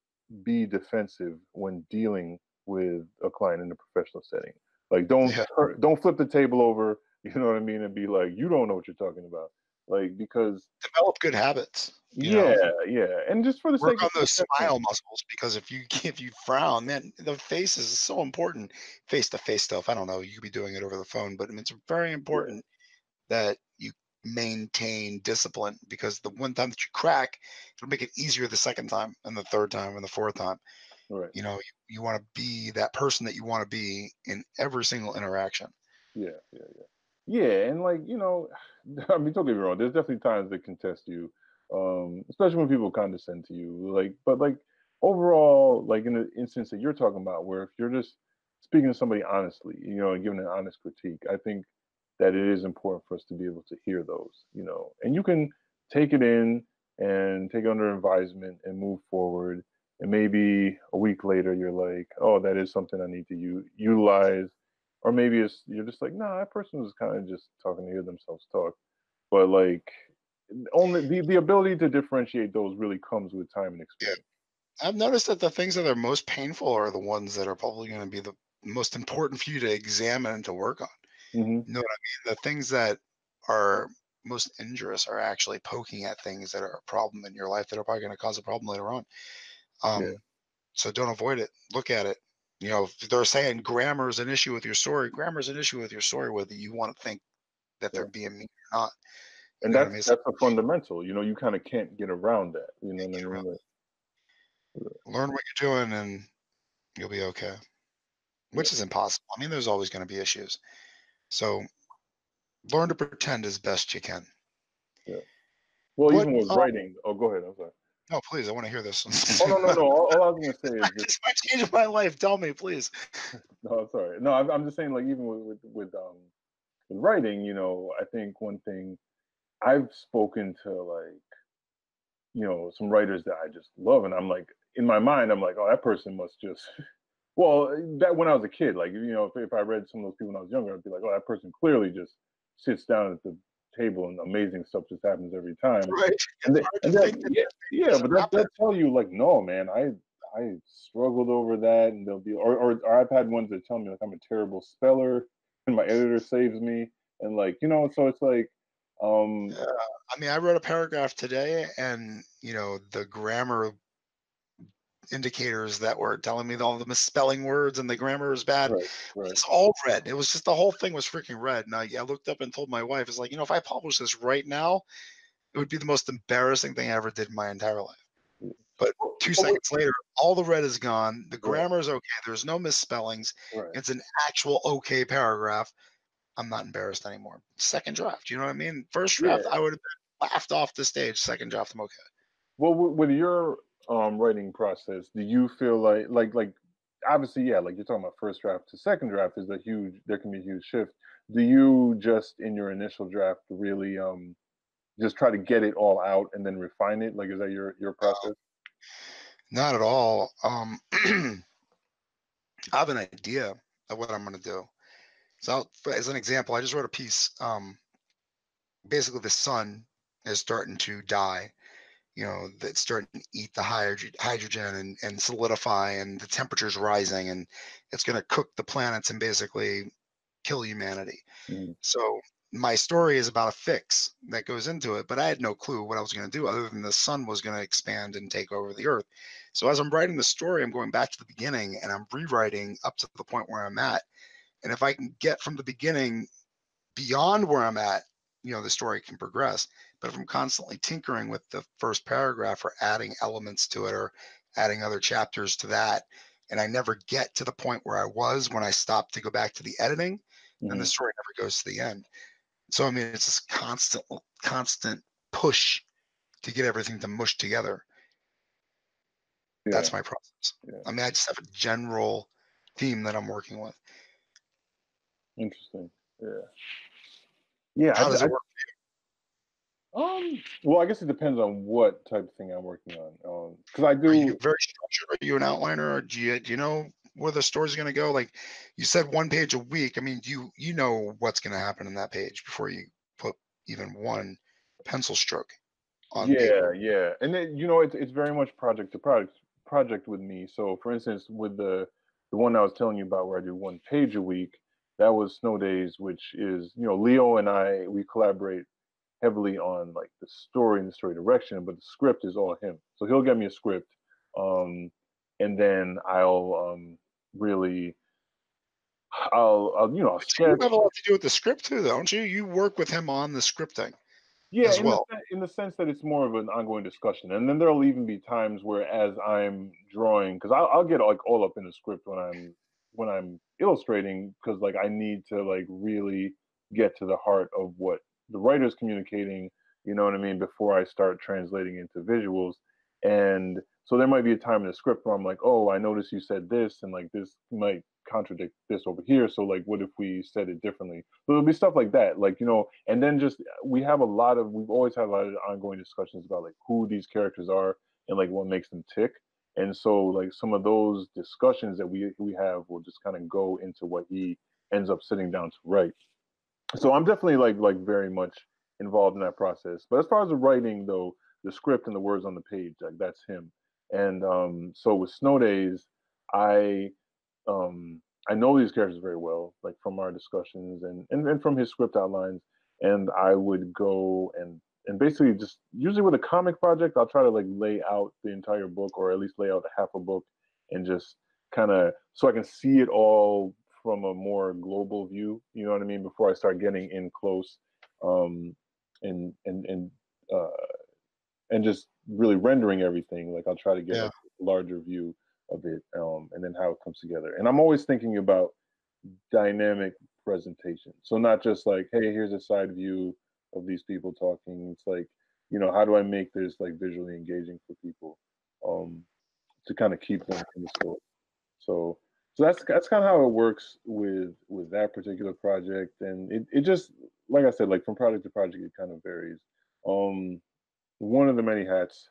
be defensive when dealing with a client in a professional setting. Like Yeah. don't flip the table over, you know what I mean, and be like, you don't know what you're talking about. Like because Develop good habits, yeah, yeah. And just for the work sake on of those discussion. smile muscles, because if you frown, man, the face is so important. Face to face stuff, I don't know, you could be doing it over the phone, but I mean, it's very Yeah, important that you maintain discipline, because the one time that you crack, it'll make it easier the second time and the third time and the fourth time. right. You want to be that person that you want to be in every single interaction. Yeah, yeah, yeah. Yeah, and like, I mean, don't get me wrong, there's definitely times that can test you, especially when people condescend to you. Like, but like overall, like in the instance that you're talking about, where if you're just speaking to somebody honestly, and giving an honest critique, I think that it is important for us to be able to hear those, you know, and you can take it in and take it under advisement and move forward. And maybe a week later, you're like, oh, that is something I need to utilize. Or maybe you're just like, nah, that person was kind of just talking to hear themselves talk. But like, only the ability to differentiate those really comes with time and experience. I've noticed that the things that are most painful are the ones that are probably going to be the most important for you to examine and to work on. Mm-hmm. You know what I mean? The things that are most injurious are actually poking at things that are a problem in your life that are probably going to cause a problem later on. So don't avoid it. Look at it. You know, if they're saying grammar is an issue with your story. Grammar is an issue with your story, whether you want to think that they're being mean or not. You And know what I mean? that's a fundamental. You know, you kind of can't get around that. You know what I mean? Like, learn what you're doing, and you'll be okay. Which is impossible. I mean, there's always going to be issues. So learn to pretend as best you can. Yeah. Well, even with writing. Oh, go ahead. I'm sorry. No, please. I want to hear this. Oh no. All I was gonna say is this might change my life. Tell me, please. No, I'm sorry. No, I'm just saying, like, even with writing, you know, I think one thing I've spoken to, like, you know, some writers that I just love, and I'm like, in my mind, I'm like, oh, that person must just. Well, that when I was a kid, like, you know, if I read some of those people when I was younger, I'd be like, oh, that person clearly just sits down at the table and amazing stuff just happens every time. Right. And but they'll tell you, like, no, man, I struggled over that, and they'll be, or I've had ones that tell me, like, I'm a terrible speller, and my editor saves me, and, like, you know, so it's like, I mean, I wrote a paragraph today, and you know, the grammar indicators that were telling me all the misspelling words and the grammar was bad. Right. It's all red. It was just the whole thing was freaking red. And I looked up and told my wife, it's like, you know, if I publish this right now, it would be the most embarrassing thing I ever did in my entire life. But 2 seconds later, all the red is gone. The grammar is okay. There's no misspellings. Right. It's an actual okay paragraph. I'm not embarrassed anymore. Second draft, you know what I mean? First draft, I would have been laughed off the stage. Second draft, I'm okay. Well, with your writing process, do you feel like obviously, yeah, like you're talking about first draft to second draft is there can be a huge shift. Do you just in your initial draft really just try to get it all out and then refine it? Like, is that your process? Not at all. I have an idea of what I'm going to do. So, as an example, I just wrote a piece. Basically, the sun is starting to die. You know, that's starting to eat the hydrogen and solidify, and the temperature's rising, and it's going to cook the planets and basically kill humanity. Mm-hmm. So my story is about a fix that goes into it, but I had no clue what I was going to do other than the sun was going to expand and take over the earth. So as I'm writing the story, I'm going back to the beginning and I'm rewriting up to the point where I'm at. And if I can get from the beginning beyond where I'm at, you know, the story can progress. But if I'm constantly tinkering with the first paragraph or adding elements to it or adding other chapters to that, and I never get to the point where I was when I stopped to go back to the editing, then the story never goes to the end. So, I mean, it's this constant push to get everything to mush together. Yeah. That's my process. Yeah. I mean, I just have a general theme that I'm working with. Interesting. Yeah. Yeah. How does it work for you? Well, I guess it depends on what type of thing I'm working on. Because I do. Are you very structured? Are you an outliner, or do you know where the story's going to go? Like you said, 1 page a week. I mean, you know what's going to happen in that page before you put even one pencil stroke on paper. Yeah, and then, you know, it's very much project to project with me. So, for instance, with the one I was telling you about, where I do 1 page a week, that was Snow Days, which is, you know, Leo and I, we collaborate heavily on like the story and the story direction, but the script is all him. So he'll get me a script, and then I'll really I'll you know, You sketch. have a lot to do with the script too, don't you? You work with him on the scripting. Yeah, as well. in the sense that it's more of an ongoing discussion, and then there'll even be times where, as I'm drawing, because I'll get like all up in the script when I'm illustrating, because like I need to like really get to the heart of what the writer's communicating. You know what I mean? Before I start translating into visuals, and so there might be a time in the script where I'm like, oh, I noticed you said this, and like this might contradict this over here. So like, what if we said it differently? So there'll be stuff like that, like, you know, and then just, we've always had a lot of ongoing discussions about like who these characters are and like what makes them tick. And so like some of those discussions that we have will just kind of go into what he ends up sitting down to write. So I'm definitely like very much involved in that process. But as far as the writing though, the script and the words on the page, like that's him. And so with Snow Days, I I know these characters very well, like from our discussions and from his script outlines. And I would go and basically just usually with a comic project, I'll try to like lay out the entire book or at least lay out half a book and just kind of so I can see it all from a more global view. You know what I mean? Before I start getting in close, um, and and and uh, and just really rendering everything. Like I'll try to get Yeah. like a larger view of it, and then how it comes together. And I'm always thinking about dynamic presentation. So not just like, hey, here's a side view of these people talking. It's like, you know, how do I make this like visually engaging for people, um, to kind of keep them in the story. So that's kind of how it works with that particular project, and it just like I said, like from project to project, it kind of varies. Um, one of the many hats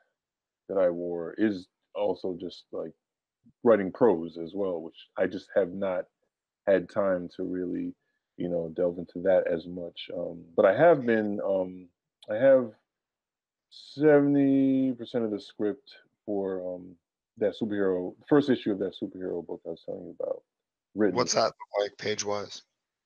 that I wore is also just like writing prose as well, which I just have not had time to really, you know, delve into that as much. But I have been, I have 70% of the script for that superhero, first issue of that superhero book I was telling you about, written. What's that look like page wise?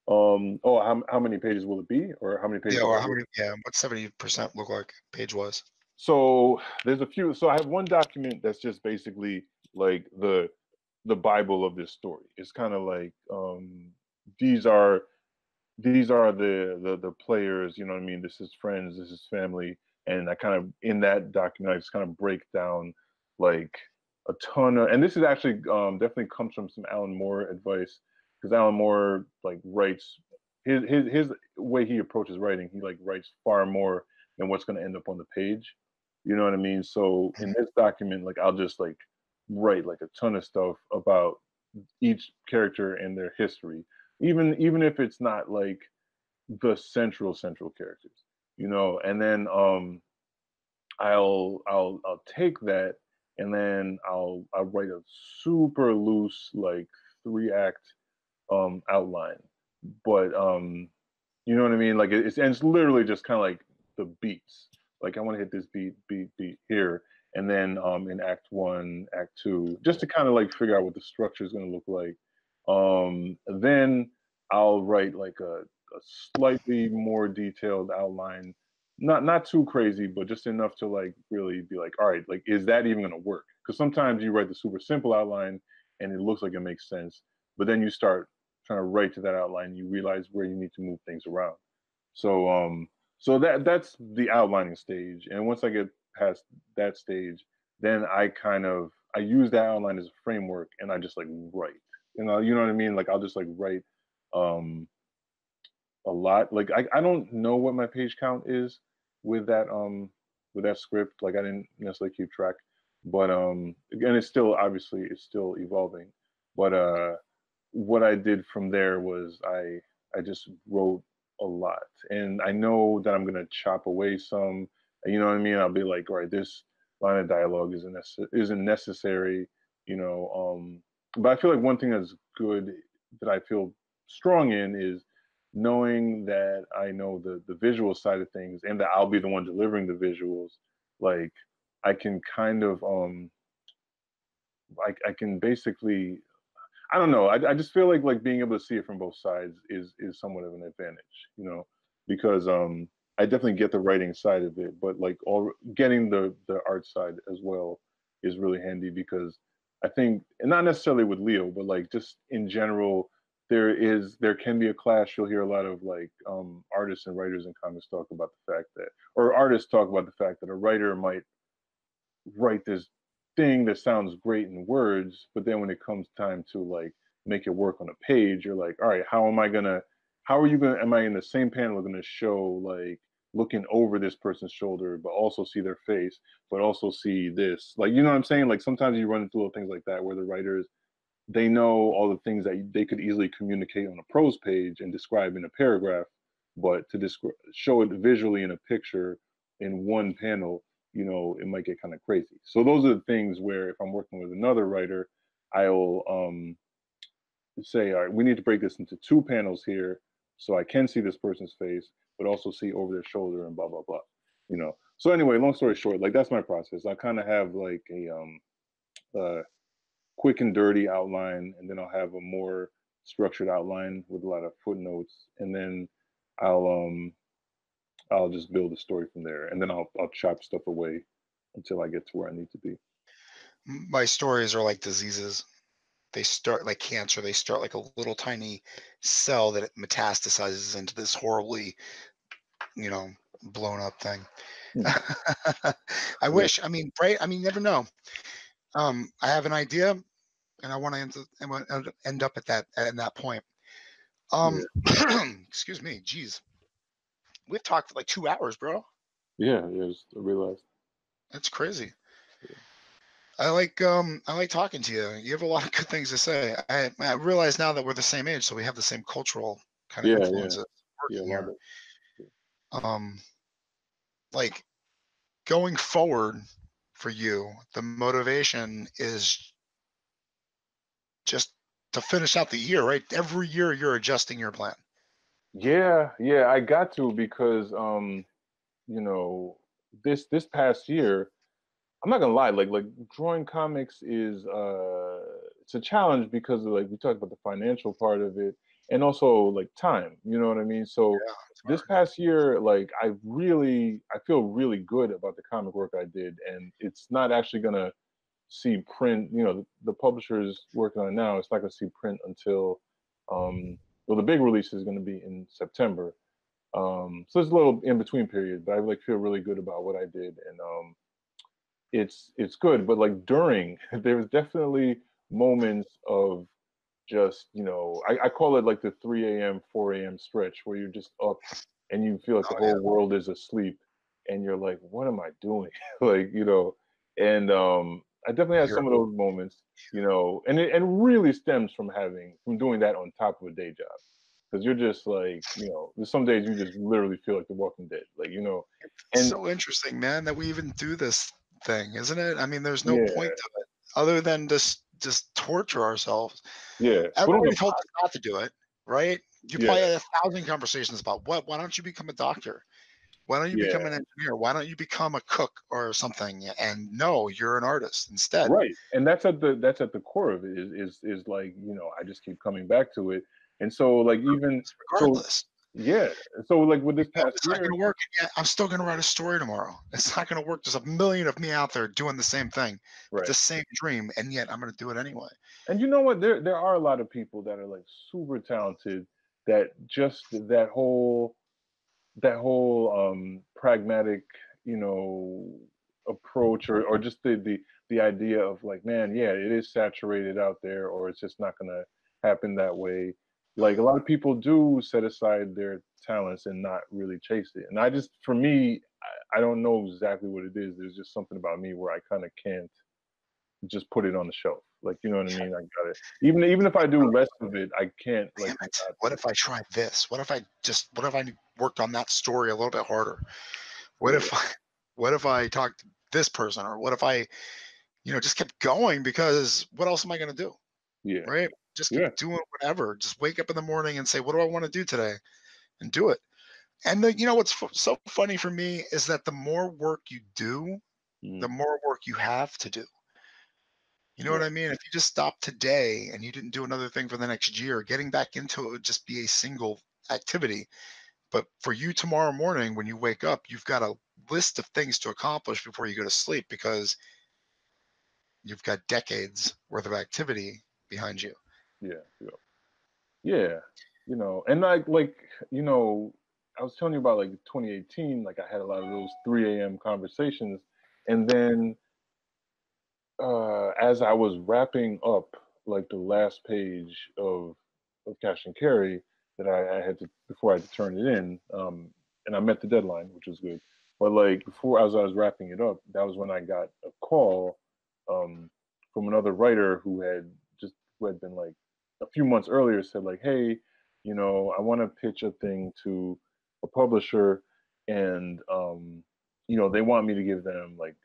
Oh, how many pages will it be, or how many pages Yeah, have or I how written? many? Yeah, what's 70% look like page wise? So there's a few. So I have one document that's just basically like the Bible of this story. It's kind of like these are the players. You know what I mean? This is friends. This is family. And I kind of in that document I just kind of break down like a ton of. And this is actually definitely comes from some Alan Moore advice because Alan Moore like writes his way he approaches writing. He like writes far more than what's going to end up on the page. You know what I mean? So in this document, like I'll just like write like a ton of stuff about each character and their history, even if it's not like the central characters, you know. And then I'll take that and then I'll write a super loose like 3 act outline, but you know what I mean? Like and it's literally just kind of like the beats. Like I want to hit this beat here, and then in Act One, Act Two, just to kind of like figure out what the structure is going to look like. Then I'll write like a slightly more detailed outline, not too crazy, but just enough to like really be like, all right, like is that even going to work? Because sometimes you write the super simple outline and it looks like it makes sense, but then you start trying to write to that outline, you realize where you need to move things around. So so that's the outlining stage. And once I get past that stage, then I use that outline as a framework and I just like write. You know what I mean? Like I'll just like write um a lot. Like I don't know what my page count is with that script. Like I didn't necessarily keep track. But again it's still obviously it's still evolving. But what I did from there was I just wrote a lot, and I know that I'm gonna chop away some. You know what I mean? I'll be like, all right, this line of dialogue isn't necessary. You know, but I feel like one thing that's good that I feel strong in is knowing that I know the visual side of things, and that I'll be the one delivering the visuals. Like I can kind of I can basically I don't know. I just feel like being able to see it from both sides is somewhat of an advantage, you know, because I definitely get the writing side of it, but like all getting the art side as well is really handy because I think, and not necessarily with Leo, but like just in general, there can be a clash. You'll hear a lot of like artists and writers in comics talk about the fact that, or artists talk about the fact that a writer might write this thing that sounds great in words, but then when it comes time to like make it work on a page, you're like, all right, how are you gonna, am I in the same panel gonna show like looking over this person's shoulder, but also see their face, but also see this, like, you know what I'm saying? Like sometimes you run into little things like that where the writers they know all the things that they could easily communicate on a prose page and describe in a paragraph, but to show it visually in a picture in one panel, you know, it might get kind of crazy. So those are the things where if I'm working with another writer, I'll say, all right, we need to break this into 2 panels here so I can see this person's face, but also see over their shoulder and blah, blah, blah, you know? So anyway, long story short, like that's my process. I kind of have like a quick and dirty outline, and then I'll have a more structured outline with a lot of footnotes, and then I'll just build a story from there, and then I'll chop stuff away until I get to where I need to be. My stories are like diseases. They start like cancer. They start like a little tiny cell that it metastasizes into this horribly, you know, blown up thing. I wish. I mean, right? I mean, you never know. I have an idea, and I want to end up at that point. Excuse me. Geez, we've talked for like 2 hours, bro. Yeah, I realized. That's crazy. I like talking to you. You have a lot of good things to say. I realize now that we're the same age, so we have the same cultural kind of influences working here. Like going forward for you, the motivation is just to finish out the year, right? Every year you're adjusting your plan. Yeah, I got to, because you know, this past year, I'm not gonna lie, like drawing comics is it's a challenge because of, like, we talked about the financial part of it, and also like time, you know what I mean? So this past year, like I feel really good about the comic work I did, and it's not actually gonna see print, you know, the publisher's working on it now, it's not gonna see print until well, the big release is gonna be in September. So it's a little in between period, but I like feel really good about what I did, and it's good. But like during, there's definitely moments of just, you know, I call it like the 3 a.m., 4 a.m. stretch where you're just up and you feel like the whole world is asleep, and you're like, what am I doing? Like, you know, and I definitely had some of those moments, you know, and it really stems from doing that on top of a day job. Because you're just like, you know, there's some days you just literally feel like The Walking Dead, like, you know. It's so interesting, man, that we even do this thing, isn't it? I mean, there's no Yeah, point to it other than just torture ourselves. yeah. Everybody told us not to do it, right? You Yeah, probably had 1,000 conversations about why don't you become a doctor? Why don't you become an engineer? Why don't you become a cook or something? And no, you're an artist instead. right. And that's at the core of it, is like, you know, I just keep coming back to it. And so like even Regardless. yeah. So like with this past It's year, not going to work. Yeah, I'm still going to write a story tomorrow. It's not going to work. There's a million of me out there doing the same thing with the same dream, and yet I'm going to do it anyway. And you know what? There are a lot of people that are like super talented, that just that whole pragmatic, you know, approach, or just the idea of like, man, yeah, it is saturated out there, or it's just not gonna happen that way. Like a lot of people do set aside their talents and not really chase it. And I just, for me, I don't know exactly what it is. There's just something about me where I kind of can't just put it on the shelf. Like, you know what I mean? I got it. Even if I do less of it, I can't like. Damn it. What if I tried this? What if I worked on that story a little bit harder? What if I talked to this person, or what if I, just kept going, because what else am I going to do? Yeah. Right? Just keep doing whatever. Just wake up in the morning and say, what do I want to do today? And do it. And what's so funny for me is that the more work you do, the more work you have to do. You know what I mean? If you just stopped today and you didn't do another thing for the next year, getting back into it would just be a single activity. But for you tomorrow morning, when you wake up, you've got a list of things to accomplish before you go to sleep, because you've got decades worth of activity behind you. Yeah. You know, and you know, I was telling you about like 2018, like I had a lot of those 3 a.m. conversations. And then as I was wrapping up like the last page of Cash and Carry that I had to, before I had to turn it in, and I met the deadline, which was good. But like before, as I was wrapping it up, that was when I got a call from another writer who had just who had been like a few months earlier said like, hey, you know, I want to pitch a thing to a publisher, and you know, they want me to give them like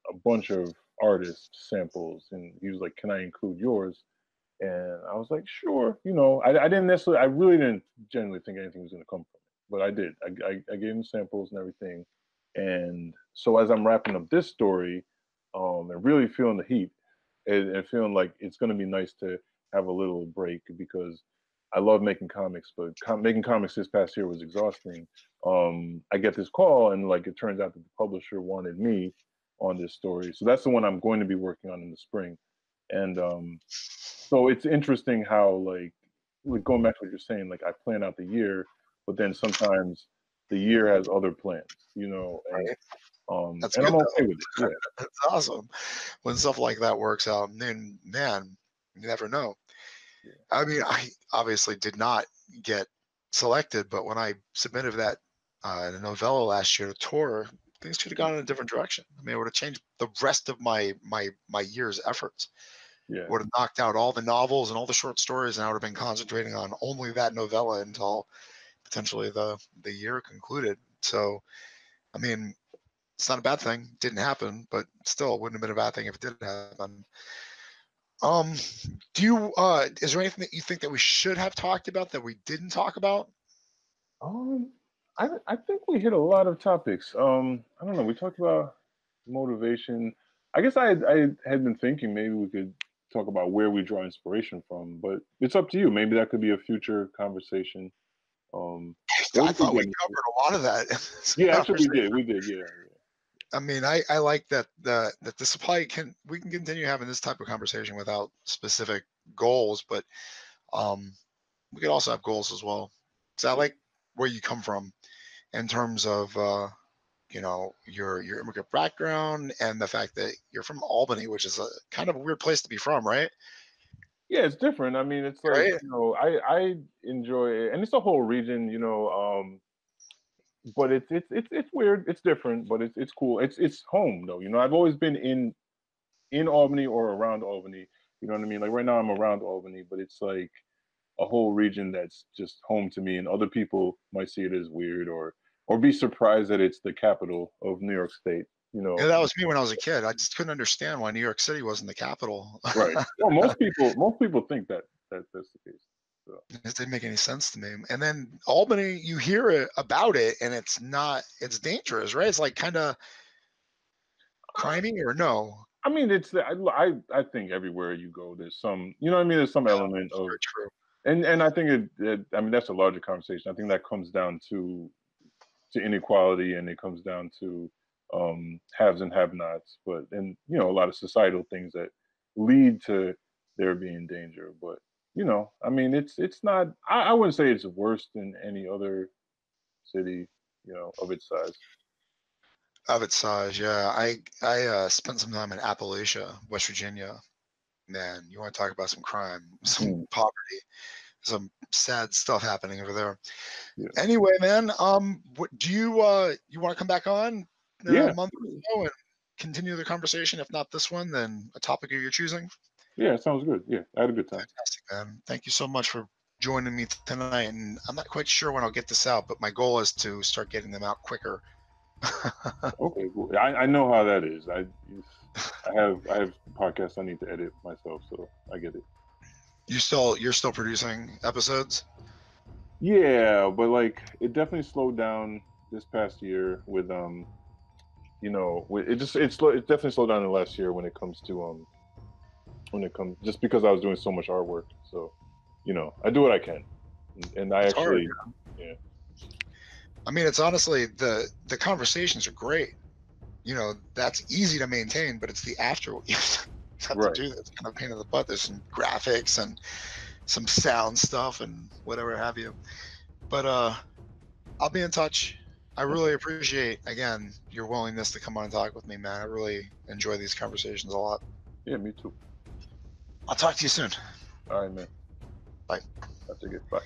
a bunch of artist samples, and he was like, can I include yours? And I was like, sure. You know, I didn't necessarily, I really didn't genuinely think anything was going to come from it, but I did. I gave him samples and everything. And so as I'm wrapping up this story, and really feeling the heat, and feeling like it's going to be nice to have a little break, because I love making comics, but making comics this past year was exhausting. I get this call, and like it turns out that the publisher wanted me on this story, so that's the one I'm going to be working on in the spring. And so it's interesting how like going back to what you're saying, like I plan out the year, but then sometimes the year has other plans, you know, and That's and good I'm though. okay with it. Yeah. That's awesome when stuff like that works out. And then, man, you never know. Yeah. I mean, I obviously did not get selected, but when I submitted that novella last year to tour, things could have gone in a different direction. I mean, it would have changed the rest of my year's efforts. Yeah. Would have knocked out all the novels and all the short stories, and I would have been concentrating on only that novella until potentially the year concluded. So, I mean, it's not a bad thing. It didn't happen, but still, it wouldn't have been a bad thing if it did happen. Do you is there anything that you think that we should have talked about that we didn't talk about? Um, I think we hit a lot of topics. I don't know. We talked about motivation. I guess I had been thinking maybe we could talk about where we draw inspiration from, but it's up to you. Maybe that could be a future conversation. Yeah, I we could thought we get into it. covered a lot of that. Yeah, actually, we Conversation. did. We did. Yeah. I mean, I like that the supply we can continue having this type of conversation without specific goals, but we could also have goals as well. So I like where you come from in terms of you know, your immigrant background and the fact that you're from Albany, which is a kind of a weird place to be from, right? Yeah, it's different. I mean, it's like, Right? you know, I enjoy it, and it's a whole region, you know. But it's weird. It's different, but it's cool. It's home though. You know, I've always been in Albany or around Albany. You know what I mean? Like right now, I'm around Albany, but it's like a whole region that's just home to me, and other people might see it as weird or be surprised that it's the capital of New York State. You Yeah, know, that was me when I was a kid. I just couldn't understand why New York City wasn't the capital. right? Well, most people think that that's the case. So. It didn't make any sense to me. And then Albany, you hear it about it, and it's dangerous, right? It's like kind of crimey or no? I mean, I think everywhere you go, there's some, you know what I mean? There's some element Very of, true. and I think I mean, that's a larger conversation. I think that comes down to inequality, and it comes down to haves and have-nots, but and you know, a lot of societal things that lead to there being danger. But you know, I mean, it's not. I wouldn't say it's worse than any other city, you know, of its size. Of its size, yeah. I spent some time in Appalachia, West Virginia. Man, you want to talk about some crime, some Mm, poverty, some sad stuff happening over there. yeah, Anyway, man, what do you want to come back on in a yeah, month or so and continue the conversation? If not this one, then a topic of your choosing. yeah. Sounds good. Yeah, I had a good time. Fantastic, man. Thank you so much for joining me tonight. And I'm not quite sure when I'll get this out, but my goal is to start getting them out quicker. Okay, cool. I know how that is. I have podcasts I need to edit myself, so I get it. You're still producing episodes? Yeah, but like it definitely slowed down this past year with you know, it definitely slowed down in the last year when it comes just because I was doing so much artwork. So, you know, I do what I can, and I It's hard. actually, yeah, I mean, it's honestly the conversations are great. You know, that's easy to maintain, but it's the after you have to right. do that's kind of a pain in the butt. There's some graphics and some sound stuff and whatever have you. But I'll be in touch. I really appreciate again your willingness to come on and talk with me, man. I really enjoy these conversations a lot. Yeah, me too. I'll talk to you soon. All right, man. Bye. Have to get bye.